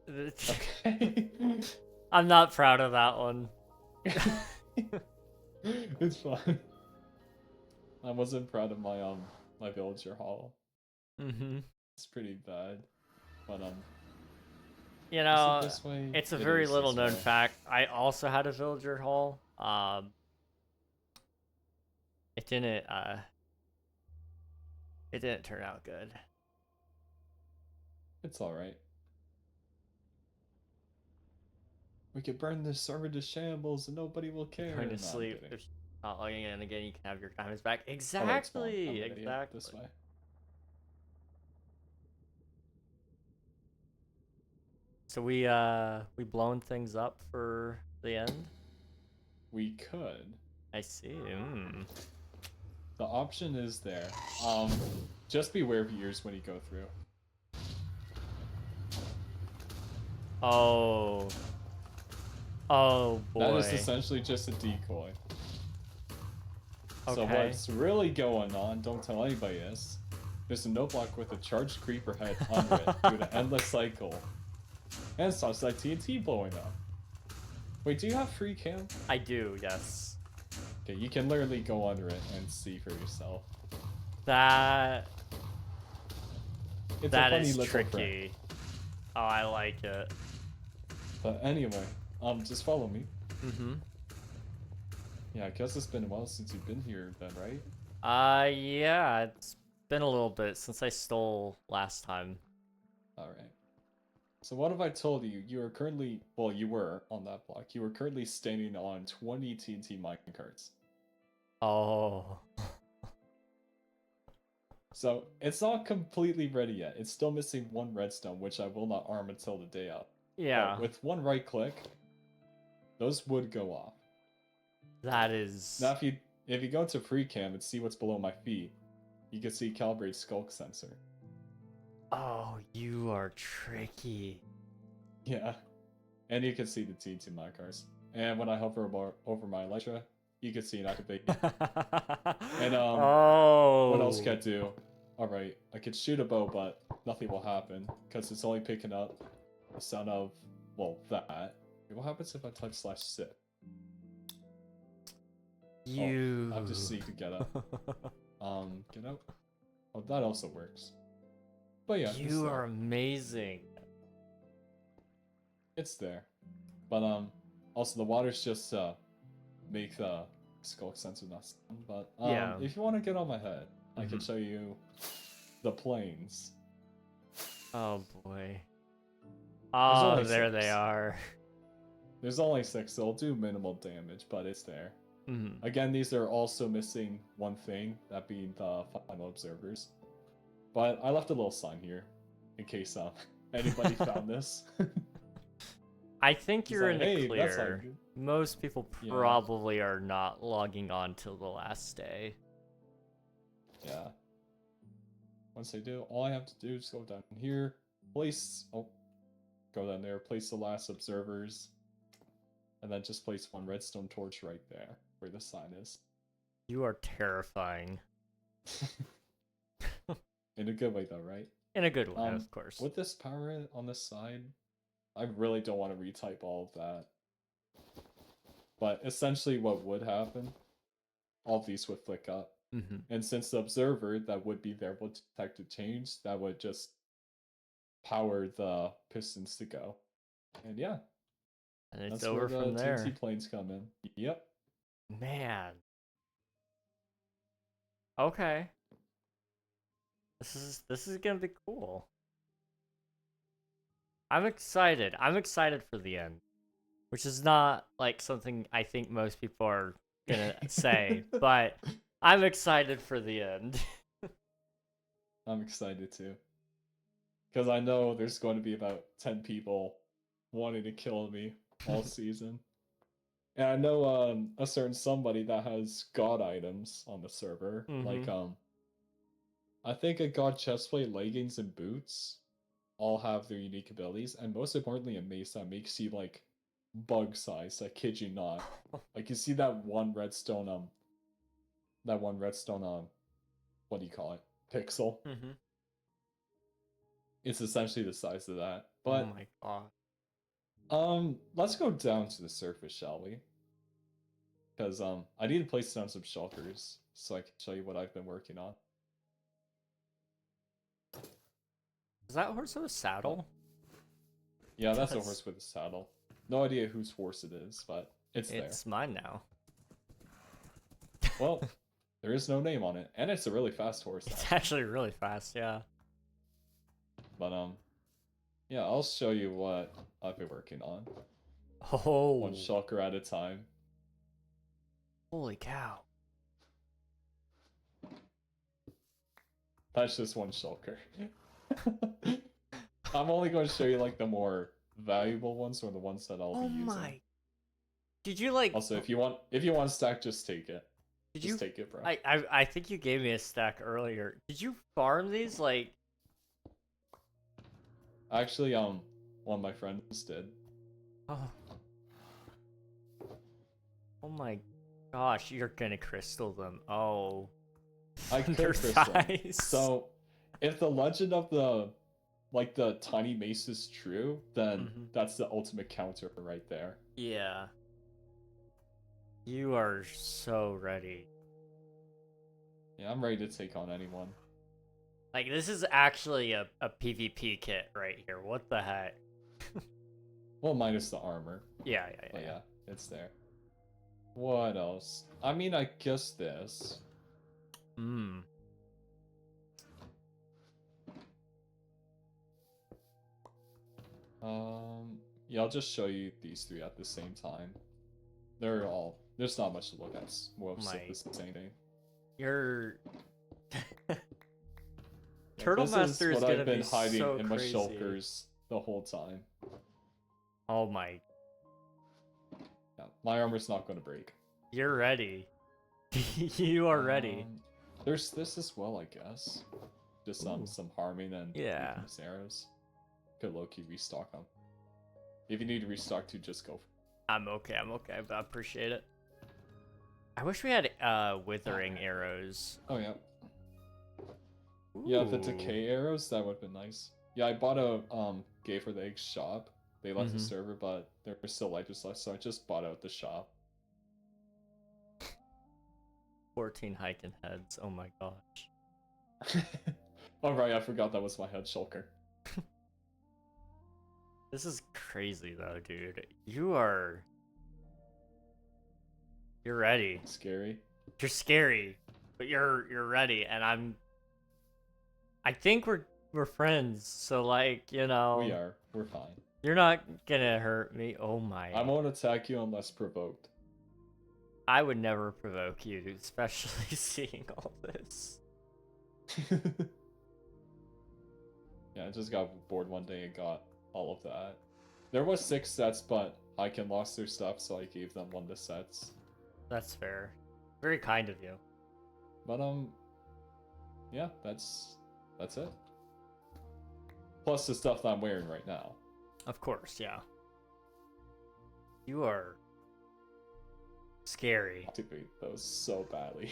Okay. I'm not proud of that one. It's fine. I wasn't proud of my my villager hall. Mm-hmm. It's pretty bad. But You is know, it this way? it's a It very is little this known way. fact. I also had a villager hall. It didn't turn out good. It's alright. We could burn this server to shambles and nobody will care. Going No, to I'm sleep. kidding. If not logging in again, you can have your diamonds back. Oh, it's fine. I'm Exactly. an idiot. Exactly. This way. So we blown things up for the end. We could. I see. The option is there. Just beware of ears when you go through. Oh. Oh boy. That is essentially just a decoy. So Okay. what's really going on, don't tell anybody is, there's a note block with a charged creeper head under it through the endless cycle. And stops that TNT blowing up. Wait, do you have free cam? I do, yes. Okay, you can literally go under it and see for yourself. That it's That a funny is little tricky. trick. Oh, I like it. But anyway, just follow me. Mm-hmm. Yeah, I guess it's been a while since you've been here then, right? Yeah, it's been a little bit since I stole last time. Alright. So what have I told you? You are currently, well, you were on that block. You were currently standing on 20 TNT minecarts. Oh. So it's not completely ready yet. It's still missing one redstone, which I will not arm until the day up. Yeah. But with one right click, those would go off. That is... Now if you go to free cam and see what's below my feet, you can see calibrate skulk sensor. Oh, you are tricky. Yeah. And you can see the TNT minecarts. And when I hover over my Elytra, you can see it activate. And oh. what else can I do? Alright, I could shoot a bow, but nothing will happen, because it's only picking up the sound of, well, that. What happens if I type /sip? You... Oh, I have to see to get up. Get out? Oh, that also works. But yeah, You are amazing. It's there. But, also the water's just, make the skulk sensor not stun. But, Yeah. if you want to get on my head, I can show you the planes. Oh boy. Oh, only there 6. they are. There's only 6, so it'll do minimal damage, but it's there. Mm-hmm. Again, these are also missing one thing, that being the final observers. But I left a little sign here, in case anybody found this. I think It's you're like, in the hey, that's not clear. good. Most people Yeah. probably are not logging on till the last day. Yeah. Once I do, all I have to do is go down here, place, go down there, place the last observers, and then just place one redstone torch right there, where the sign is. You are terrifying. In a good way though, right? In a good way, of course. With this power on this side, I really don't want to retype all of that. But essentially what would happen, all these would flick up. Mm-hmm. And since the observer that would be there would detect a change, that would just power the pistons to go. And yeah. And it's That's over where the from there. TNT planes come in. Yep. Man. Okay. This is gonna be cool. I'm excited. I'm excited for the end. Which is not like something I think most people are gonna say, but I'm excited for the end. I'm excited too. Because I know there's going to be about 10 people wanting to kill me all season. And I know a certain somebody that has god items on the server. Like I think a god chestplate, leggings, and boots all have their unique abilities, and most importantly a mace that makes you like bug size, I kid you not. Like you see that one redstone what do you call it? Pixel. It's essentially the size of that. But oh my god. let's go down to the surface, shall we? Because I need to place down some shulkers so I can show you what I've been working on. Is that horse with a saddle? Yeah, that's a horse with a saddle. No idea whose horse it is, but it's there. It's mine now. Well, there is no name on it, and it's a really fast horse. It's actually really fast, yeah. But yeah, I'll show you what I've been working on. Oh. One shulker at a time. Holy cow. That's just one shulker. I'm only going to show you like the more valuable ones or the ones that I'll be using. My. Did you like Also, if you want a stack, just take it. Did just you take it, bro. I think you gave me a stack earlier. Did you farm these like Actually, one of my friends did. Oh. Oh my gosh, you're gonna crystal them. Oh. I could crystal them. So, if the legend of the tiny mace is true, then that's the ultimate counter right there. Yeah. You are so ready. Yeah, I'm ready to take on anyone. Like, this is actually a PvP kit right here. What the heck? Well, minus the armor. Yeah. But yeah, it's there. What else? I mean, I guess this. Hmm. Yeah, I'll just show you these three at the same time. There's not much to look at. Most of the same thing. Your Yeah, Turtle this Master is what gonna I've been be hiding so in crazy. my shulkers the whole time. Oh my. Yeah, my armor's not gonna break. You're ready. You are ready. There's this as well, I guess. Just some harming and Yeah. weakness arrows. Could low-key restock them. If you need to restock too, just go. I'm okay, but I appreciate it. I wish we had withering arrows. Oh yeah. Yeah, the Ooh. decay arrows, that would've been nice. Yeah, I bought a Gay for the Egg shop. They left the server, but there were still lighters left, so I just bought out the shop. 14 hiking heads. Oh my gosh. Oh right, I forgot that was my head shulker. This is crazy though, dude. You're ready. Scary. You're scary, but you're ready, and I think we're friends, so like, you know. We are. We're fine. You're not gonna hurt me. Oh my. I won't attack you unless provoked. I would never provoke you, especially seeing all this. Yeah, I just got bored one day and got all of that. There was 6 sets, but Hyken lost their stuff, so I gave them one of the sets. That's fair. Very kind of you. But yeah, that's it. Plus the stuff that I'm wearing right now. Of course, yeah. You are scary. I activate those so badly.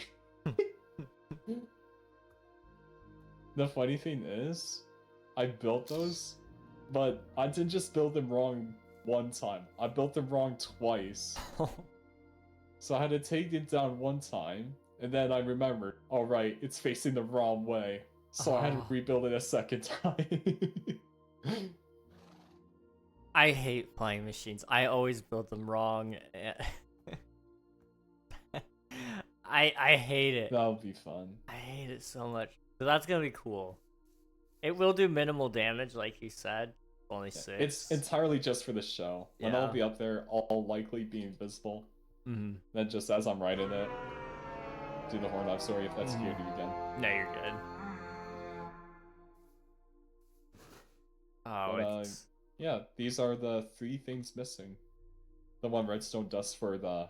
The funny thing is, I built those, but I didn't just build them wrong one time. I built them wrong twice. So I had to take it down one time, and then I remembered, oh right, it's facing the wrong way. So I had to rebuild it a second time. I hate flying machines. I always build them wrong. I hate it. That'll be fun. I hate it so much. So that's gonna be cool. It will do minimal damage, like you said. Only 6. It's entirely just for the show. When Yeah. I'll be up there, I'll likely be invisible. Mm-hmm. Then just as I'm riding it, do the horn off. Sorry if that scared you again. No, you're good. Oh, But, it's... yeah, these are the 3 things missing. The 1 redstone dust for the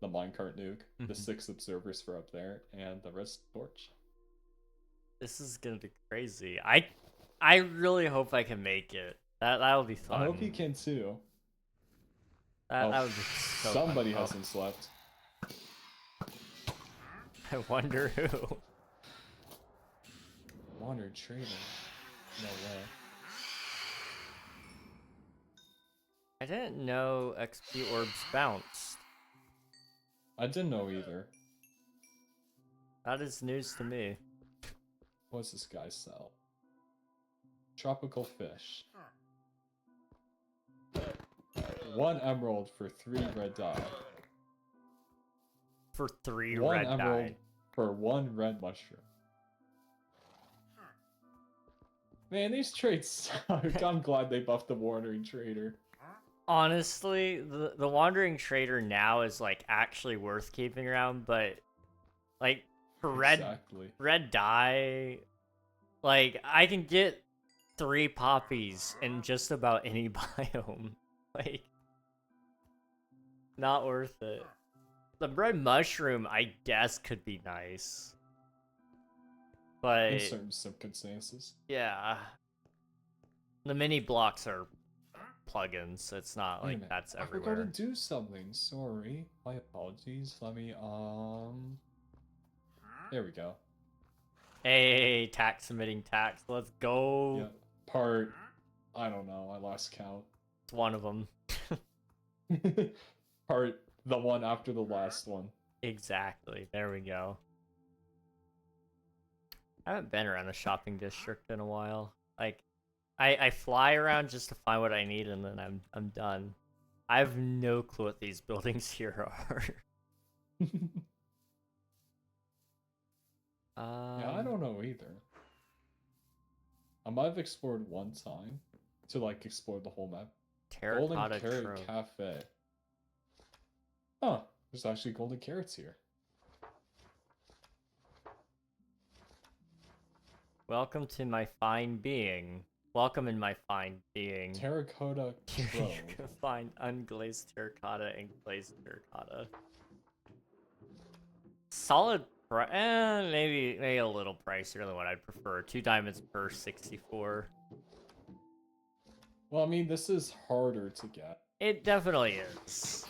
minecart nuke, the 6 observers for up there, and the rest torch. This is gonna be crazy. I really hope I can make it. That'll be fun. I hope you can too. That would be so somebody fun. hasn't slept. I wonder who. Wandered trader. No way. I didn't know XP orbs bounced. I didn't know either. That is news to me. What's this guy sell? Tropical fish. 1 emerald for 3 red dye. For 3 1 red emerald dye. for 1 red mushroom. Man, these traits suck. I'm glad they buffed the Wandering Trader. Honestly, the Wandering Trader now is like actually worth keeping around, but like for red dye, like I can get 3 poppies in just about any biome. Like, not worth it. The red mushroom, I guess, could be nice, but In certain circumstances. yeah, the mini blocks are plugins, so it's not Wait a like minute, that's I everywhere. forgot to do something. Sorry. My apologies. Let me, There we go. Hey, tax submitting tax. Let's go. Yeah. Part... I don't know. I lost count. It's one of them. Part... The one after the last one. Exactly. There we go. I haven't been around the shopping district in a while. Like, I fly around just to find what I need, and then I'm done. I have no clue what these buildings here are. Yeah, I don't know either. I might have explored one time to like explore the whole map. Golden Terracotta Carrot Trove. Cafe. Huh, there's actually golden carrots here. Welcome to my fine being. Welcome in my fine being. Terracotta You're Trove. gonna find unglazed terracotta and glazed terracotta. Solid price. Maybe a little pricier than what I'd prefer. 2 diamonds per 64. Well, I mean, this is harder to get. It definitely is.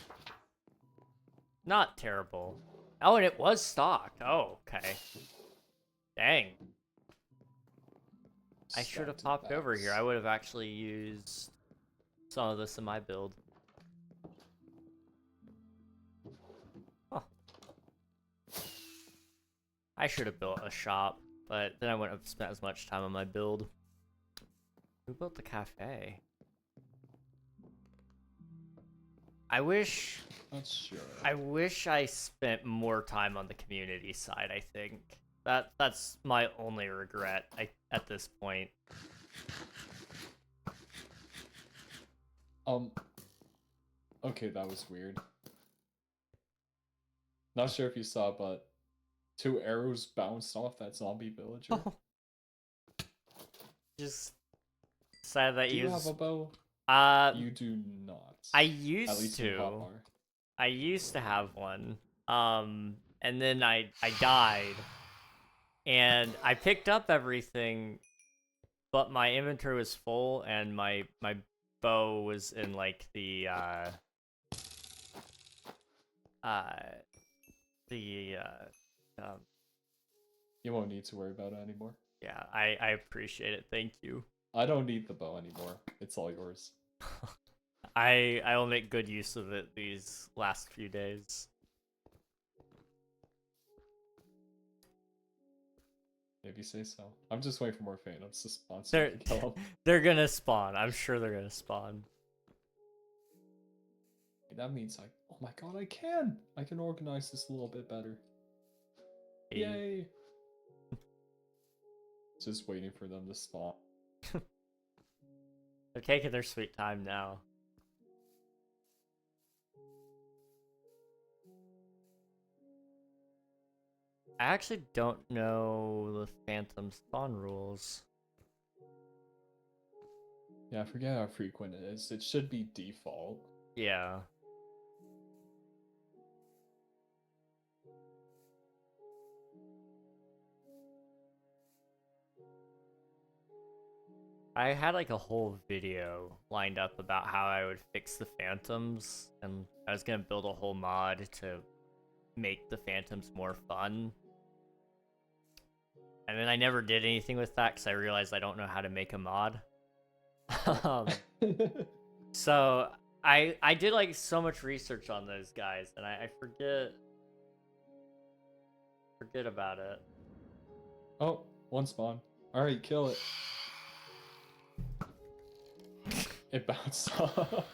Not terrible. Oh, and it was stocked. Oh, okay. Dang. I should have popped over here. I would have actually used some of this in my build. Huh. I should have built a shop, but then I wouldn't have spent as much time on my build. Who built the cafe? I wish I spent more time on the community side, I think. That's my only regret at this point. Okay, that was weird. Not sure if you saw, but 2 arrows bounced off that zombie villager. Just sad that Do you have a bow? You do not. I At used least in to. hotbar. I used to have one. And then I died. And I picked up everything, but my inventory was full and my bow was in like the You won't need to worry about it anymore. yeah, I appreciate it. Thank you. I don't need the bow anymore. It's all yours. I will make good use of it these last few days. Maybe say so. I'm just waiting for more phantoms to spawn so I can kill them. They're gonna spawn. I'm sure they're gonna spawn. That means oh my god, I can organize this a little bit better. Hey. Yay! Just waiting for them to spawn. They're taking their sweet time now. I actually don't know the phantom spawn rules. Yeah, I forget how frequent it is. It should be default. Yeah. I had like a whole video lined up about how I would fix the phantoms, and I was gonna build a whole mod to make the phantoms more fun. And then I never did anything with that because I realized I don't know how to make a mod. So I did like so much research on those guys, and I forget about it. Oh, one spawn. Alright, kill it. It bounced off.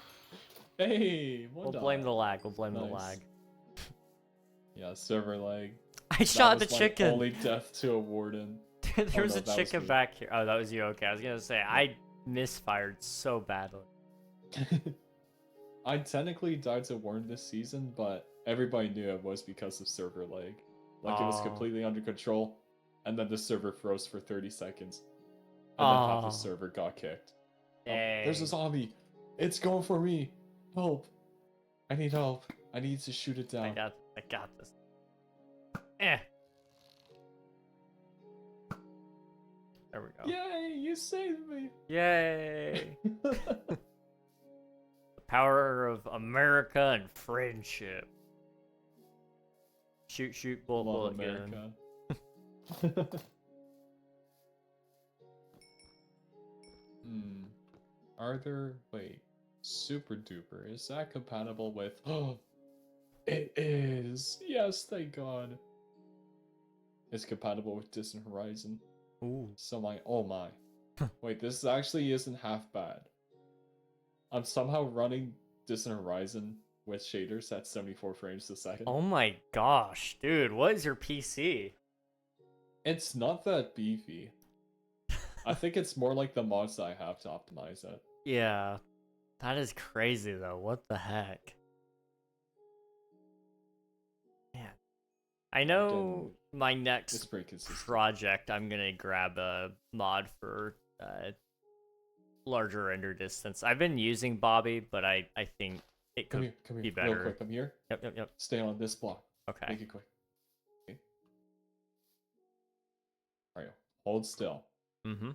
Hey, We'll blame the lag. We'll blame the Nice. lag. Yeah, server lag. I shot the That was my chicken. only death to a warden. There was no, a that was chicken me. back here. Oh, that was you. Okay, I was gonna say I misfired so badly. I technically died to warden this season, but everybody knew it was because of server lag. Like, it was Oh. completely under control, and then the server froze for 30 seconds. And then half Oh. the server got kicked. Oh, Dang. there's a zombie! It's going for me! Help! I need help. I need to shoot it down. I got this. Eh. There we go. Yay! You saved me! Yay! The power of America and friendship. Shoot, shoot, bullet, Love bullet, gun. America. Are there... Wait. Super duper. Is that compatible with... Oh! It is! Yes, thank god. is compatible with Distant Horizon. Ooh. So oh my. Wait, this actually isn't half bad. I'm somehow running Distant Horizon with shaders at 74 frames a second. Oh my gosh, dude, what is your PC? It's not that beefy. I think it's more like the mods that I have to optimize it. Yeah, that is crazy though. What the heck? Man, I know my next project, I'm gonna grab a mod for larger render distance. I've been using Bobby, but I think it could be better. Real quick, come here. Yep. Stay on this block. Okay. Make it quick. Okay. Alright, hold still. Mm-hmm.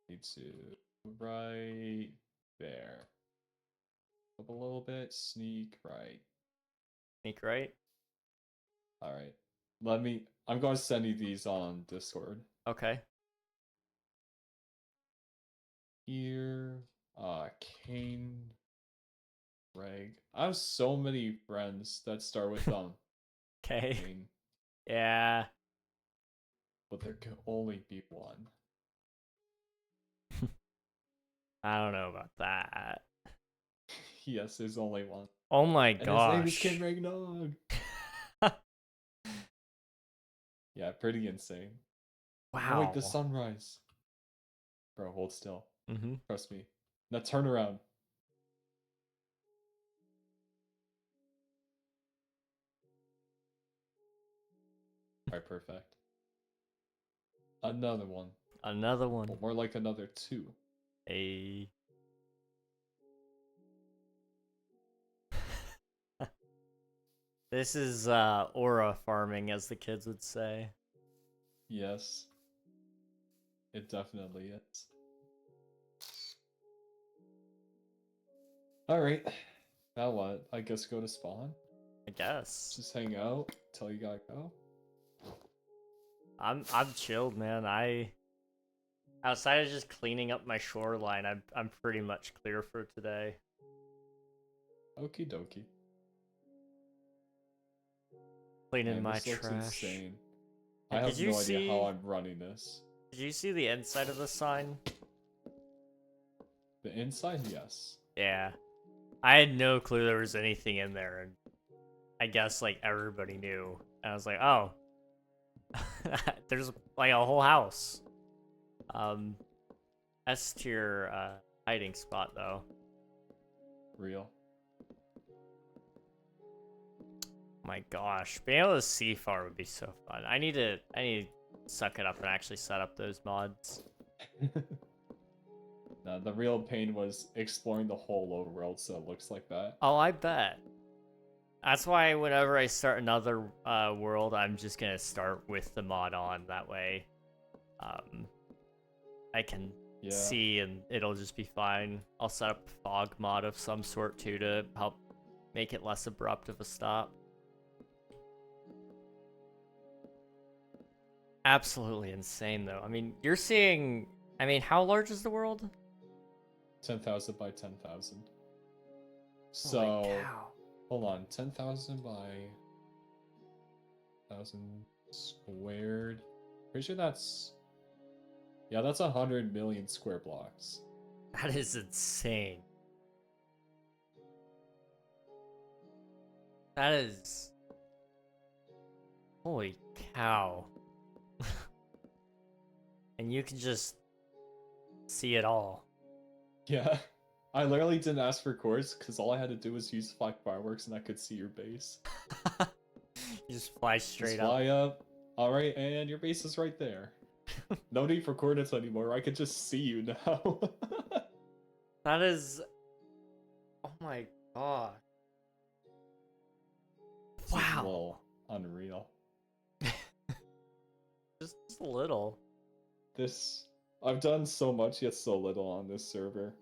Need to right there. Up a little bit, sneak right. Sneak right? Alright. I'm going to send you these on Discord. Okay. Here, Kane, Greg. I have so many friends that start with Okay. Kane, Yeah. but there can only be one. I don't know about that. Yes, there's only one. Oh my And gosh. his name is Ken Ragnog. Yeah, pretty insane. Wow. Oh, wait, the sunrise. Bro, hold still. Mm-hmm. Trust me. Now turn around. Alright, perfect. Another one. Another one. Well, more like another two. A. This is aura farming, as the kids would say. Yes. It definitely is. Alright. Now what? I guess go to spawn? I guess. Just hang out till you gotta go? I'm chilled, man. Outside of just cleaning up my shoreline, I'm pretty much clear for today. Okie dokie. Cleaning Man, my this looks trash. insane. Hey, I have no idea how I'm running this. Did you see the inside of the sign? The inside, yes. Yeah. I had no clue there was anything in there, and I guess like everybody knew. And I was like, oh. There's like a whole house. S tier hiding spot though. Real. My gosh, being able to see far would be so fun. I need to suck it up and actually set up those mods. No, the real pain was exploring the whole overworld so it looks like that. Oh, I bet. That's why whenever I start another world, I'm just gonna start with the mod on. That way, I can see and it'll just be fine. I'll set up a fog mod of some sort too to help make it less abrupt of a stop. Absolutely insane though. I mean, you're seeing... I mean, how large is the world? 10,000 by 10,000. So, hold on, 10,000 by 1,000 squared. Pretty sure that's... Yeah, that's 100 million square blocks. That is insane. That is... Holy cow. And you can just see it all. Yeah. I literally didn't ask for cores because all I had to do was use 5 fireworks and I could see your base. You just fly straight up. Fly up. Alright, and your base is right there. No need for coordinates anymore. I could just see you now. That is... Oh my god. Wow. Well, unreal. Just a little. I've done so much yet so little on this server.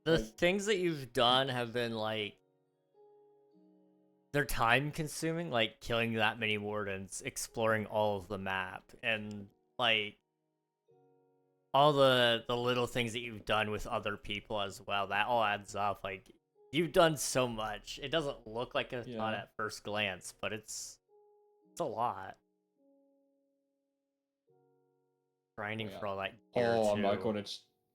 The things that you've done have been like... They're time consuming, like killing that many wardens, exploring all of the map, and like all the little things that you've done with other people as well. That all adds up. Like You've done so much. It doesn't look like a ton Yeah. at first glance, but it's a lot. Grinding Yeah. for all that gear Oh, too.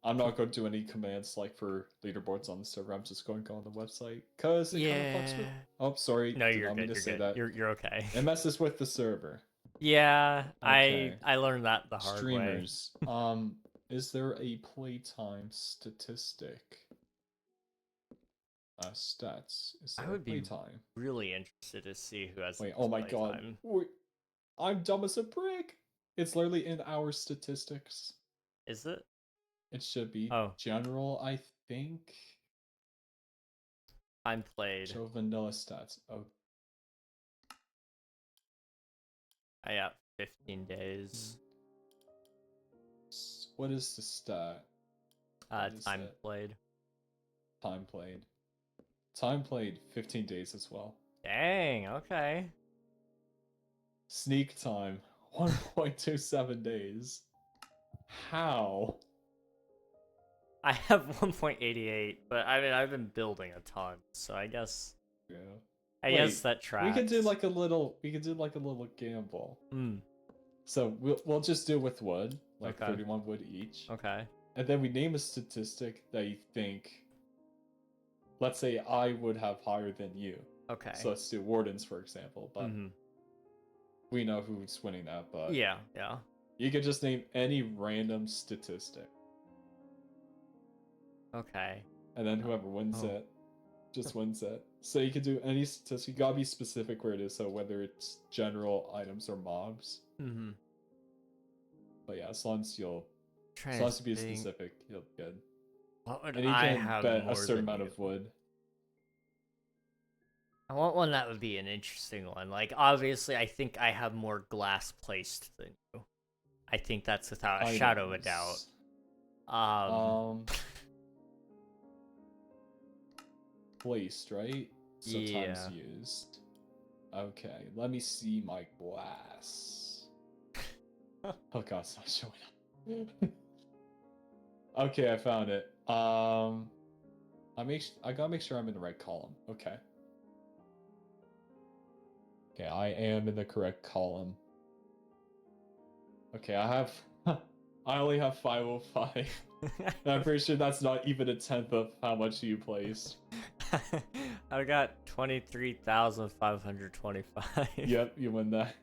I'm not going to do any commands like for leaderboards on the server. I'm just going to go on the website because it kind of fucks with. Oh, sorry. No, Did you're not mean good. to You're say good. that. You're okay. It messes with the server. Yeah, Okay. I learned that the hard way. Streamers. Is there a playtime statistic? Stats. Is there I would be playtime? really interested to see who has. Wait. the Oh most my god. playtime. Wait, I'm dumb as a brick. It's literally in our statistics. Is it? It should be Oh. general, I think. Time played. Show vanilla stats. Oh, I got 15 days. what is the stat? What is Time it? played. Time played. Time played 15 days as well. Dang. Okay. Sneak time 1.27 days. How? I have 1.88, but I mean I've been building a ton, so I guess. Yeah. I Wait, guess that tracks. We could do like a little gamble. Hmm. So we'll just do with wood, like Okay. 31 wood each. Okay. And then we name a statistic that you think. Let's say I would have higher than you. Okay. So let's do wardens, for example. But Mhm. we know who's winning that. But Yeah. you could just name any random statistic, Okay. and then whoever wins Oh. it just wins it. So you could do any statistic. You gotta be specific where it is. So whether it's general items or mobs. Mhm. But yeah, as long as you be specific, you'll be good. What would And you I can have bet more a certain than amount you? of wood. I want one that would be an interesting one. Like, obviously, I think I have more glass placed than you. I think that's without a shadow of a doubt. Placed, right? So Yeah. times used. Okay, let me see my glass. Oh god, it's not showing up. Okay, I found it. I gotta make sure I'm in the right column. Okay. Okay, I am in the correct column. Okay, I only have 505. And I'm pretty sure that's not even a tenth of how much you placed. I got 23,525. Yep, you win that.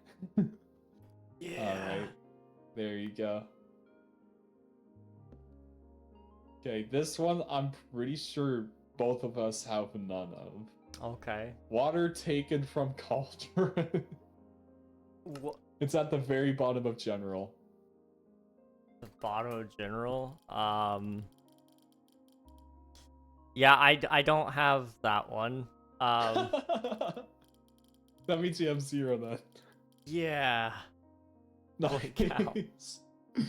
Yeah. Alright. There you go. Okay, this one I'm pretty sure both of us have none of. Okay. Water taken from cauldron. What? It's at the very bottom of general. The bottom of general. Yeah, I don't have that one. That means you have 0 then. Yeah. Holy cow. Nice. Do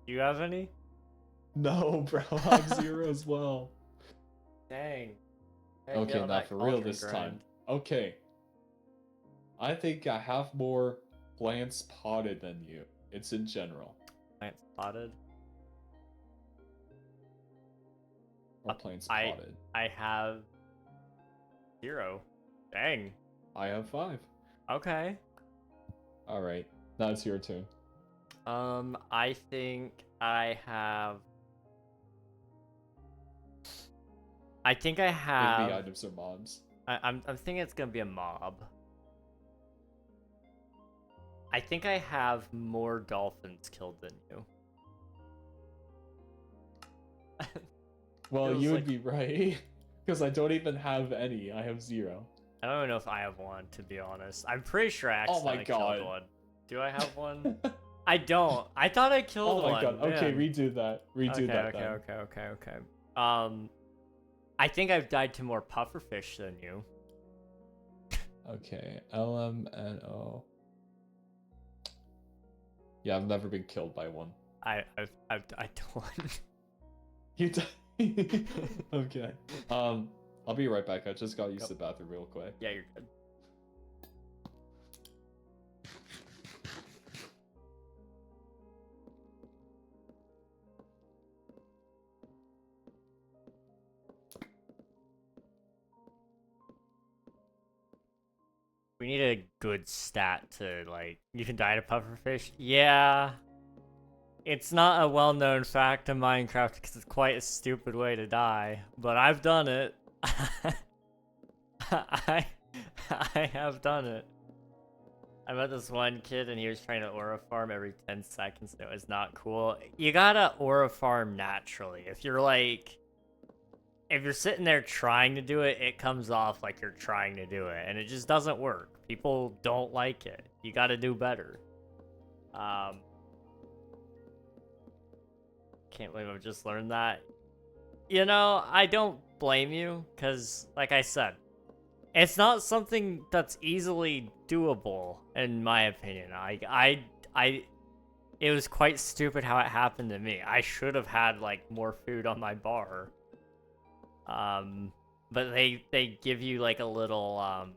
you have any? No, bro, I'm 0 as well. Dang. Okay, now for real this time. Okay. I think I have more plants potted than you. It's in general. Plants potted. Or plants potted. I have 0. Dang. I have 5. Okay. Alright, now it's your turn. I think I have. Maybe items or mobs. I'm thinking it's gonna be a mob. I think I have more dolphins killed than you. Well, Feels you would like- be right. Because I don't even have any. I have 0. I don't even know if I have one, to be honest. I'm pretty sure I Oh my accidentally God. killed one. Do I have one? I don't. I thought I killed Oh one. my god. Okay, man. redo that. Redo that then. Okay. I think I've died to more pufferfish than you. Okay, LMNO. Yeah, I've never been killed by one. I've died to one. You died. Okay. I'll be right back. I just gotta use the bathroom real quick. Yeah, you're good. We need a good stat to, like, you can die to pufferfish. Yeah. It's not a well-known fact in Minecraft because it's quite a stupid way to die, but I've done it. I have done it. I met this one kid and he was trying to aura farm every 10 seconds and it was not cool. You gotta aura farm naturally. If you're sitting there trying to do it, it comes off like you're trying to do it and it just doesn't work. People don't like it. You gotta do better. Can't believe I've just learned that. You know, I don't blame you because, like I said, it's not something that's easily doable, in my opinion. It was quite stupid how it happened to me. I should have had, like, more food on my bar. But they give you, like, a little,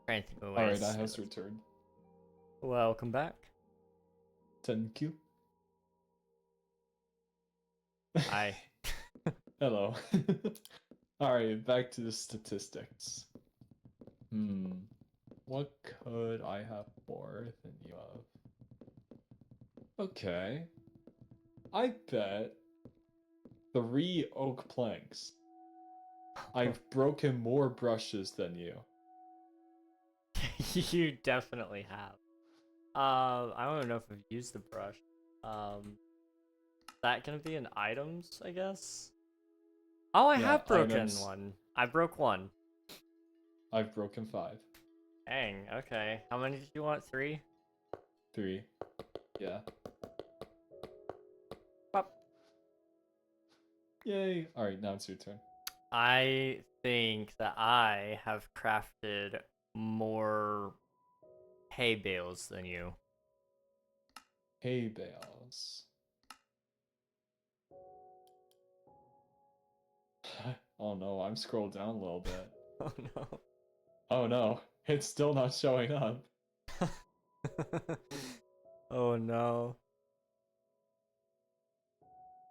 trying to think of Alright, I have returned. Welcome back. Thank you. Hi. Hello. Alright, back to the statistics. What could I have more than you have? Okay. I bet 3 oak planks. I've broken more brushes than you. You definitely have. I don't know if I've used the brush. That gonna be in items, I guess? Oh, I have broken items. one. I broke one. I've broken 5. Dang, okay. How many did you want? 3? 3. Yeah. Pop. Yay! Alright, now it's your turn. I think that I have crafted more hay bales than you. Hay bales. Oh no, I'm scrolled down a little bit. Oh no. Oh no, it's still not showing up. Oh no.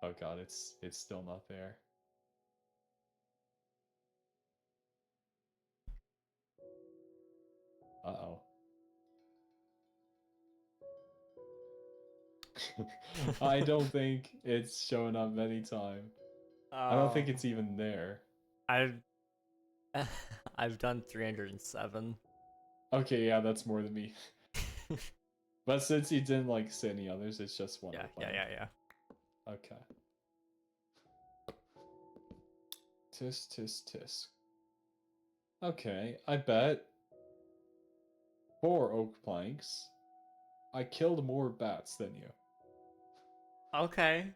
Oh god, it's still not there. Uh-oh. I don't think it's showing up anytime. I don't think it's even there. I've done 307. Okay, yeah, that's more than me. But since you didn't like say any others, it's just one. Yeah. Okay. Tisk. Okay, I bet 4 oak planks. I killed more bats than you. Okay.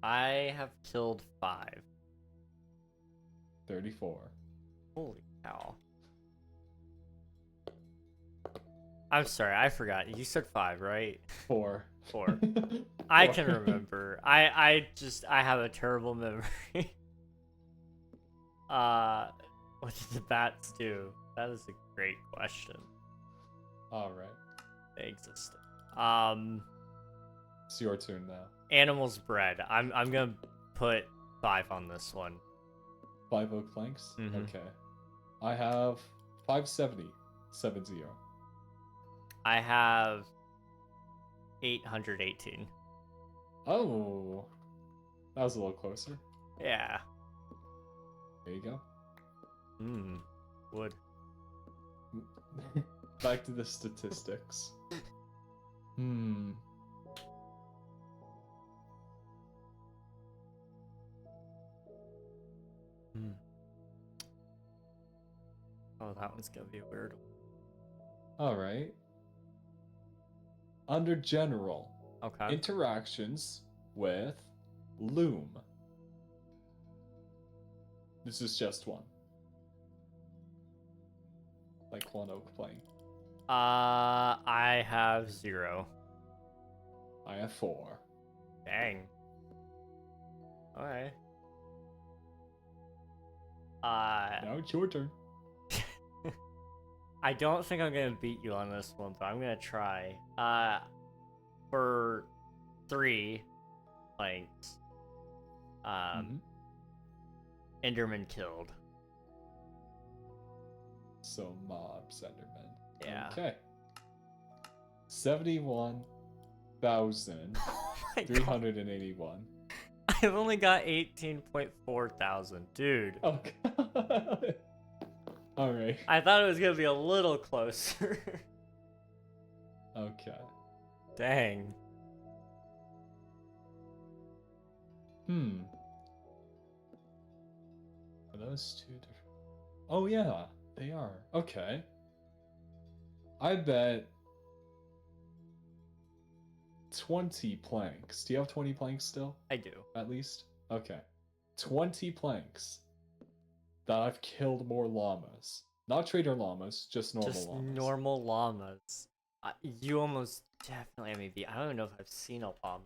I have killed 5. 34. Holy cow. I'm sorry, I forgot. You said 5, right? 4. 4. I can remember. I have a terrible memory. What did the bats do? That is a great question. Alright. They existed. It's your turn now. Animals bred. I'm gonna put 5 on this one. 5 oak planks? Mhm. Okay. I have 570. 70. I have 818. Oh. That was a little closer. Yeah. There you go. Wood. Back to the statistics. Oh, that one's gonna be a weird one. Alright. Under general, Okay. interactions with loom. This is just one. Like 1 oak plank. I have 0. I have 4. Dang. Okay. Now it's your turn. I don't think I'm gonna beat you on this one, but I'm gonna try. For 3 planks, Enderman killed. So mobs, Enderman. Yeah. Okay. 71,381. Oh my god. I've only got 18.4 thousand, dude. Oh god. All right. I thought it was gonna be a little closer. Okay. Dang. Are those two different? Oh yeah, they are. Okay. I bet 20 planks. Do you have 20 planks still? I do. At least? Okay. 20 planks that I've killed more llamas. Not trader llamas, just normal Just llamas. normal llamas. You almost definitely have me beat. I don't even know if I've seen a llama.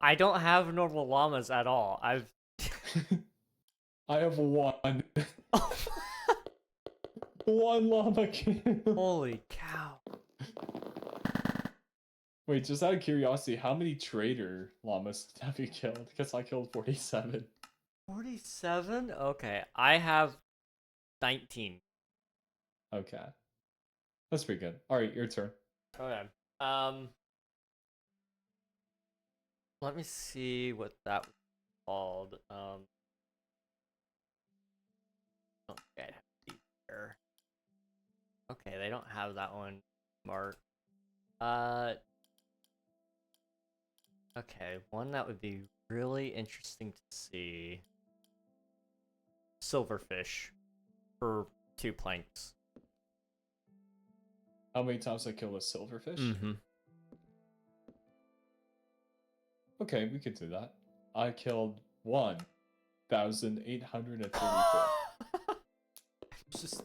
I don't have normal llamas at all. I've. I have one. One llama kill. Holy cow. Wait, just out of curiosity, how many trader llamas have you killed? Because I killed 47. 47? Okay, I have 19. Okay. That's pretty good. Alright, your turn. Okay. Let me see what that was called. Oh, I have to be there. Okay, they don't have that one marked. Okay, one that would be really interesting to see. Silverfish for 2 planks. How many times I killed a silverfish? Mm-hmm. Okay, we could do that. I killed 1,834. Just.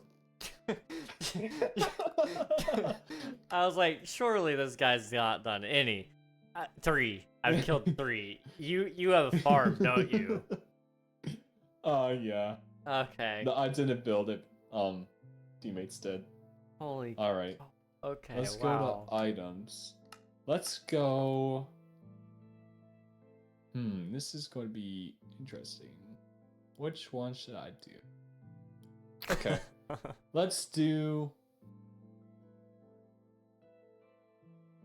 I was like, surely this guy's not done any. 3. I've killed 3. You have a farm, don't you? Yeah. Okay. No, I didn't build it. Teammates did. Holy. Alright. Okay, Let's wow. go to items. Let's go... this is going to be interesting. Which one should I do? Okay. Let's do...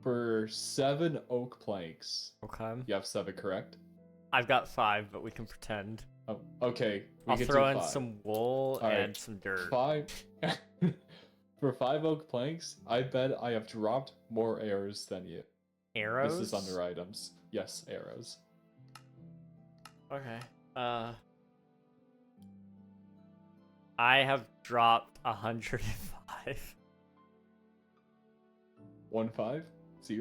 For 7 oak planks. Okay. You have 7, correct? I've got 5, but we can pretend. Oh, okay. I'll can throw do in 5. some wool All right, and some dirt. 5. For 5 oak planks, I bet I have dropped more arrows than you. Arrows? This is under items. Yes, arrows. Okay. I have dropped 105. 150?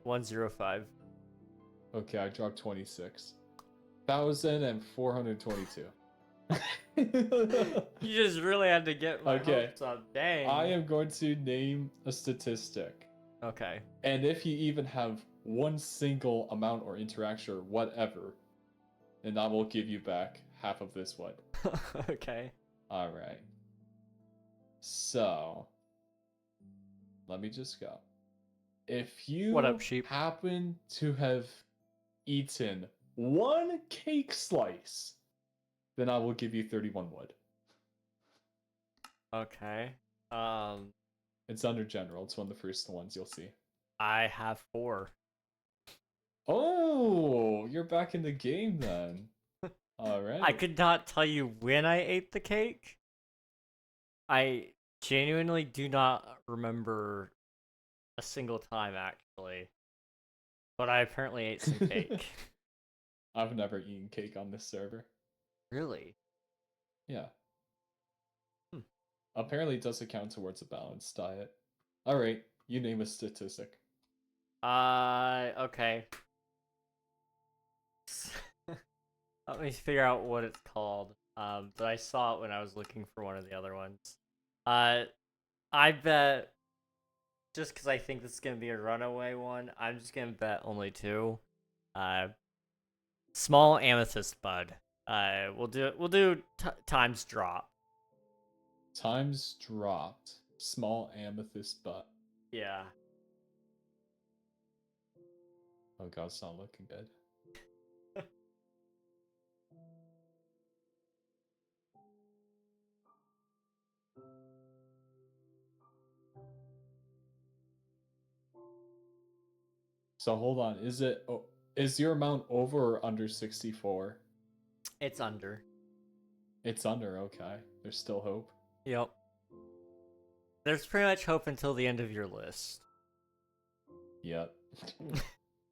105. Okay, I dropped 26. 1,422. You just really had to get my Okay. hopes up. Dang. I am going to name a statistic. Okay. And if you even have one single amount or interaction or whatever, then I will give you back half of this one. Okay. Alright. So, let me just go. If you What up, sheep? happen to have eaten 1 cake slice, then I will give you 31 wood. Okay. It's under general. It's one of the first ones you'll see. I have 4. Oh, you're back in the game then. Alright. I could not tell you when I ate the cake. I genuinely do not remember a single time, actually. But I apparently ate some cake. I've never eaten cake on this server. Really? Yeah. Apparently it doesn't count towards a balanced diet. Alright, you name a statistic. Okay. Let me figure out what it's called. But I saw it when I was looking for one of the other ones. I bet, just because I think this is gonna be a runaway one, I'm just gonna bet only 2. Small amethyst bud. We'll do times drop. Times dropped. Small amethyst butt. Yeah. Oh god, it's not looking good. So hold on, is your amount over or under 64? It's under. It's under, okay. There's still hope. Yep. There's pretty much hope until the end of your list. Yep.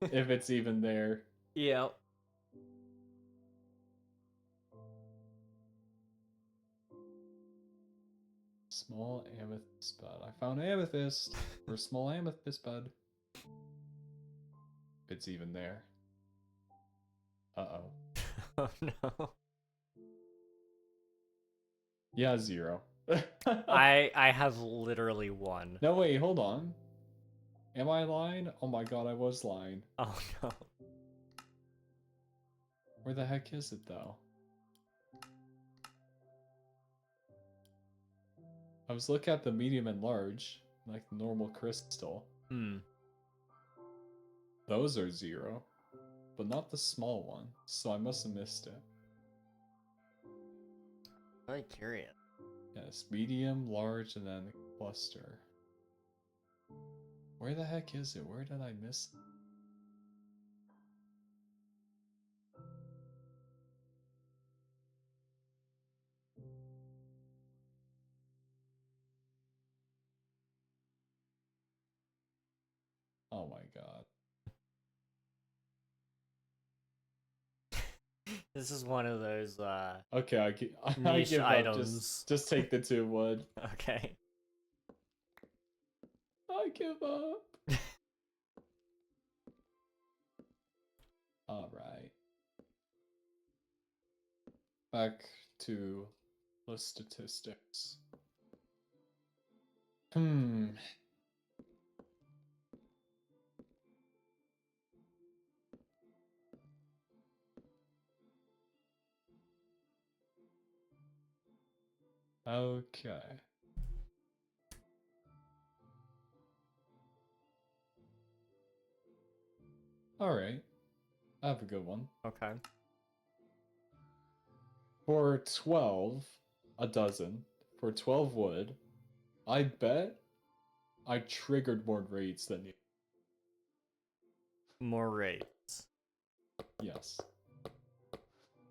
If it's even there. Yep. Small amethyst bud. I found amethyst. Or small amethyst bud. If it's even there. Uh-oh. Oh no. Yeah, 0. I have literally 1. No, wait, hold on. Am I lying? Oh my god, I was lying. Oh no. Where the heck is it, though? I was looking at the medium and large, like the normal crystal. Hmm. Those are 0, but not the small one, so I must have missed it. Really curious. Yes, medium, large, and then cluster. Where the heck is it? Where did I miss it? Oh my god. This is one of those Okay, I niche give up. items. Just take the 2 wood. Okay. I give up. Alright. Back to the statistics. Okay. Alright. I have a good one. Okay. For 12, a dozen. For 12 wood, I bet I triggered more raids than you. More raids. Yes.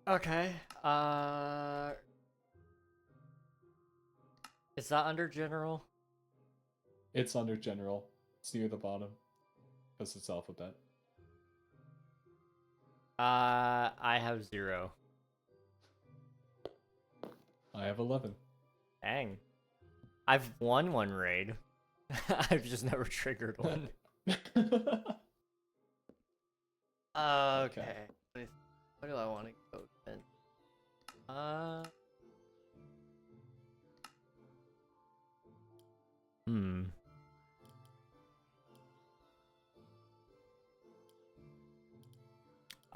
Okay. Is that under general? It's under general. It's near the bottom. Because it's alphabet. I have 0. I have 11. Dang. I've won 1 raid. I've just never triggered one. Okay. What do I want to go then?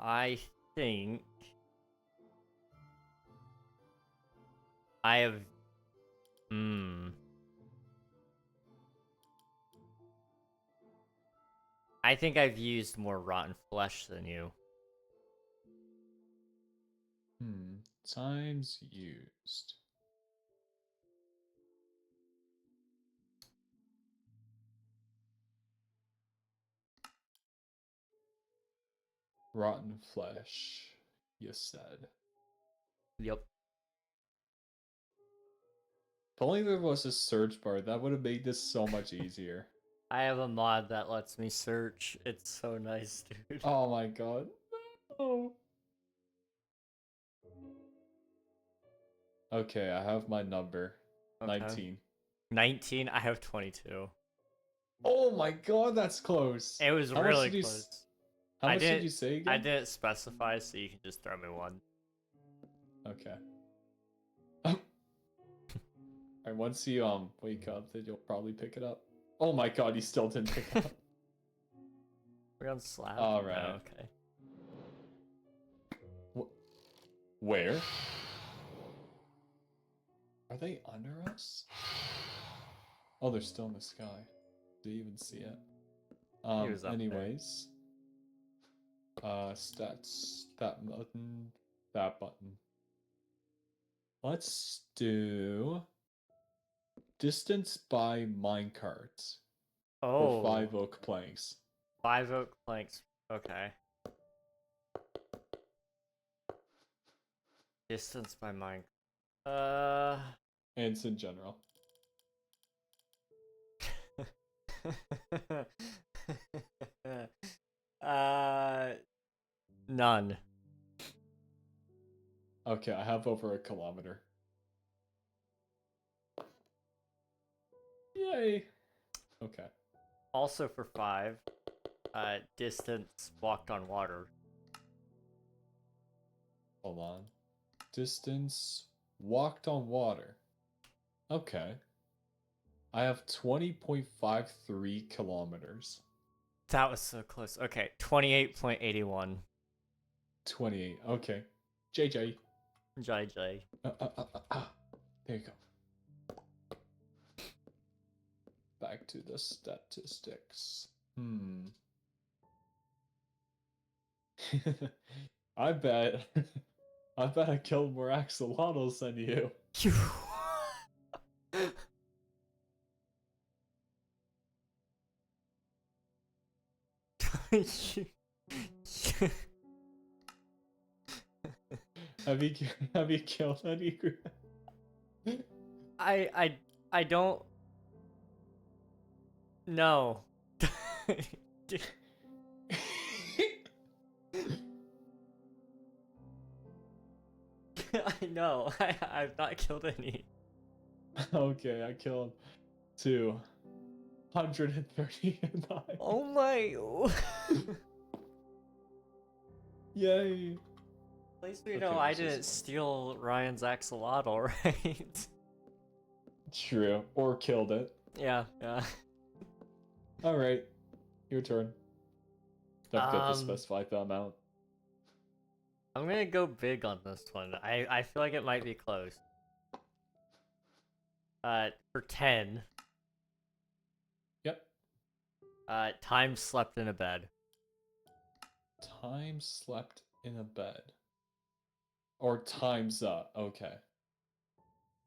I think I have. I think I've used more rotten flesh than you. Times used. Rotten flesh, you said. Yep. If only there was a search bar, that would have made this so much easier. I have a mod that lets me search. It's so nice, dude. Oh my god. No. Okay, I have my number. Okay. 19. 19? I have 22. Oh my god, that's close. It was How really much close. How much did you say again? I didn't specify, so you can just throw me 1. Okay. Alright, once you wake up, then you'll probably pick it up. Oh my god, you still didn't pick it up. We're on slab? Alright. Oh, okay. Where? Are they under us? Oh, they're still in the sky. Do you even see it? He was up Anyways. Stats. That button. That button. Let's do distance by minecart. Oh. For 5 oak planks. 5 oak planks. Okay. Distance by mine. And it's in general. None. Okay, I have over a kilometer. Yay! Okay. Also for 5, distance walked on water. Hold on. Distance walked on water. Okay. I have 20.53 kilometers. That was so close. Okay, 28.81. 28. Okay. JJ. JJ. There you go. Back to the statistics. I bet I killed more axolotls than you. Have you killed any? I don't know. I know. I've not killed any. Okay, I killed 239. Oh my. Yay. At least we Okay, know I this is didn't fun. steal Ryan's axolotl, right? True. Or killed it. Yeah. Alright. Your turn. Don't forget to specify the amount. I'm gonna go big on this one. I feel like it might be close. For 10. Yep. Time slept in a bed. Time slept in a bed. Or time's up. Okay.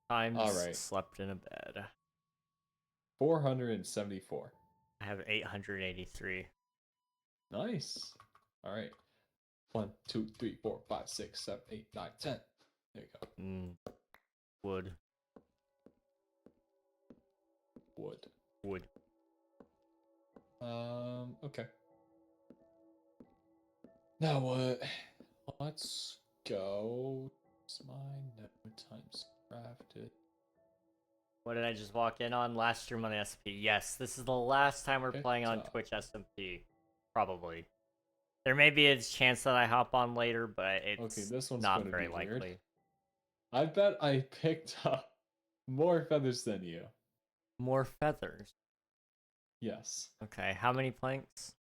Times Alright. slept in a bed. 474. I have 883. Nice. Alright. 1, 2, 3, 4, 5, 6, 7, 8, 9, 10. There you go. Wood. Wood. Okay. Now what? Let's go. It's mine. No times crafted. What did I just walk in on? Last stream on the SMP. Yes, this is the last time we're playing on Twitch SMP. Probably. There may be a chance that I hop on later, but it's Okay, this one's not gonna very be weird. likely. I bet I picked up more feathers than you. More feathers. Yes. Okay, how many planks?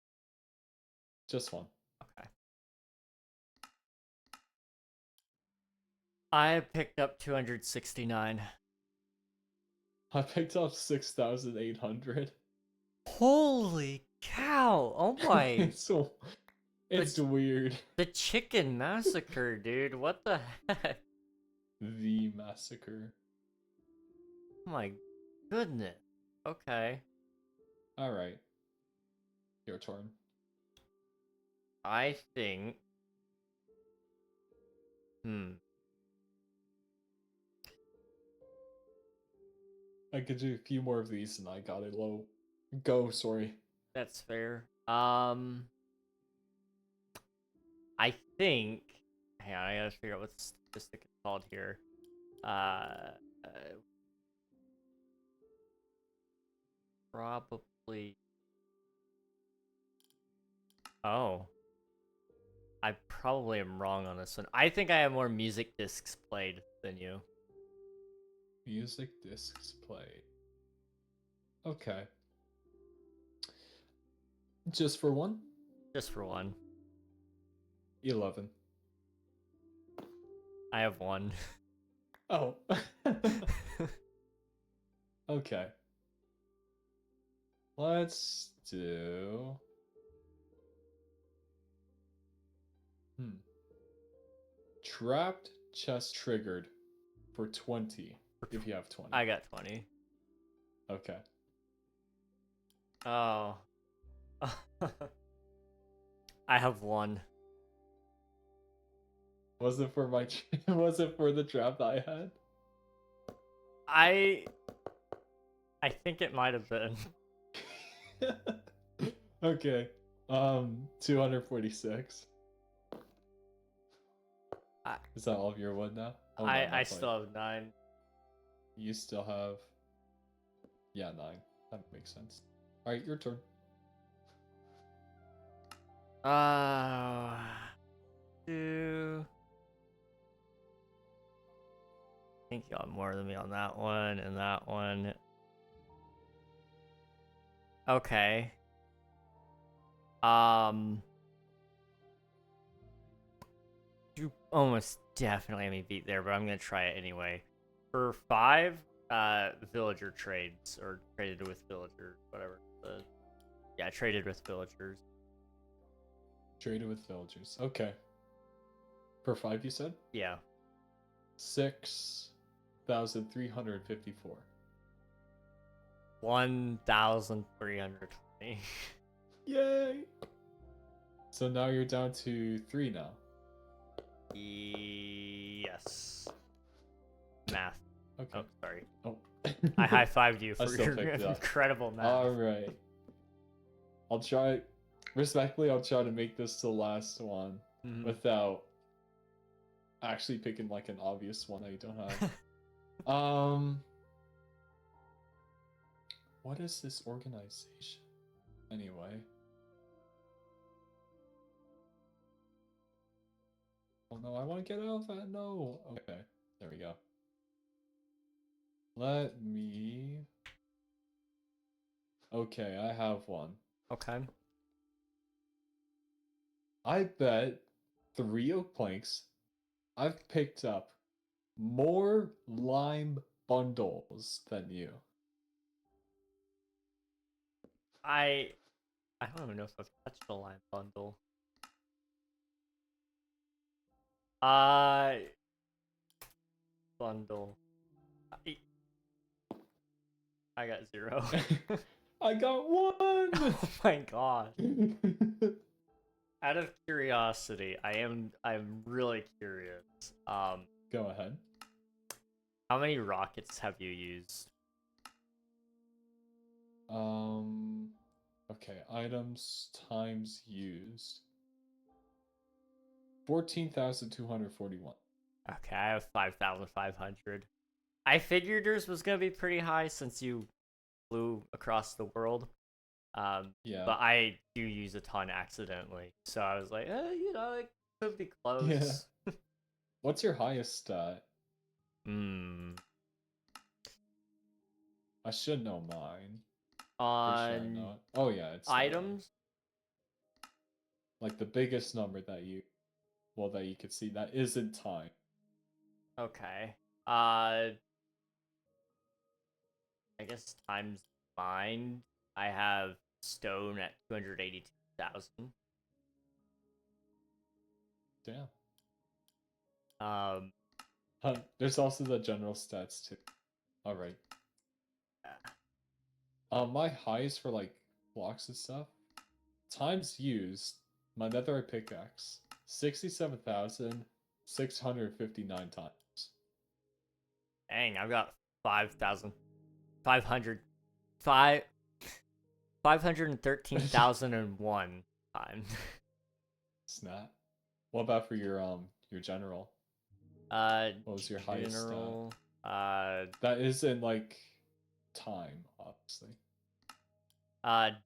Just one. Okay. I picked up 269. I picked up 6,800. Holy cow! Oh my! It's weird. The chicken massacre, dude. What the heck? The massacre. Oh my goodness. Okay. Alright. Your turn. I think... I could do a few more of these and I got it low. Go, sorry. That's fair. I think... Hang on, I gotta figure out what statistic it's called here. Probably... Oh. I probably am wrong on this one. I think I have more music discs played than you. Music discs played. Okay. Just for one? Just for one. 11. I have one. Oh. Okay. Let's do... Trapped chest triggered for 20, if you have 20. I got 20. Okay. Oh. I have one. Was it for my? Was it for the trap that I had? I think it might have been. Okay. 246. Is that all of your wood now? Oh, no, I not quite. still have 9. You still have. Yeah, 9. That makes sense. All right, your turn. Two. I think you got more than me on that one and that one. Okay. You almost definitely had me beat there, but I'm gonna try it anyway. For 5, villager trades or traded with villagers, whatever. Yeah, traded with villagers. Traded with villagers. Okay. For 5, you said? Yeah. 6,354. 1,320. Yay! So now you're down to 3 now. Yes. Math. Okay. Oh, sorry. Oh. I high-fived you I for still your picked it up. incredible math. Alright. I'll try... Respectfully, I'll try to make this the last one without actually picking like an obvious one that you don't have. What is this organization? Anyway. Oh no, I want to get out of that. No. Okay, there we go. Let me... Okay, I have one. Okay. I bet 3 oak planks. I've picked up more lime bundles than you. I don't even know if I've touched the lime bundle. Bundle. I got 0. I got 1! Oh my god. Out of curiosity, I'm really curious. Go ahead. How many rockets have you used? Okay, items times used. 14,241. Okay, I have 5,500. I figured yours was gonna be pretty high since you flew across the world. Yeah. But I do use a ton accidentally, so I was like, it could be close. Yeah. What's your highest stat? I should know mine. Pretty sure I know it. Oh yeah, it's items. Like the biggest number that you could see that isn't time. Okay. I guess times mine. I have stone at 282,000. Damn. There's also the general stats too. All right. My highest for like blocks and stuff. Times used. My netherite pickaxe. 67,659 times. Dang, I've got 513,001 times. Snap. What about for your general? What was your highest general? That isn't like time, obviously.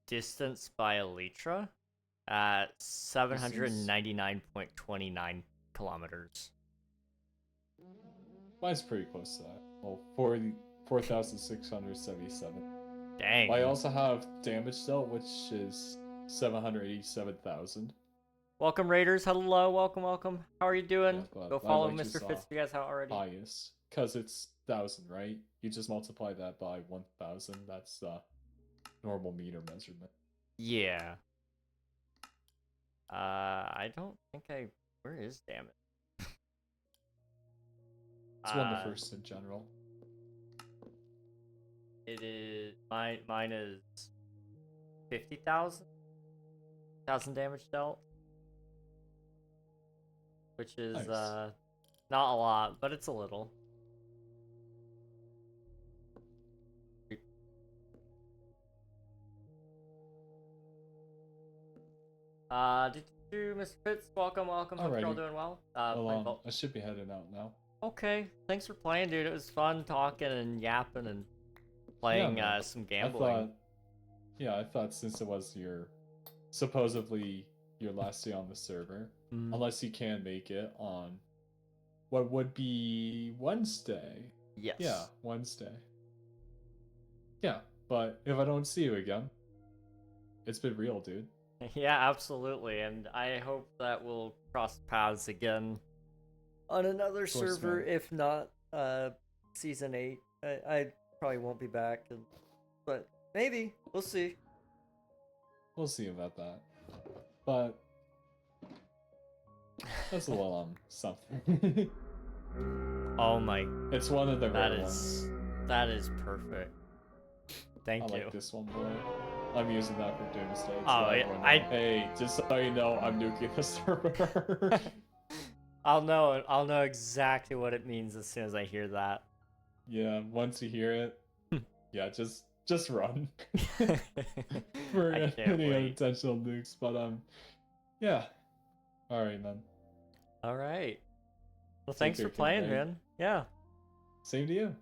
Distance by elytra at 799.29 kilometers. Mine's pretty close to that. Well, 4,677. Dang. I also have damage dealt, which is 787,000. Welcome, Raiders. Hello, welcome. How are you doing? Yeah, Go follow Mr. Fitz if you guys haven't already. Highest, because it's 1,000, right? You just multiply that by 1,000. That's normal meter measurement. Yeah. I don't think I... Where is damage? It's one of the first in general. It is... Mine is 50,000 damage dealt. which is Nice. not a lot, but it's a little. Did you, Mr. Fitz? Welcome. Hope you're all Alrighty. doing well. Well, Playing Vault. I should be heading out now. Okay, thanks for playing, dude. It was fun talking and yapping and playing man. some gambling. I thought since it was supposedly your last day on the server, unless you can make it on what would be Wednesday. Yes. Yeah, Wednesday. Yeah, but if I don't see you again, it's been real, dude. Yeah, absolutely, and I hope that we'll cross paths again on another course, server, man. if not season 8. I probably won't be back, but maybe. We'll see. We'll see about that. But that's a little something. Oh my, It's one of the rare ones. that is perfect. Thank I you. like this one more. I'm using that for Doomsday. So Oh, hey, just so you know, I'm nuking the server. I'll know exactly what it means as soon as I hear that. Yeah, once you hear it, yeah, just run for I can't any wait. unintentional nukes. But yeah. All right, man. All right. Well, Take thanks care, for playing, Kid, man. Yeah. Same to you.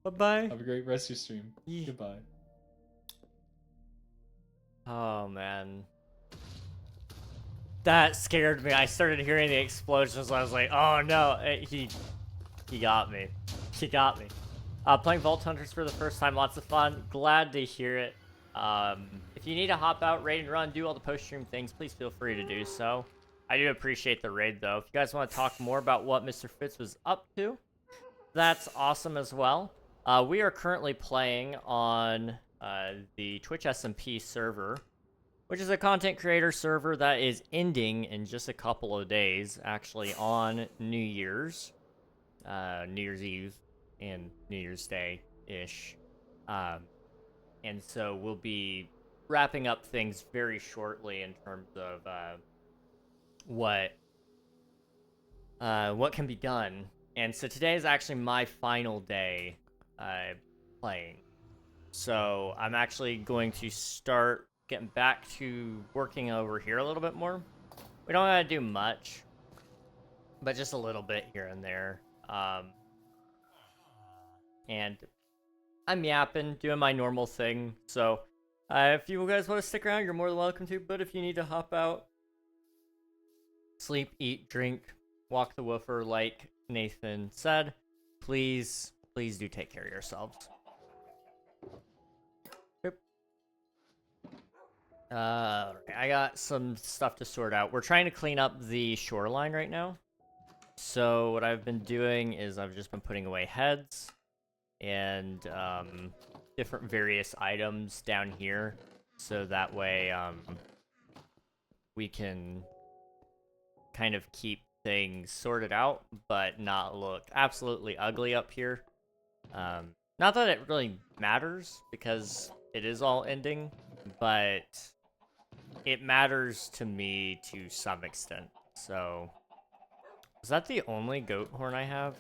Bye-bye. Have a great rest of your stream. Yeah. Goodbye. Oh, man. That scared me. I started hearing the explosions. I was like, oh, no. He got me. He got me. Playing Vault Hunters for the first time. Lots of fun. Glad to hear it. If you need to hop out, raid and run, do all the post-stream things, please feel free to do so. I do appreciate the raid, though. If you guys want to talk more about what Mr. Fitz was up to, that's awesome as well. We are currently playing on the Twitch SMP server, which is a content creator server that is ending in just a couple of days, actually on New Year's Eve and New Year's Day-ish. And so we'll be wrapping up things very shortly in terms of what can be done. And so today is actually my final day playing. So I'm actually going to start getting back to working over here a little bit more. We don't have to do much, but just a little bit here and there. And I'm yapping, doing my normal thing. So if you guys want to stick around, you're more than welcome to. But if you need to hop out, sleep, eat, drink, walk the woofer, like Nathan said, please do take care of yourselves. I got some stuff to sort out. We're trying to clean up the shoreline right now. So what I've been doing is I've just been putting away heads and different various items down here, so that way we can kind of keep things sorted out, but not look absolutely ugly up here. Not that it really matters, because it is all ending, but it matters to me to some extent. So, is that the only goat horn I have?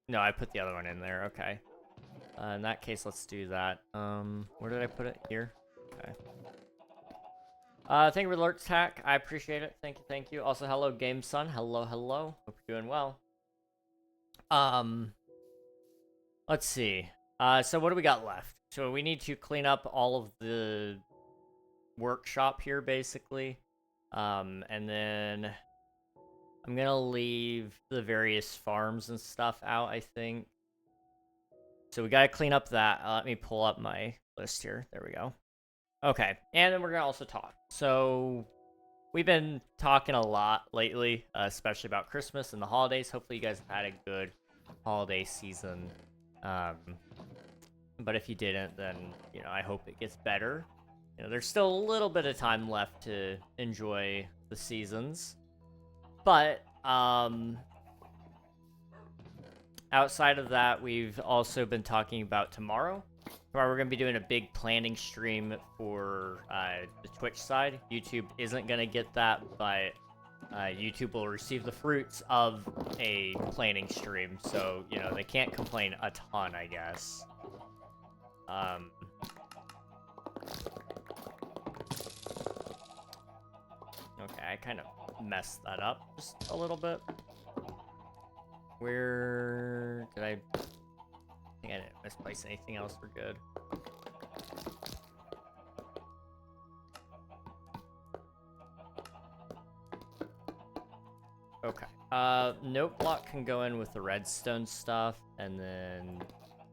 No, I put the other one in there. Okay. In that case, let's do that. Where did I put it? Here? Okay. Thank you for the alert tack. I appreciate it. Thank you. Also, hello, Game Son. Hello. Hope you're doing well. Let's see. So what do we got left? So we need to clean up all of the workshop here, basically. And then I'm gonna leave the various farms and stuff out, I think. So we gotta clean up that. Let me pull up my list here. There we go. Okay, and then we're gonna also talk. So we've been talking a lot lately, especially about Christmas and the holidays. Hopefully you guys have had a good holiday season. But if you didn't, then, you know, I hope it gets better. You know, there's still a little bit of time left to enjoy the seasons. But, outside of that, we've also been talking about tomorrow. Tomorrow we're going to be doing a big planning stream for the Twitch side. YouTube isn't going to get that, but YouTube will receive the fruits of a planning stream, so, you know, they can't complain a ton, I guess. Okay, I kind of messed that up just a little bit. Where did I think I didn't misplace anything else? We're good. Okay. Note block can go in with the redstone stuff, and then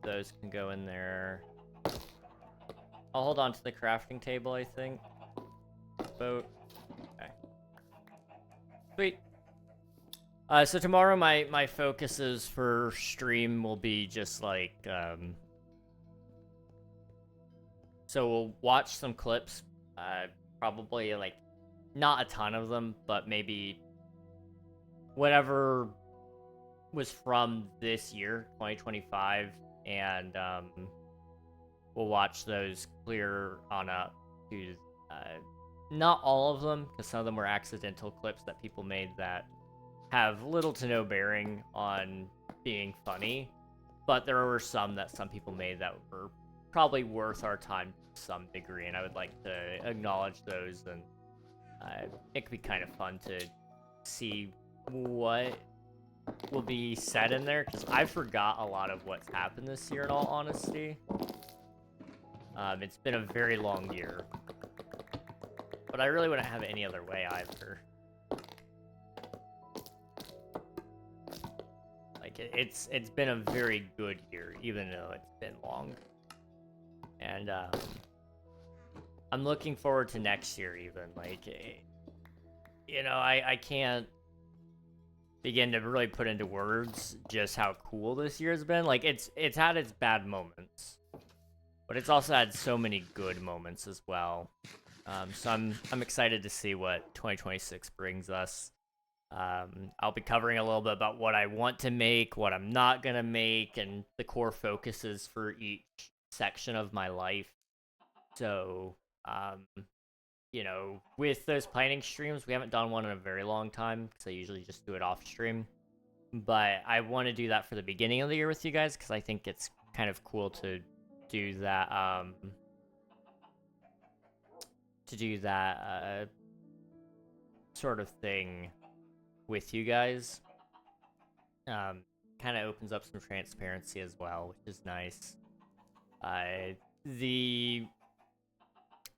those can go in there. I'll hold on to the crafting table, I think. Boat. Okay. Sweet. So tomorrow my focuses for stream will be just like, so we'll watch some clips, probably like, not a ton of them, but maybe whatever was from this year, 2025, and we'll watch those clear on up to, not all of them, because some of them were accidental clips that people made that have little to no bearing on being funny, but there were some that some people made that were probably worth our time to some degree, and I would like to acknowledge those, and it could be kind of fun to see what will be said in there, because I forgot a lot of what's happened this year, in all honesty. It's been a very long year, but I really wouldn't have it any other way either. Like, it's been a very good year, even though it's been long. And, I'm looking forward to next year, even. Like, you know, I can't begin to really put into words just how cool this year has been. Like, it's had its bad moments, but it's also had so many good moments as well. So I'm excited to see what 2026 brings us. I'll be covering a little bit about what I want to make, what I'm not gonna make, and the core focuses for each section of my life. So, you know, with those planning streams, we haven't done one in a very long time, because I usually just do it off stream. But I want to do that for the beginning of the year with you guys, because I think it's kind of cool to do that, sort of thing with you guys. Kind of opens up some transparency as well, which is nice. The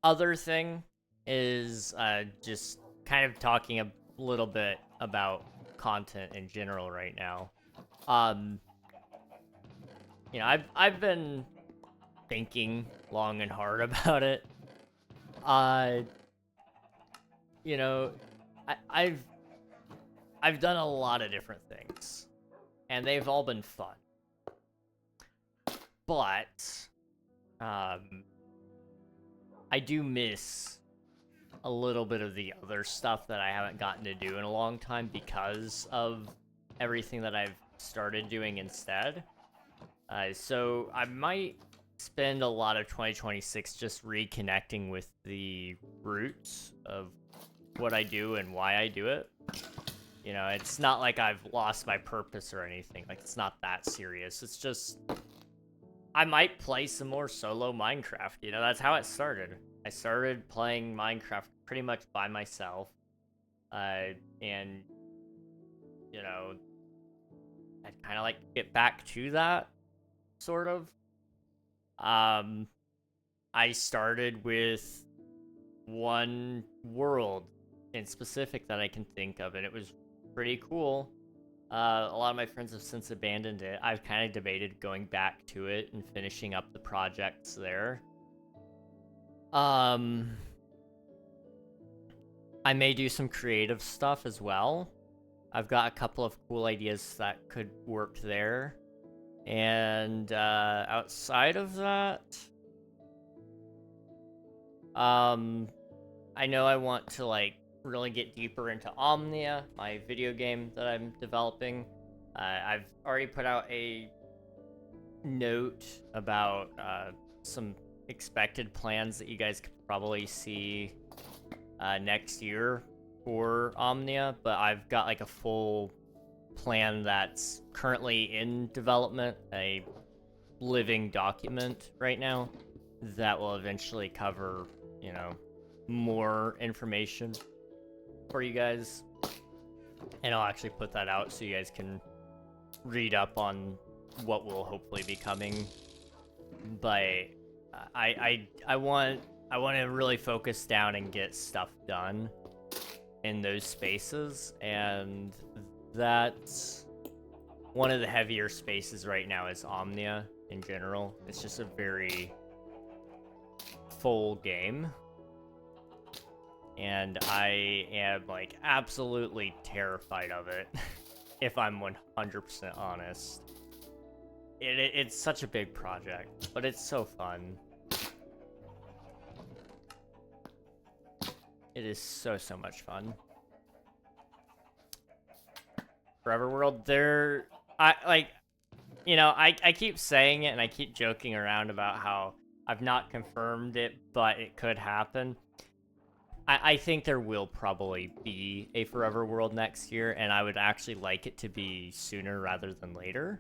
other thing is just kind of talking a little bit about content in general right now. You know, I've been thinking long and hard about it. You know, I've done a lot of different things, and they've all been fun. But I do miss a little bit of the other stuff that I haven't gotten to do in a long time because of everything that I've started doing instead. So I might spend a lot of 2026 just reconnecting with the roots of what I do and why I do it. You know, it's not like I've lost my purpose or anything. Like, it's not that serious. It's just, I might play some more solo Minecraft. You know, that's how it started. I started playing Minecraft pretty much by myself. And, you know, I'd kind of like to get back to that, sort of. I started with one world in specific that I can think of, and it was pretty cool. A lot of my friends have since abandoned it. I've kind of debated going back to it and finishing up the projects there. I may do some creative stuff as well. I've got a couple of cool ideas that could work there. And outside of that, I know I want to like really get deeper into Omnia, my video game that I'm developing. I've already put out a note about some expected plans that you guys could probably see next year for Omnia, but I've got like a full plan that's currently in development, a living document right now that will eventually cover, you know, more information for you guys. And I'll actually put that out so you guys can read up on what will hopefully be coming. But I want to really focus down and get stuff done in those spaces, and that's one of the heavier spaces right now is Omnia in general. It's just a very full game, and I am like absolutely terrified of it if I'm 100% honest. It's such a big project, but it's so fun. It is so much fun. Forever World, I keep saying it and I keep joking around about how I've not confirmed it, but it could happen. I think there will probably be a Forever World next year, and I would actually like it to be sooner rather than later.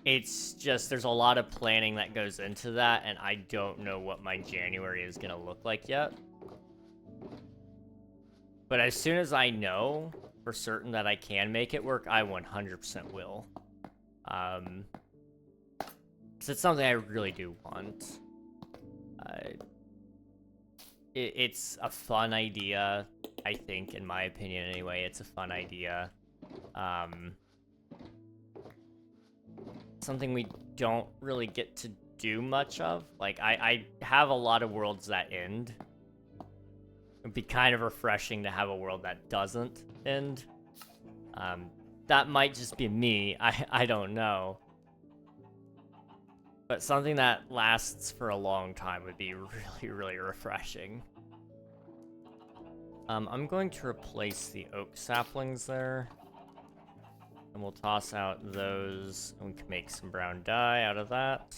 It's just, there's a lot of planning that goes into that, and I don't know what my January is gonna look like yet. But as soon as I know for certain that I can make it work, I 100% will. Because it's something I really do want. It's a fun idea, I think, in my opinion anyway. It's a fun idea. Something we don't really get to do much of. Like, I have a lot of worlds that end. It'd be kind of refreshing to have a world that doesn't end. That might just be me, I don't know. But something that lasts for a long time would be really refreshing. I'm going to replace the oak saplings there. And we'll toss out those, and we can make some brown dye out of that.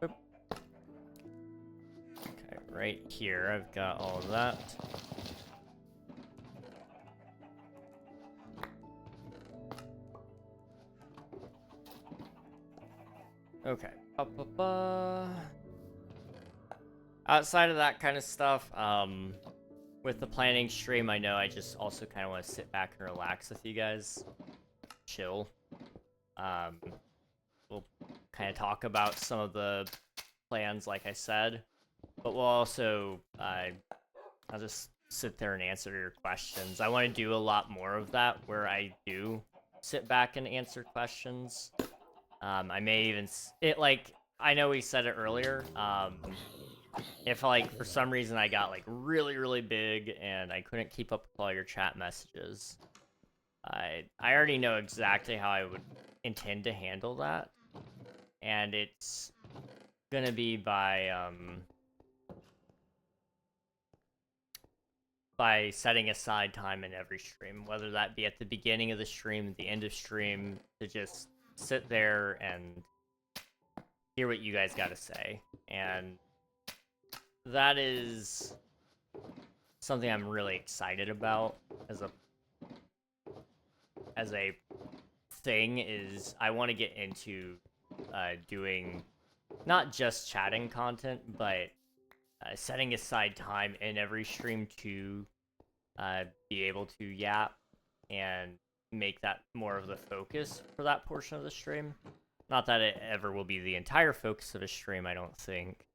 Oop. Okay, right here, I've got all of that. Okay. Outside of that kind of stuff, with the planning stream, I know I just also kind of want to sit back and relax with you guys. Chill. We'll kind of talk about some of the plans, like I said, but we'll also, I'll just sit there and answer your questions. I want to do a lot more of that, where I do sit back and answer questions. I may even, I know we said it earlier, if, like, for some reason I got, like, really big and I couldn't keep up with all your chat messages, I already know exactly how I would intend to handle that, and it's gonna be by setting aside time in every stream, whether that be at the beginning of the stream, the end of stream, to just sit there and hear what you guys got to say. And that is something I'm really excited about as a thing, is I want to get into doing not just chatting content, but setting aside time in every stream to be able to yap and make that more of the focus for that portion of the stream. Not that it ever will be the entire focus of a stream, I don't think.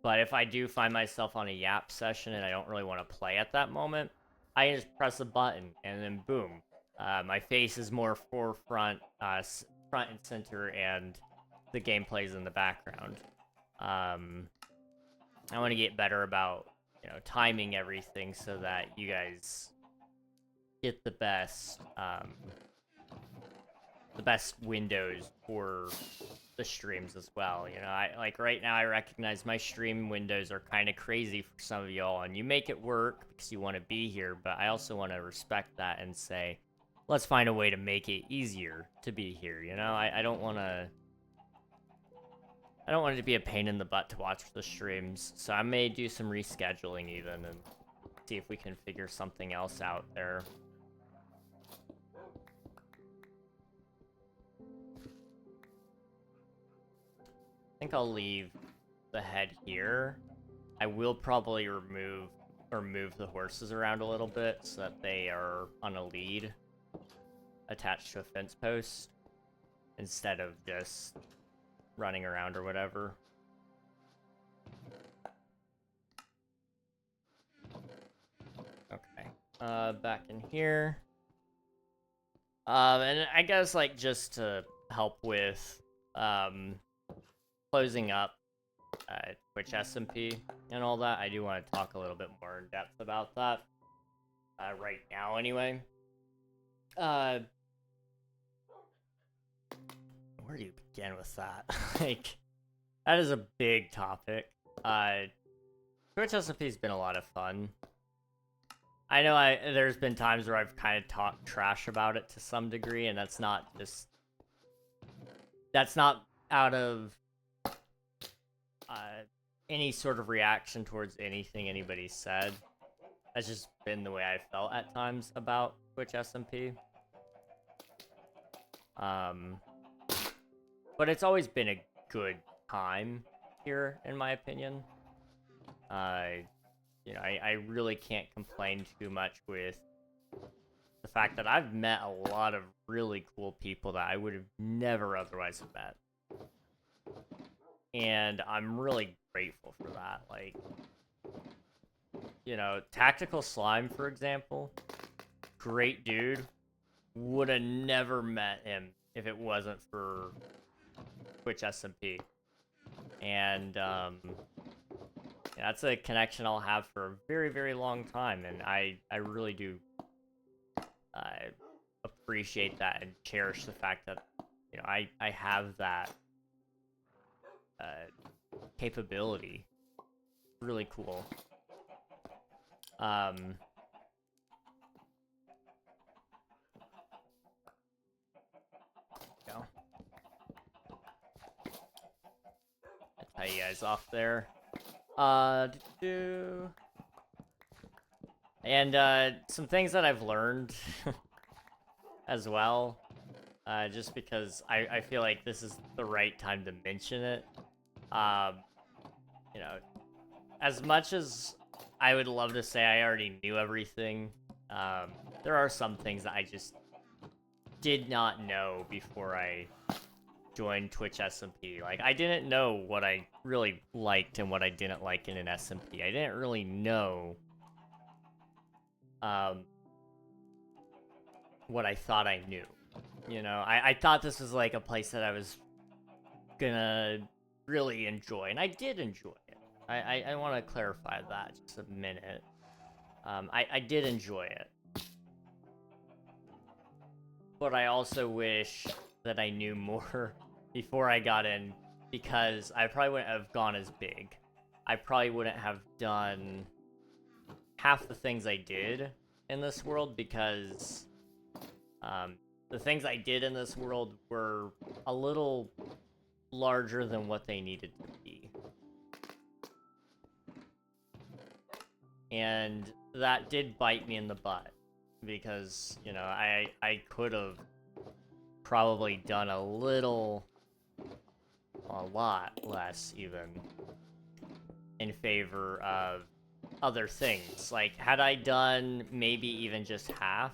But if I do find myself on a yap session and I don't really want to play at that moment, I can just press a button and then boom. My face is more forefront, front and center, and the gameplay's in the background. I want to get better about, timing everything so that you guys get the best the best windows for the streams as well. You know, I like right now I recognize my stream windows are kind of crazy for some of y'all, and you make it work because you want to be here, but I also want to respect that and say, let's find a way to make it easier to be here. You know, I don't want to. I don't want it to be a pain in the butt to watch the streams, so I may do some rescheduling even and see if we can figure something else out there. I think I'll leave the head here. I will probably remove or move the horses around a little bit so that they are on a lead attached to a fence post instead of just running around or whatever. Okay. Back in here. And I guess like just to help with closing up Twitch SMP and all that, I do want to talk a little bit more in depth about that right now anyway. Where do you begin with that? Like, that is a big topic. Twitch SMP has been a lot of fun. I know there's been times where I've kind of talked trash about it to some degree, and that's not out of any sort of reaction towards anything anybody said. That's just been the way I felt at times about Twitch SMP. But it's always been a good time here, in my opinion. You know, I really can't complain too much with the fact that I've met a lot of really cool people that I would have never otherwise have met. And I'm really grateful for that. Like, you know, Tactical Slime, for example, great dude. Would have never met him if it wasn't for Twitch SMP. And, that's a connection I'll have for a very, very long time, and I really do appreciate that and cherish the fact that, you know, I have that capability. Really cool. Go. I'll tie you guys off there. And some things that I've learned as well, just because I feel like this is the right time to mention it. You know, as much as I would love to say I already knew everything, there are some things that I just did not know before I joined Twitch SMP. Like, I didn't know what I really liked and what I didn't like in an SMP. I didn't really know what I thought I knew. You know, I thought this was like a place that I was gonna really enjoy, and I did enjoy it. I want to clarify that just a minute. I did enjoy it. But I also wish that I knew more before I got in, because I probably wouldn't have gone as big. I probably wouldn't have done half the things I did in this world, because the things I did in this world were a little larger than what they needed to be. And that did bite me in the butt, because, you know, I could have probably done a lot less even, in favor of other things. Like, had I done maybe even just half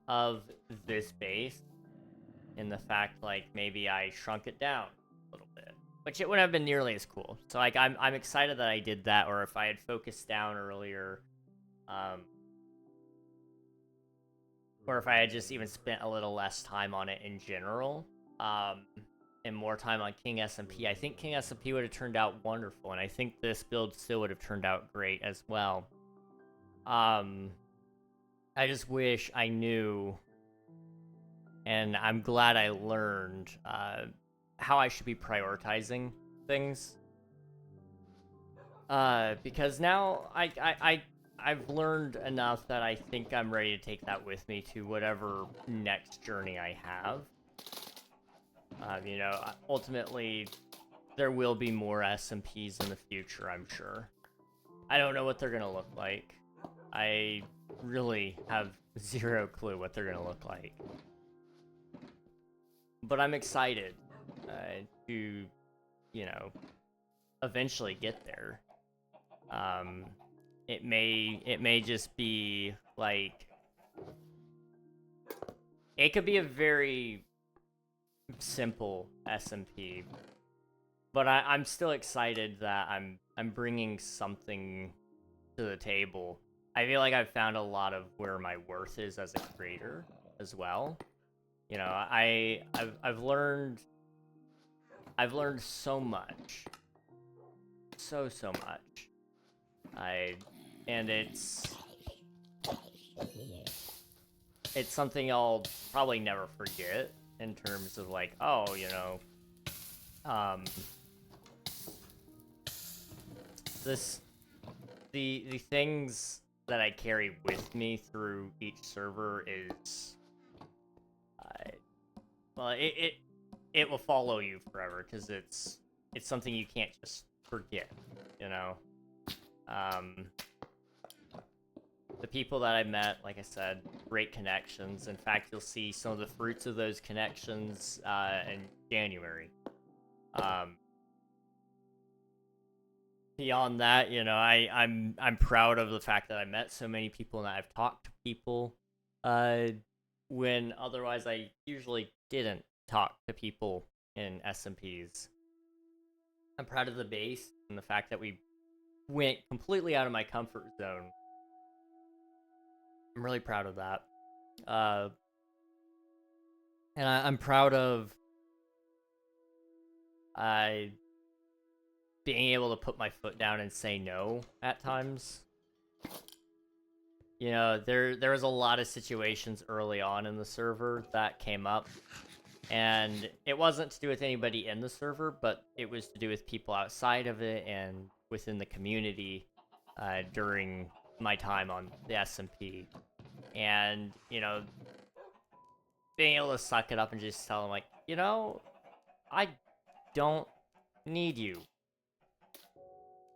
of this base, in the fact, like, maybe I shrunk it down a little bit, which it wouldn't have been nearly as cool. So, like, I'm excited that I did that, or if I had focused down earlier, or if I had just even spent a little less time on it in general, and more time on King SMP, I think King SMP would have turned out wonderful, and I think this build still would have turned out great as well. I just wish I knew and I'm glad I learned how I should be prioritizing things. Because now I've learned enough that I think I'm ready to take that with me to whatever next journey I have. You know, ultimately, there will be more SMPs in the future, I'm sure. I don't know what they're gonna look like. I really have zero clue what they're gonna look like. But I'm excited to, you know, eventually get there. It may just be like, it could be a very simple SMP, but I'm still excited that I'm bringing something to the table. I feel like I've found a lot of where my worth is as a creator as well. You know, I've learned so much, so much. And it's something I'll probably never forget in terms of like, oh, you know, the things that I carry with me through each server is, well, it will follow you forever because it's something you can't just forget, you know. The people that I met, like I said, great connections. In fact, you'll see some of the fruits of those connections in January. Beyond that, you know, I'm proud of the fact that I met so many people and that I've talked to people when otherwise I usually didn't talk to people in SMPs. I'm proud of the base and the fact that we went completely out of my comfort zone. I'm really proud of that. And I'm proud of being able to put my foot down and say no at times. You know, there was a lot of situations early on in the server that came up, and it wasn't to do with anybody in the server, but it was to do with people outside of it and within the community during my time on the SMP. And, you know, being able to suck it up and just tell them, like, you know, I don't need you.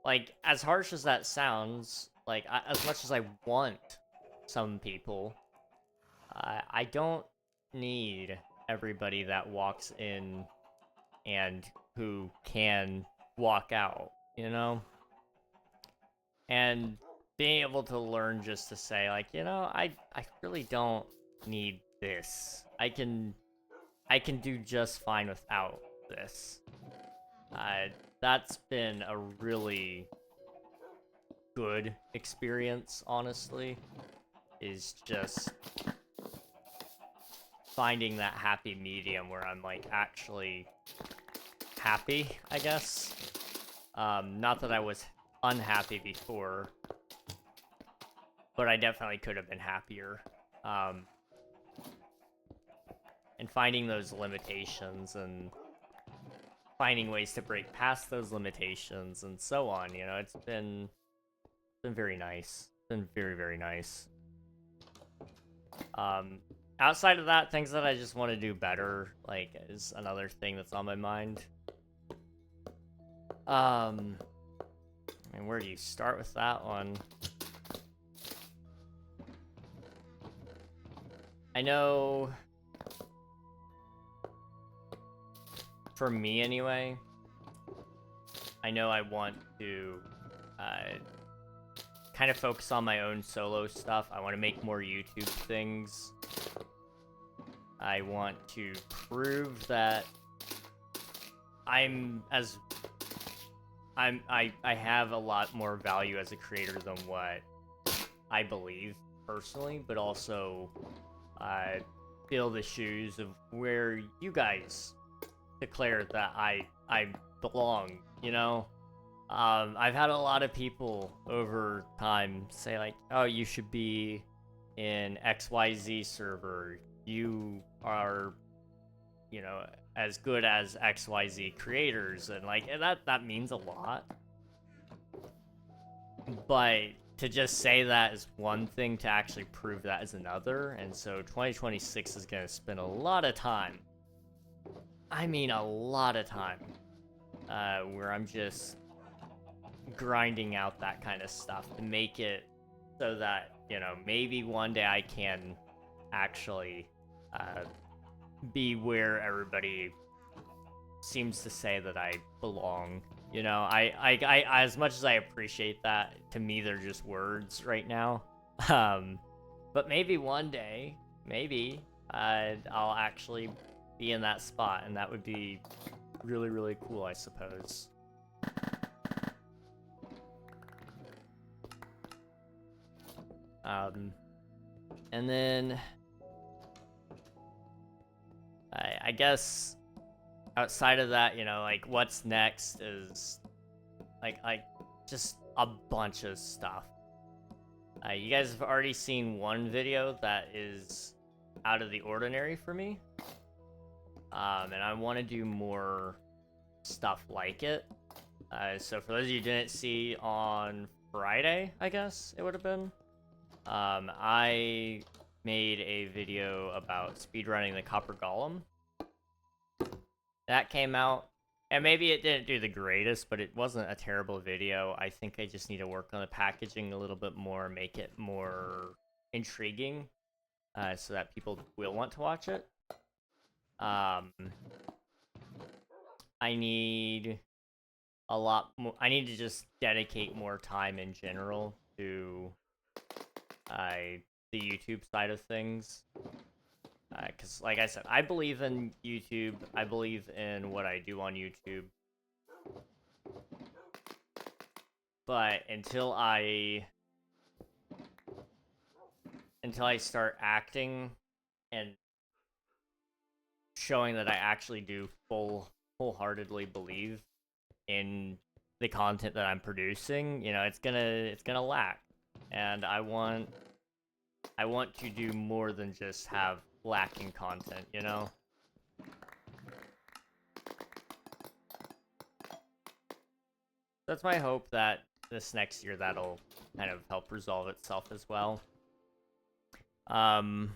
Like, as harsh as that sounds, like, as much as I want some people, I don't need everybody that walks in and who can walk out, you know? And being able to learn just to say, like, you know, I really don't need this. I can do just fine without this. That's been a really good experience, honestly, is just finding that happy medium where I'm, like, actually happy, I guess. Not that I was unhappy before, but I definitely could have been happier. And finding those limitations and finding ways to break past those limitations and so on, you know, it's been very nice. It's been very, very nice. Outside of that, things that I just want to do better, like, is another thing that's on my mind. I mean, where do you start with that one? I know, for me anyway, I know I want to kind of focus on my own solo stuff. I want to make more YouTube things. I want to prove that I have a lot more value as a creator than what I believe personally, but also fill the shoes of where you guys declare that I belong, you know? I've had a lot of people over time say, like, oh, you should be in XYZ server, you are, you know, as good as XYZ creators, and like that means a lot. But to just say that is one thing, to actually prove that is another, and so 2026 is gonna spend a lot of time. I mean, a lot of time, where I'm just grinding out that kind of stuff to make it so that, you know, maybe one day I can actually be where everybody seems to say that I belong. You know, I as much as I appreciate that, to me they're just words right now. But maybe one day, maybe I'll actually be in that spot, and that would be really, really cool, I suppose. And then I guess outside of that, you know, like what's next is like just a bunch of stuff. You guys have already seen one video that is out of the ordinary for me, and I want to do more stuff like it. So for those of you who didn't see, on Friday, I guess it would have been, I made a video about speedrunning the Copper Golem. That came out, and maybe it didn't do the greatest, but it wasn't a terrible video. I think I just need to work on the packaging a little bit more, make it more intriguing, so that people will want to watch it. I need a lot more. I need to just dedicate more time in general to the YouTube side of things. Because, like I said, I believe in YouTube. I believe in what I do on YouTube. But until I start acting and showing that I actually do wholeheartedly believe in the content that I'm producing, you know, it's gonna lack. And I want to do more than just have lacking content, you know? That's my hope that this next year that'll kind of help resolve itself as well. And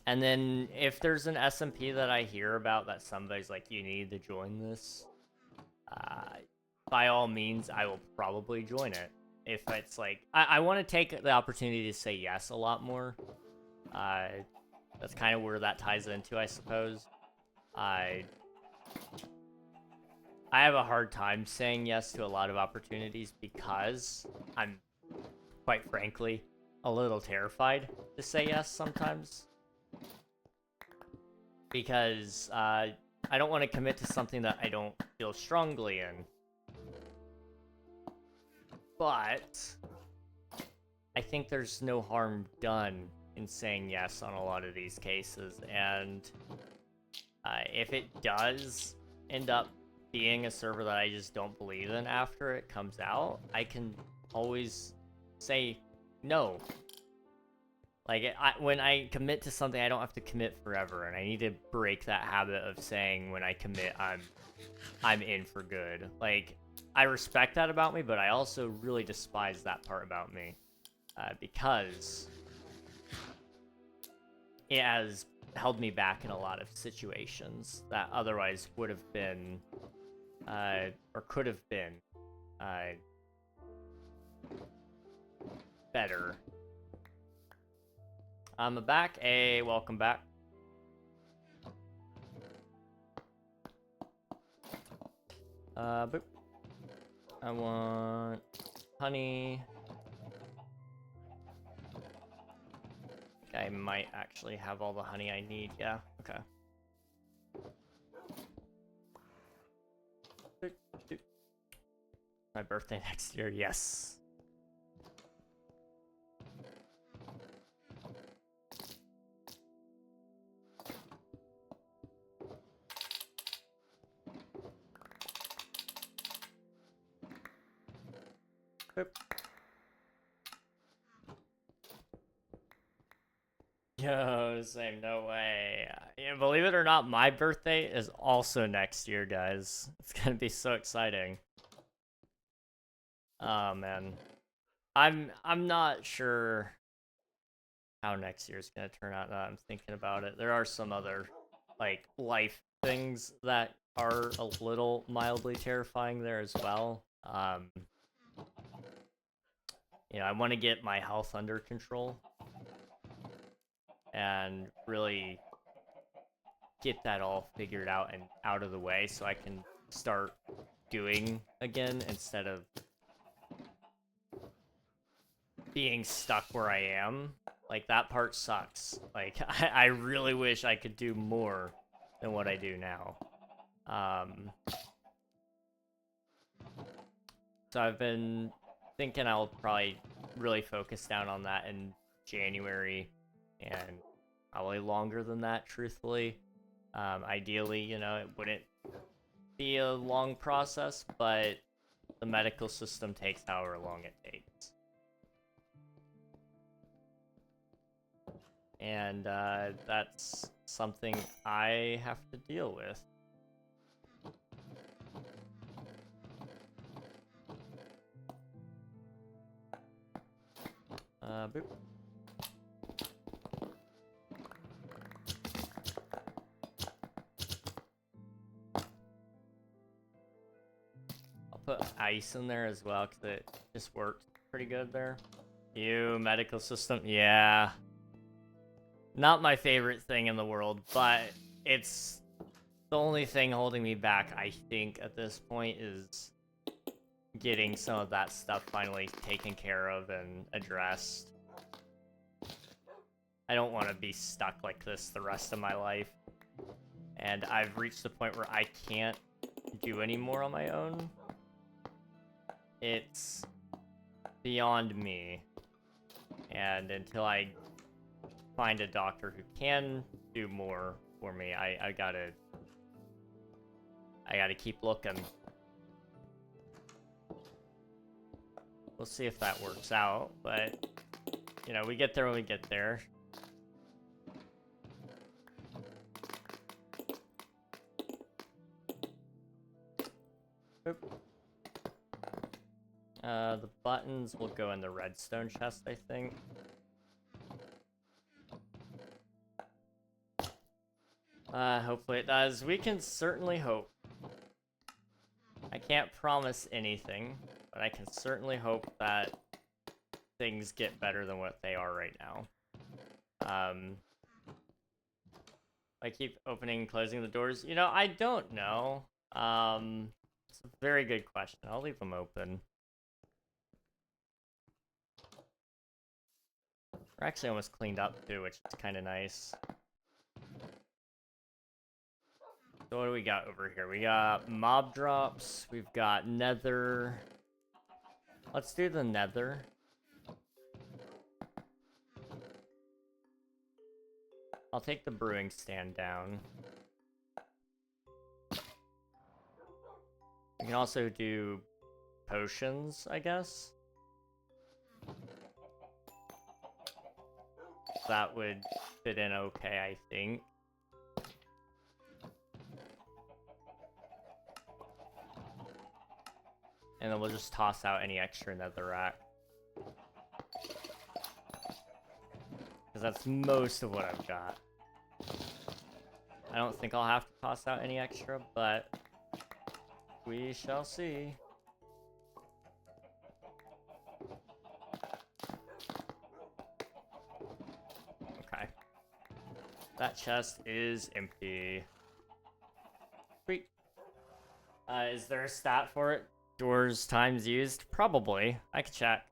then if there's an SMP that I hear about that somebody's like, you need to join this, by all means, I will probably join it. If it's like, I want to take the opportunity to say yes a lot more. That's kind of where that ties into, I suppose. I have a hard time saying yes to a lot of opportunities because I'm, quite frankly, a little terrified to say yes sometimes. Because I don't want to commit to something that I don't feel strongly in. But I think there's no harm done in saying yes on a lot of these cases, and if it does end up being a server that I just don't believe in after it comes out, I can always say no. Like, when I commit to something, I don't have to commit forever, and I need to break that habit of saying when I commit, I'm in for good. Like, I respect that about me, but I also really despise that part about me, because it has held me back in a lot of situations that otherwise would have been, or could have been, better. I'm back. Hey, welcome back. Boop. I want honey. I might actually have all the honey I need. Yeah, okay. My birthday next year, yes. Boop. Yo, same, no way. Yeah, believe it or not, my birthday is also next year, guys. It's gonna be so exciting. Oh man, I'm not sure how next year's gonna turn out. Now I'm thinking about it. There are some other like life things that are a little mildly terrifying there as well. You know, I want to get my health under control and really get that all figured out and out of the way so I can start doing again instead of being stuck where I am. Like, that part sucks. Like, I really wish I could do more than what I do now. So I've been thinking I'll probably really focus down on that in January and probably longer than that, truthfully. Ideally, you know, it wouldn't be a long process, but the medical system takes however long it takes. And that's something I have to deal with. Boop. I'll put ice in there as well because it just worked pretty good there. Ew, medical system. Yeah. Not my favorite thing in the world, but it's the only thing holding me back, I think, at this point is getting some of that stuff finally taken care of and addressed. I don't want to be stuck like this the rest of my life. And I've reached the point where I can't do any more on my own. It's beyond me. And until I find a doctor who can do more for me, I gotta keep looking. We'll see if that works out, but you know, we get there when we get there. Boop. The buttons will go in the redstone chest, I think. Hopefully it does. We can certainly hope. I can't promise anything, but I can certainly hope that things get better than what they are right now. I keep opening and closing the doors. You know, I don't know. It's a very good question. I'll leave them open. We're actually almost cleaned up too, which is kind of nice. So what do we got over here? We got mob drops. We've got nether. Let's do the nether. I'll take the brewing stand down. We can also do potions, I guess. That would fit in okay, I think. And then we'll just toss out any extra netherrack. Because that's most of what I've got. I don't think I'll have to toss out any extra, but we shall see. Okay. That chest is empty. Sweet. Is there a stat for it? Doors times used? Probably. I could check.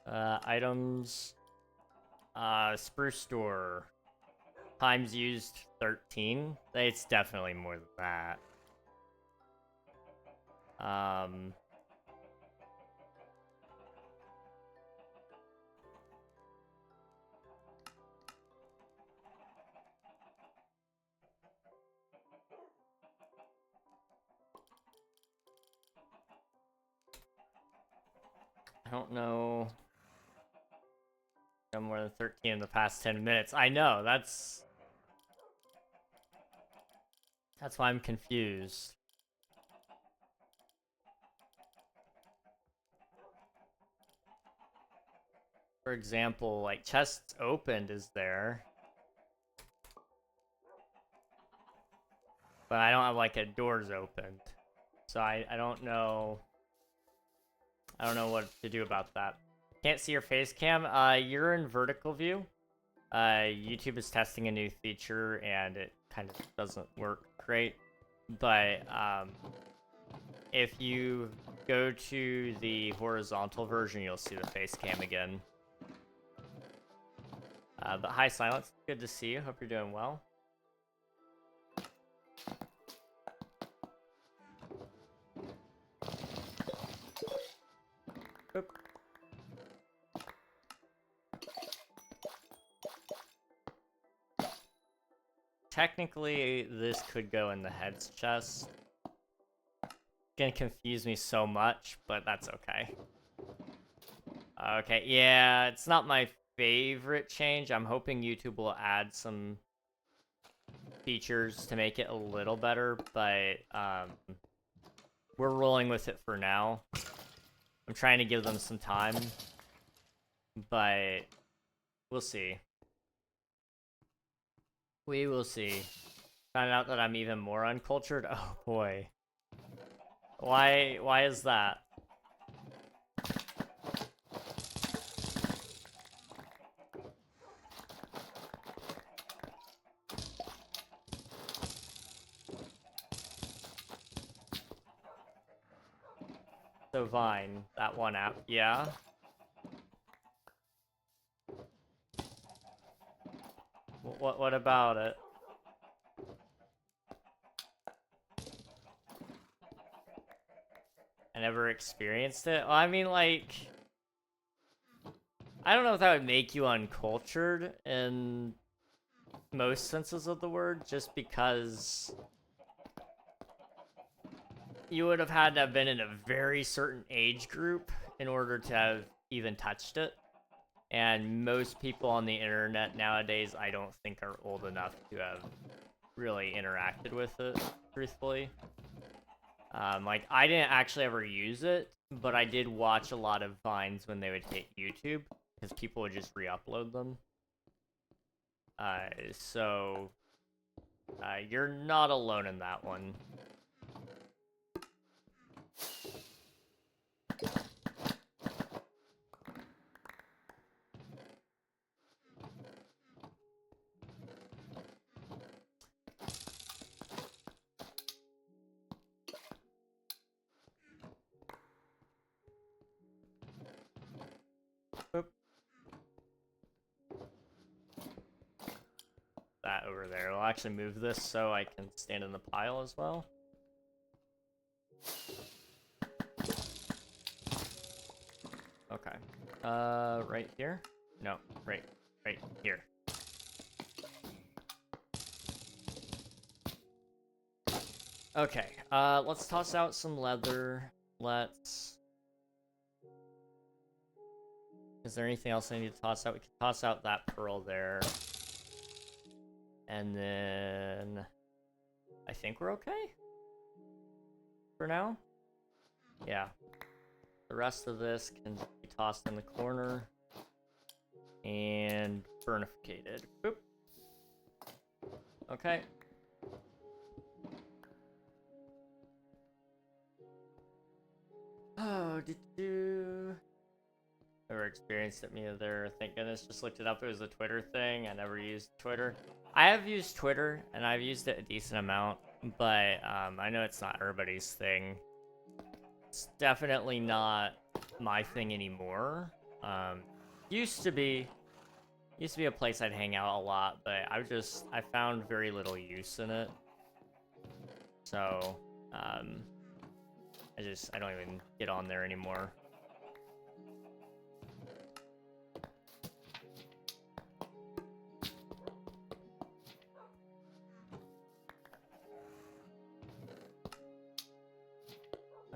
Items. Spruce door. Times used 13. It's definitely more than that. I don't know. No more than 13 in the past 10 minutes. I know, that's why I'm confused. For example, like chests opened is there. But I don't have like a doors opened. So I don't know. I don't know what to do about that. Can't see your face cam. You're in vertical view. YouTube is testing a new feature and it kind of doesn't work great. But if you go to the horizontal version, you'll see the face cam again. But hi, Silence. Good to see you. Hope you're doing well. Boop. Technically, this could go in the heads chest. It's gonna confuse me so much, but that's okay. Okay, yeah, it's not my favorite change. I'm hoping YouTube will add some features to make it a little better, but we're rolling with it for now. I'm trying to give them some time, but we'll see. We will see. Found out that I'm even more uncultured? Oh boy. Why is that? So Vine, that one app, yeah. What about it? I never experienced it. Well, I mean, like, I don't know if that would make you uncultured in most senses of the word, just because you would have had to have been in a very certain age group in order to have even touched it. And most people on the internet nowadays, I don't think are old enough to have really interacted with it, truthfully. Like, I didn't actually ever use it, but I did watch a lot of Vines when they would hit YouTube, because people would just re-upload them. So, you're not alone in that one. Boop. That over there. We'll actually move this so I can stand in the pile as well. Okay. Right here? No, right here. Okay, let's toss out some leather. Is there anything else I need to toss out? We can toss out that pearl there. And then I think we're okay for now. Yeah. The rest of this can be tossed in the corner and burnificated. Boop. Okay. Oh, did you ever experienced it? Me either. Thank goodness. Just looked it up. It was a Twitter thing. I never used Twitter. I have used Twitter, and I've used it a decent amount, but I know it's not everybody's thing. It's definitely not my thing anymore. Used to be a place I'd hang out a lot, but I found very little use in it. So, I don't even get on there anymore.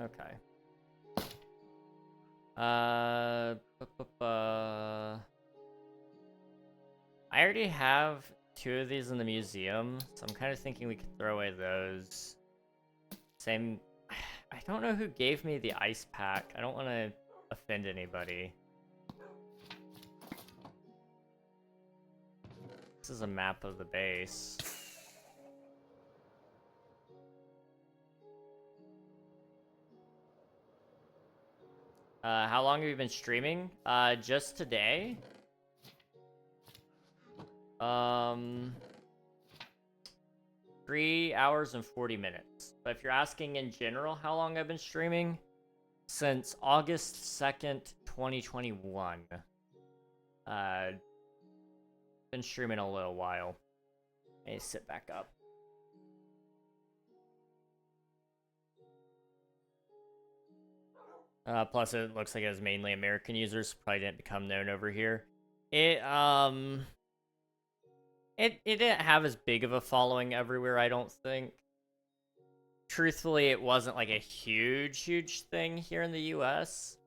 Okay. I already have 2 of these in the museum, so I'm kind of thinking we could throw away those. Same... I don't know who gave me the ice pack. I don't want to offend anybody. This is a map of the base. How long have you been streaming? Just today. 3 hours and 40 minutes. But if you're asking in general how long I've been streaming, since August 2nd, 2021. Been streaming a little while. Let me sit back up. Plus, it looks like it was mainly American users. Probably didn't become known over here. It didn't have as big of a following everywhere, I don't think. Truthfully, it wasn't like a huge thing here in the US.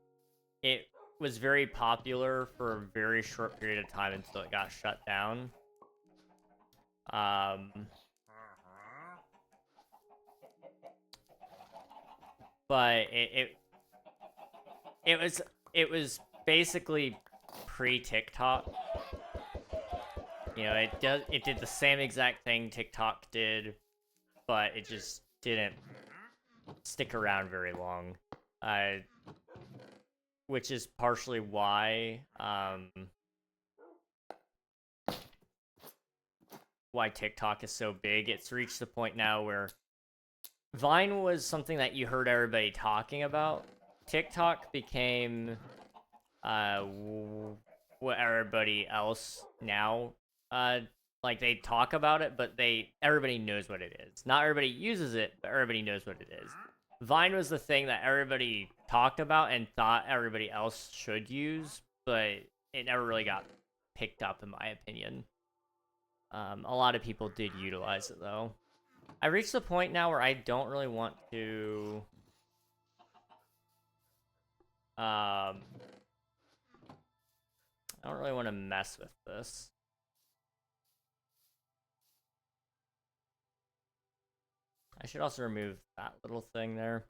It was very popular for a very short period of time until it got shut down. But it was basically pre-TikTok. You know, it did the same exact thing TikTok did, but it just didn't stick around very long. Which is partially why TikTok is so big. It's reached the point now where Vine was something that you heard everybody talking about. TikTok became what everybody else now like they talk about it, but everybody knows what it is. Not everybody uses it, but everybody knows what it is. Vine was the thing that everybody talked about and thought everybody else should use, but it never really got picked up, in my opinion. A lot of people did utilize it, though. I reached the point now where I don't really want to... I don't really want to mess with this. I should also remove that little thing there.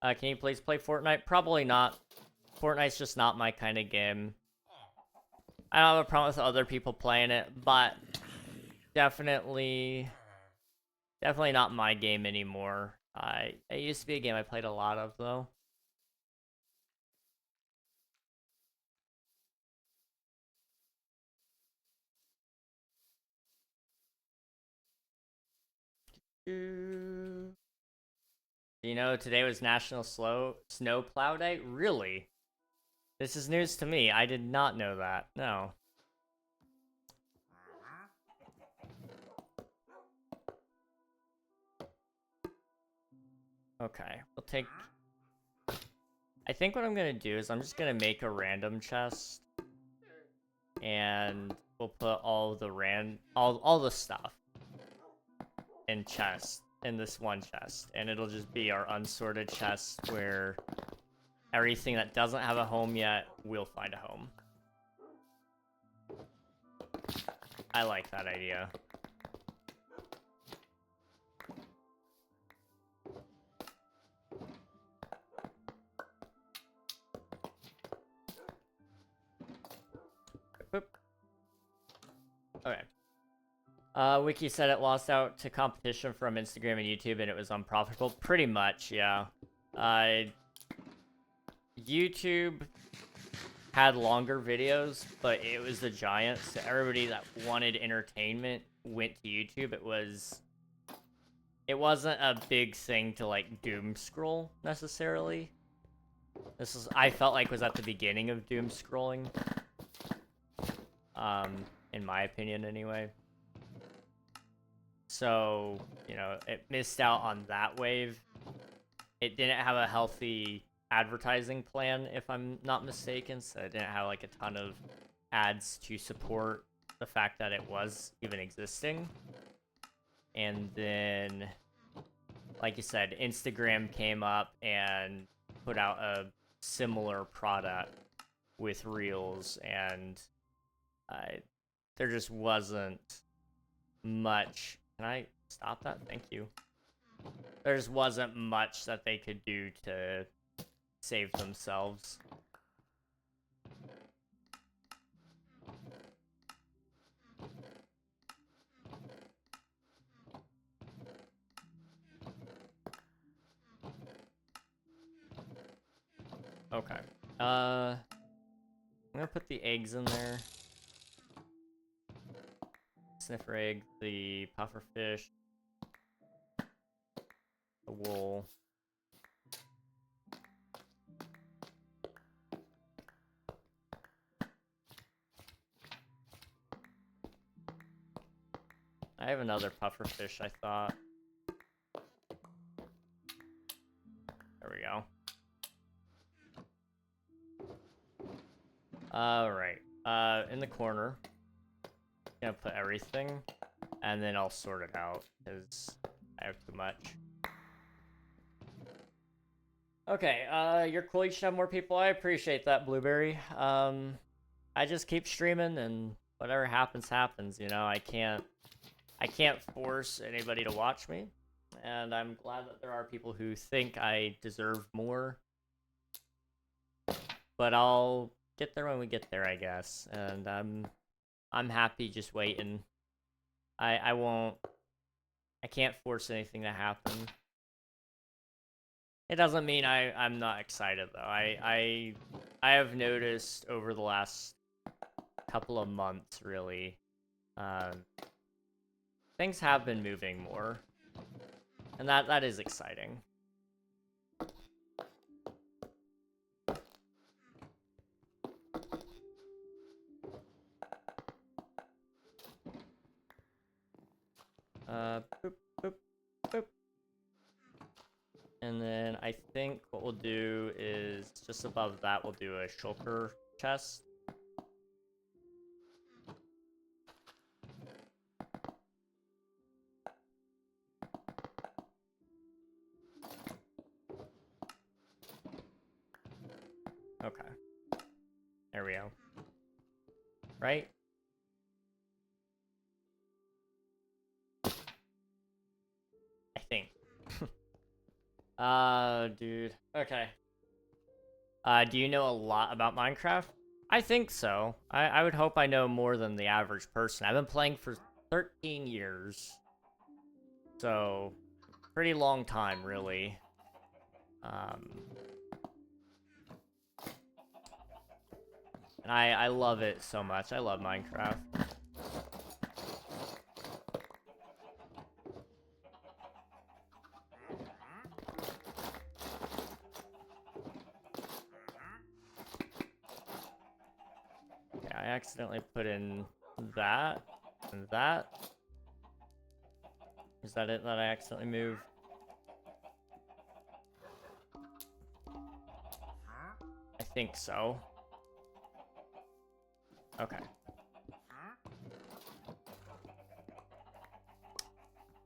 Can you please play Fortnite? Probably not. Fortnite's just not my kind of game. I don't have a problem with other people playing it, but definitely not my game anymore. It used to be a game I played a lot of, though. You know, today was National Snow Plow Day? Really? This is news to me. I did not know that. No. Okay, we'll take... I think what I'm gonna do is I'm just gonna make a random chest. And we'll put all the all the stuff in chest. In this one chest, and it'll just be our unsorted chest where everything that doesn't have a home yet will find a home. I like that idea. Boop. Okay. Wiki said it lost out to competition from Instagram and YouTube and it was unprofitable. Pretty much, yeah. YouTube had longer videos, but it was the giants. So everybody that wanted entertainment went to YouTube. It wasn't a big thing to like doom scroll necessarily. I felt like was at the beginning of doom scrolling. In my opinion anyway. So, you know, it missed out on that wave. It didn't have a healthy advertising plan, if I'm not mistaken, so it didn't have like a ton of ads to support the fact that it was even existing. And then, like you said, Instagram came up and put out a similar product with Reels, and there just wasn't much. Can I stop that? Thank you. There just wasn't much that they could do to save themselves. Okay. I'm gonna put the eggs in there. Sniffer egg, the puffer fish, the wool. I have another puffer fish, I thought. There we go. Alright. In the corner, gonna put everything, and then I'll sort it out, because I have too much. Okay, you're cool, you should have more people. I appreciate that, Blueberry. I just keep streaming, and whatever happens, happens, you know? I can't force anybody to watch me, and I'm glad that there are people who think I deserve more. But I'll get there when we get there, I guess, and I'm happy just waiting. I can't force anything to happen. It doesn't mean I'm not excited though. I have noticed over the last couple of months, really, things have been moving more, and that is exciting. Boop, boop, boop. And then I think what we'll do is, just above that, we'll do a shulker chest. Okay. There we go. Right? I think. Dude. Okay. Do you know a lot about Minecraft? I think so. I would hope I know more than the average person. I've been playing for 13 years. So, pretty long time, really. And I love it so much. I love Minecraft. Okay, I accidentally put in that and that. Is that it that I accidentally moved? I think so. Okay.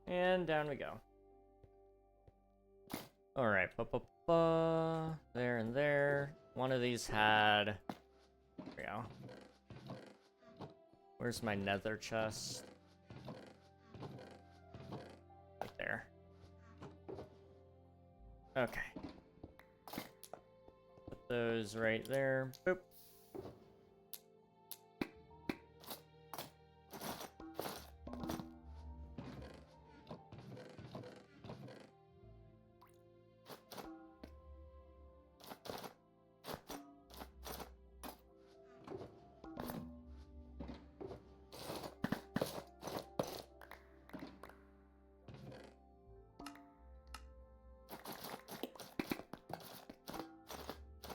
And down we go. Alright, there and there. One of these had... There we go. Where's my nether chest? Right there. Okay. Put those right there. Boop.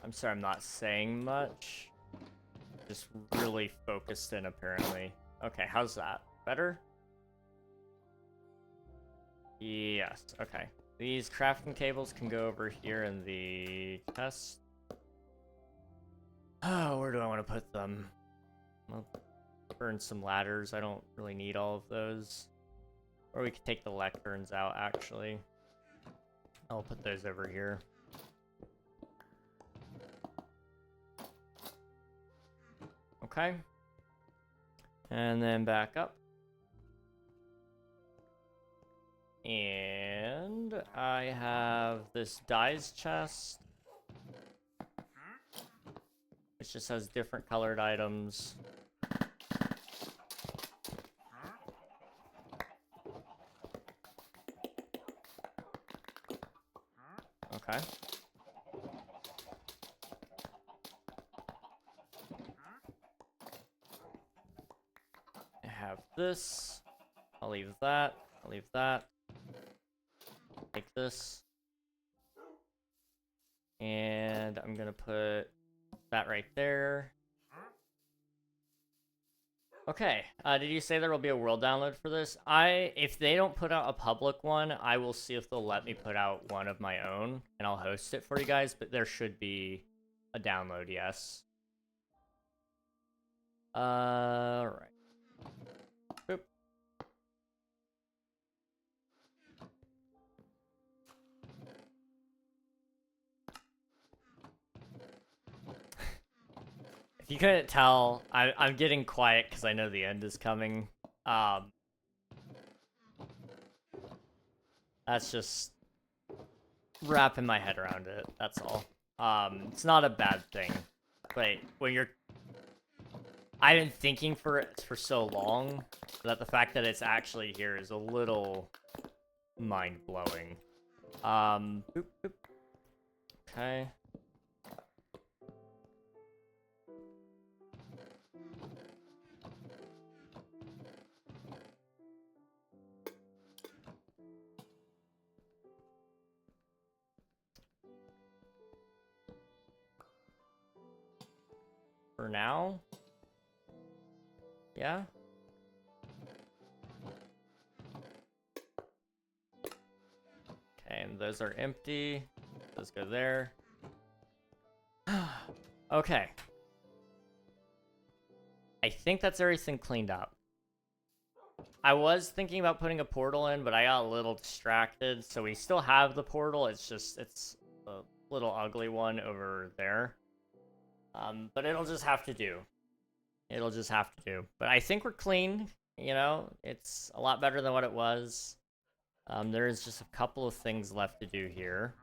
I'm sorry, I'm not saying much. Just really focused in, apparently. Okay, how's that? Better? Yes, okay. These crafting tables can go over here in the chest. Oh, where do I want to put them? I'll burn some ladders. I don't really need all of those. Or we could take the lecterns out, actually. I'll put those over here. Okay. And then back up. And I have this dies chest, which just has different colored items. Okay. I have this. I'll leave that. I'll leave that. Take this. And I'm gonna put that right there. Okay, did you say there will be a world download for this? If they don't put out a public one, I will see if they'll let me put out one of my own, and I'll host it for you guys, but there should be a download, yes. Alright. Boop. If you couldn't tell, I'm getting quiet because I know the end is coming. That's just wrapping my head around it, that's all. It's not a bad thing, but when you're... I've been thinking for it for so long that the fact that it's actually here is a little mind-blowing. Boop, boop. Okay. For now? Yeah? Okay, and those are empty. Those go there. Okay. I think that's everything cleaned up. I was thinking about putting a portal in, but I got a little distracted, so we still have the portal, it's a little ugly one over there. But it'll just have to do. It'll just have to do. But I think we're clean, you know? It's a lot better than what it was. There is just a couple of things left to do here.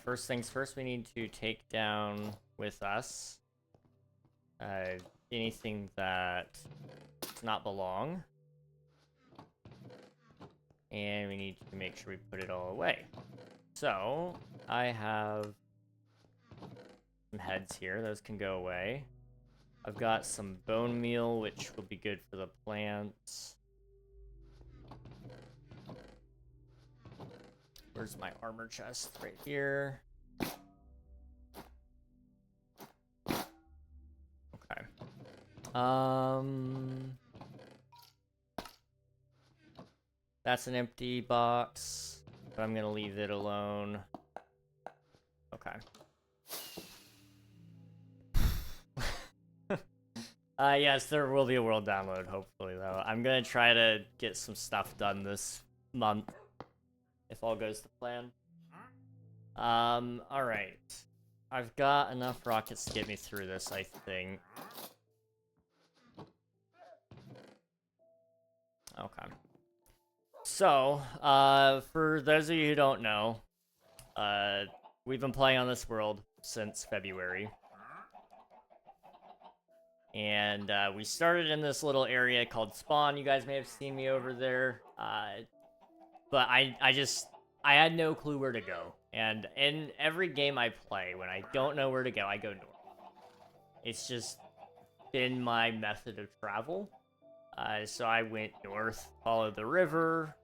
First things first, we need to take down with us anything that does not belong. And we need to make sure we put it all away. So, I have some heads here. Those can go away. I've got some bone meal, which will be good for the plants. Where's my armor chest? Right here. Okay. That's an empty box, but I'm gonna leave it alone. Okay. Yes, there will be a world download, hopefully, though. I'm gonna try to get some stuff done this month, if all goes to plan. Alright. I've got enough rockets to get me through this, I think. Okay. So, for those of you who don't know, we've been playing on this world since February. And we started in this little area called Spawn. You guys may have seen me over there. But I had no clue where to go. And in every game I play, when I don't know where to go, I go north. It's just been my method of travel. So I went north, followed the river,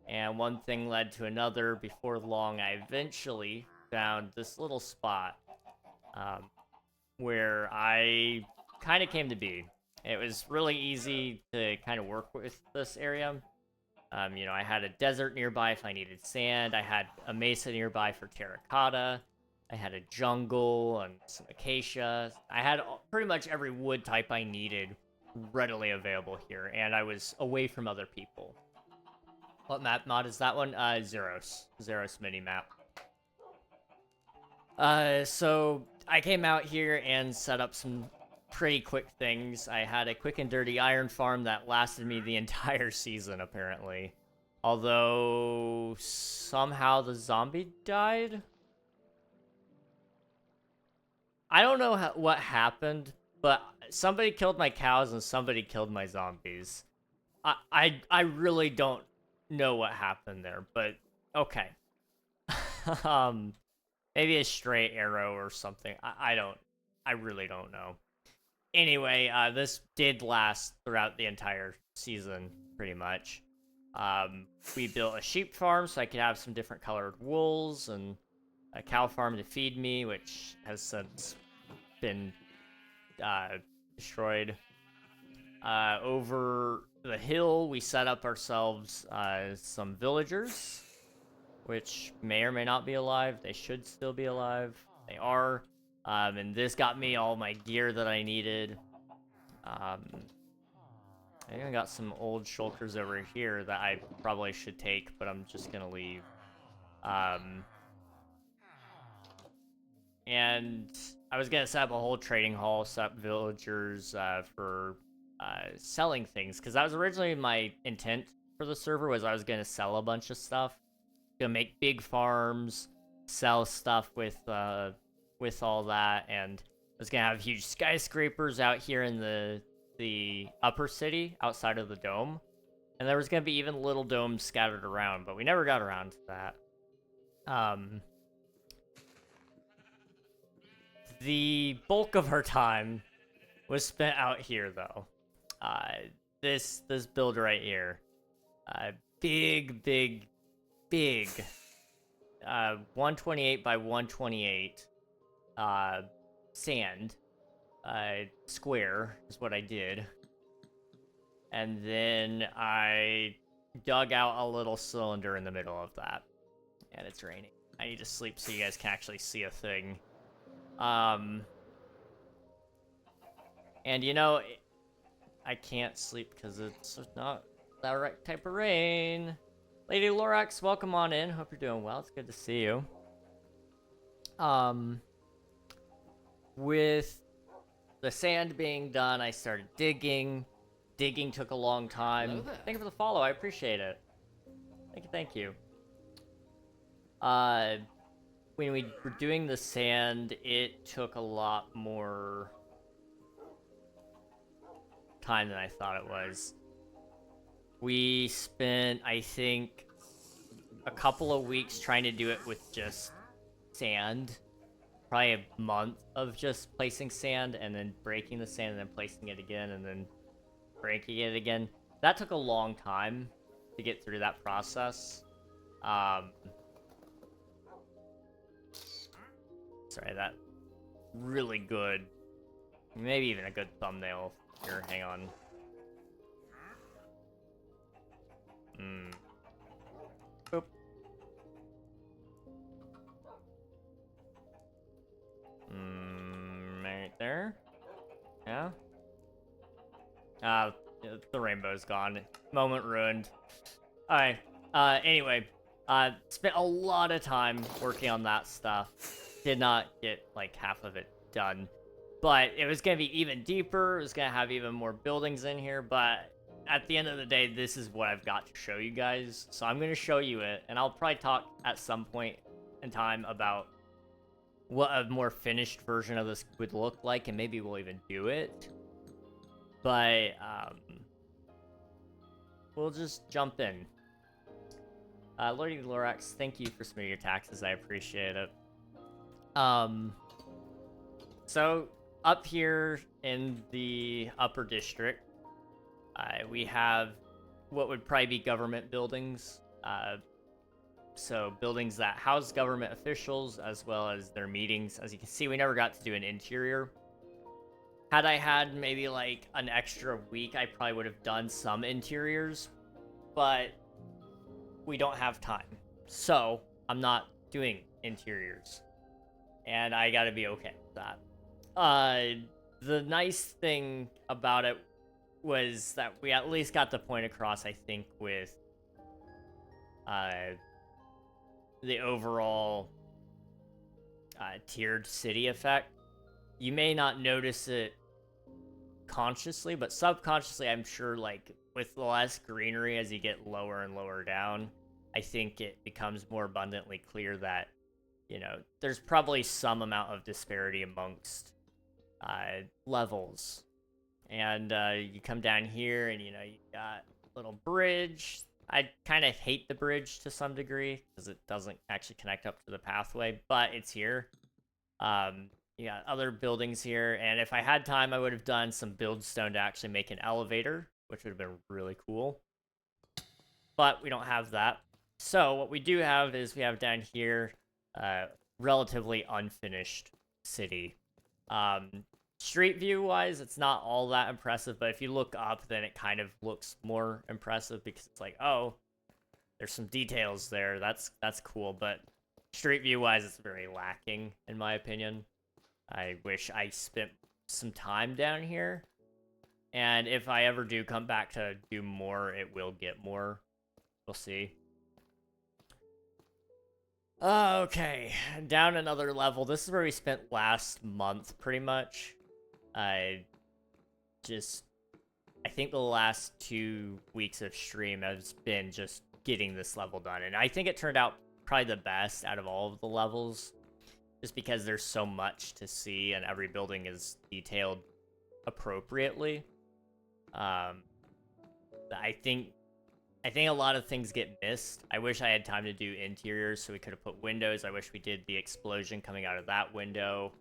and one thing led to another. Before long, I eventually found this little spot where I kind of came to be. It was really easy to kind of work with this area. You know, I had a desert nearby if I needed sand. I had a mesa nearby for terracotta. I had a jungle and some acacia. I had pretty much every wood type I needed readily available here, and I was away from other people. What map mod is that one? Zeros. Zeros mini-map. So I came out here and set up some pretty quick things. I had a quick and dirty iron farm that lasted me the entire season, apparently. Although, somehow the zombie died? I don't know what happened, but somebody killed my cows and somebody killed my zombies. I really don't know what happened there, but okay. Maybe a stray arrow or something. I really don't know. Anyway, this did last throughout the entire season, pretty much. We built a sheep farm so I could have some different colored wools, and a cow farm to feed me, which has since been destroyed. Over the hill, we set up ourselves some villagers, which may or may not be alive. They should still be alive. They are. And this got me all my gear that I needed. I think I got some old shulkers over here that I probably should take, but I'm just gonna leave. And I was gonna set up a whole trading hall, set up villagers for selling things, because that was originally my intent for the server. Was I was gonna sell a bunch of stuff, gonna make big farms, sell stuff with all that, and I was gonna have huge skyscrapers out here in the upper city outside of the dome, and there was gonna be even little domes scattered around, but we never got around to that. The bulk of our time was spent out here, though. This build right here, big 128 by 128 sand square is what I did, and then I dug out a little cylinder in the middle of that, and it's raining. I need to sleep so you guys can actually see a thing. And you know, I can't sleep because it's not the right type of rain. Lady Lorax, welcome on in. Hope you're doing well. It's good to see you. With the sand being done, I started digging. Digging took a long time. Thank you for the follow. I appreciate it. Thank you. When we were doing the sand, it took a lot more time than I thought it was. We spent, I think, a couple of weeks trying to do it with just sand. Probably a month of just placing sand and then breaking the sand and then placing it again and then breaking it again. That took a long time to get through that process. Sorry, that really good, maybe even a good thumbnail here. Hang on. Boop. Right there. Yeah. The rainbow's gone. Moment ruined. Alright. Anyway, spent a lot of time working on that stuff. Did not get like half of it done, but it was gonna be even deeper. It was gonna have even more buildings in here, but at the end of the day, this is what I've got to show you guys. So I'm gonna show you it, and I'll probably talk at some point in time about what a more finished version of this would look like, and maybe we'll even do it. But we'll just jump in. Lordy Lorax, thank you for submitting your taxes. I appreciate it. So up here in the upper district, we have what would probably be government buildings. So buildings that house government officials as well as their meetings. As you can see, we never got to do an interior. Had I had maybe like an extra week, I probably would have done some interiors, but we don't have time. So I'm not doing interiors. And I gotta be okay with that. The nice thing about it was that we at least got the point across, I think, with the overall tiered city effect. You may not notice it consciously, but subconsciously, I'm sure, like, with the less greenery as you get lower and lower down, I think it becomes more abundantly clear that, you know, there's probably some amount of disparity amongst levels. And you come down here and, you know, you got a little bridge. I kind of hate the bridge to some degree because it doesn't actually connect up to the pathway, but it's here. You got other buildings here, and if I had time, I would have done some build stone to actually make an elevator, which would have been really cool. But we don't have that. So what we do have is we have down here relatively unfinished city. Street view wise, it's not all that impressive, but if you look up, then it kind of looks more impressive because it's like, oh, there's some details there. That's cool, but street view wise, it's very lacking in my opinion. I wish I spent some time down here, and if I ever do come back to do more, it will get more. We'll see. Okay, down another level. This is where we spent last month, pretty much. I think the last 2 weeks of stream has been just getting this level done, and I think it turned out probably the best out of all of the levels, just because there's so much to see and every building is detailed appropriately. I think a lot of things get missed. I wish I had time to do interiors, so we could have put windows. I wish we did the explosion coming out of that window.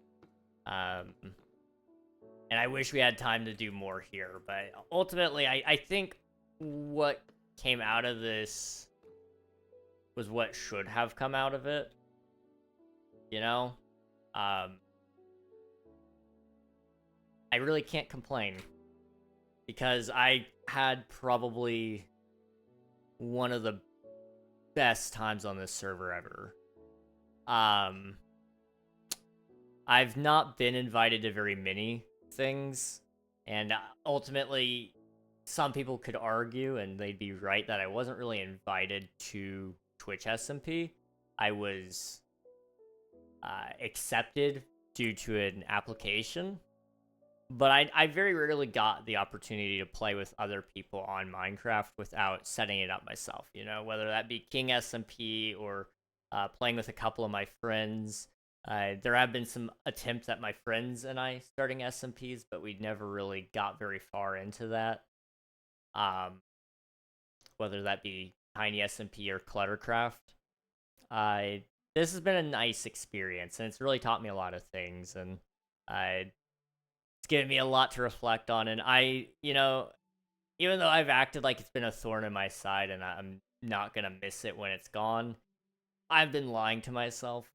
And I wish we had time to do more here. But ultimately, I think what came out of this was what should have come out of it. You know? I really can't complain. Because I had probably one of the best times on this server ever. I've not been invited to very many things, and ultimately, some people could argue, and they'd be right, that I wasn't really invited to Twitch SMP. I was accepted due to an application, but I very rarely got the opportunity to play with other people on Minecraft without setting it up myself, you know, whether that be King SMP or playing with a couple of my friends. There have been some attempts at my friends and I starting SMPs, but we never really got very far into that. Whether that be Tiny SMP or Cluttercraft. This has been a nice experience, and it's really taught me a lot of things, and it's given me a lot to reflect on, and you know, even though I've acted like it's been a thorn in my side and I'm not gonna miss it when it's gone, I've been lying to myself.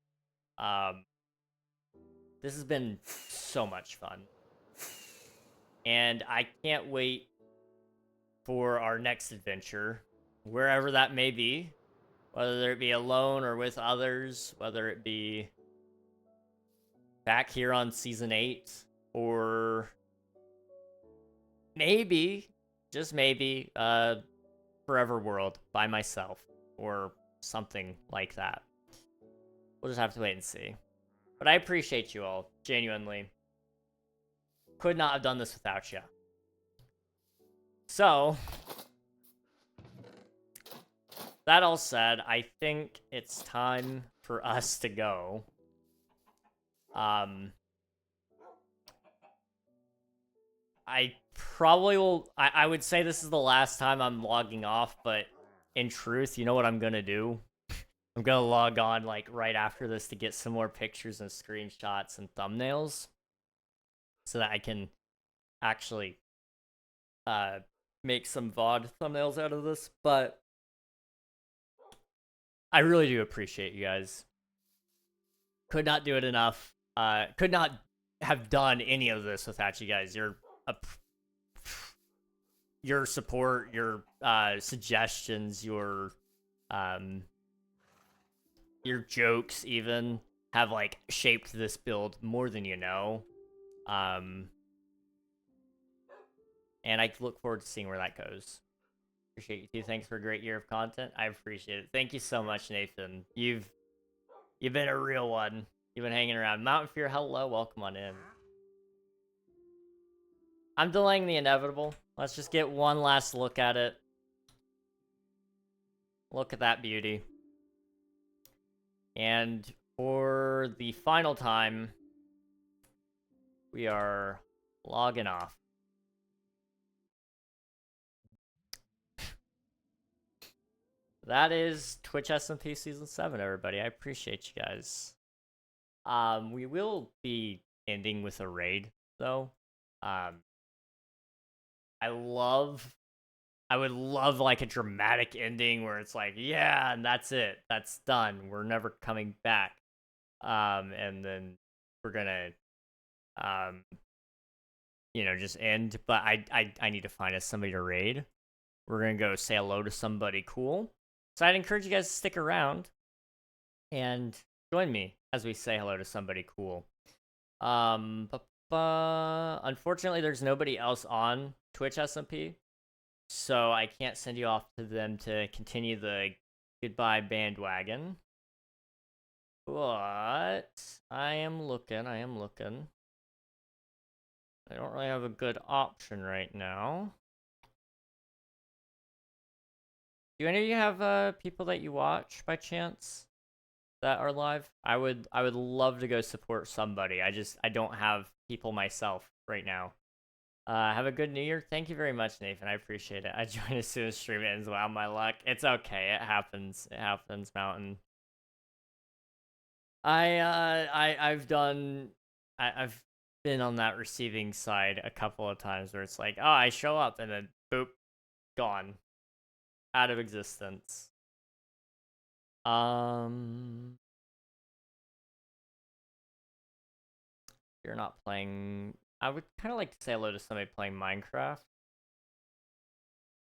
This has been so much fun. And I can't wait for our next adventure, wherever that may be, whether it be alone or with others, whether it be back here on Season 8, or maybe, just maybe, Forever World by myself, or something like that. We'll just have to wait and see. But I appreciate you all, genuinely. Could not have done this without you. So, that all said, I think it's time for us to go. I probably will... I would say this is the last time I'm logging off, but in truth, you know what I'm gonna do? I'm gonna log on, like, right after this to get some more pictures and screenshots and thumbnails so that I can actually make some VOD thumbnails out of this, but I really do appreciate you guys. Could not do it enough. Could not have done any of this without you guys. Your support, your suggestions, your jokes even have, like, shaped this build more than you know. And I look forward to seeing where that goes. Appreciate you too. Thanks for a great year of content. I appreciate it. Thank you so much, Nathan. You've been a real one. You've been hanging around. Mountain Fear, hello, welcome on in. I'm delaying the inevitable. Let's just get one last look at it. Look at that beauty. And for the final time, we are logging off. That is Twitch SMP Season 7, everybody. I appreciate you guys. We will be ending with a raid, though. I would love like a dramatic ending where it's like, yeah, and that's it. That's done. We're never coming back. And then we're gonna, just end. But I need to find us somebody to raid. We're gonna go say hello to somebody cool. So I'd encourage you guys to stick around and join me as we say hello to somebody cool. Unfortunately, there's nobody else on Twitch SMP, so I can't send you off to them to continue the goodbye bandwagon. But I am looking. I don't really have a good option right now. Do any of you have people that you watch by chance that are live? I would love to go support somebody. I don't have people myself right now. Have a good New Year. Thank you very much, Nathan. I appreciate it. I joined as soon as stream ends. Wow, my luck. It's okay. It happens. It happens, Mountain. I've been on that receiving side a couple of times where it's like, oh, I show up and then boop, gone. Out of existence. You're not playing. I would kind of like to say hello to somebody playing Minecraft.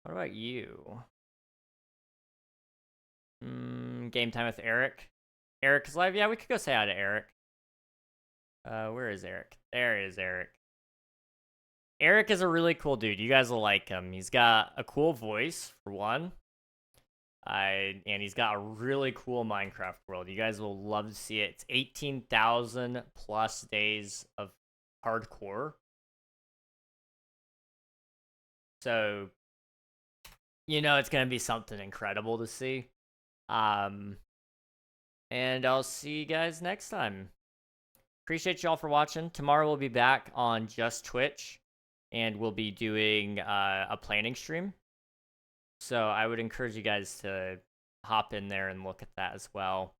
What about you? Game time with Eric. Eric is live. Yeah, we could go say hi to Eric. Where is Eric? There is Eric. Eric is a really cool dude. You guys will like him. He's got a cool voice, for one. And he's got a really cool Minecraft world. You guys will love to see it. It's 18,000 plus days of hardcore. So, it's going to be something incredible to see. And I'll see you guys next time. Appreciate y'all for watching. Tomorrow we'll be back on Just Twitch, and we'll be doing a planning stream. So I would encourage you guys to hop in there and look at that as well.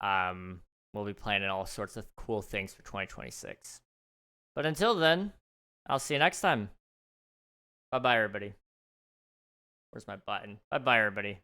We'll be planning all sorts of cool things for 2026. But until then, I'll see you next time. Bye-bye, everybody. Where's my button? Bye-bye, everybody.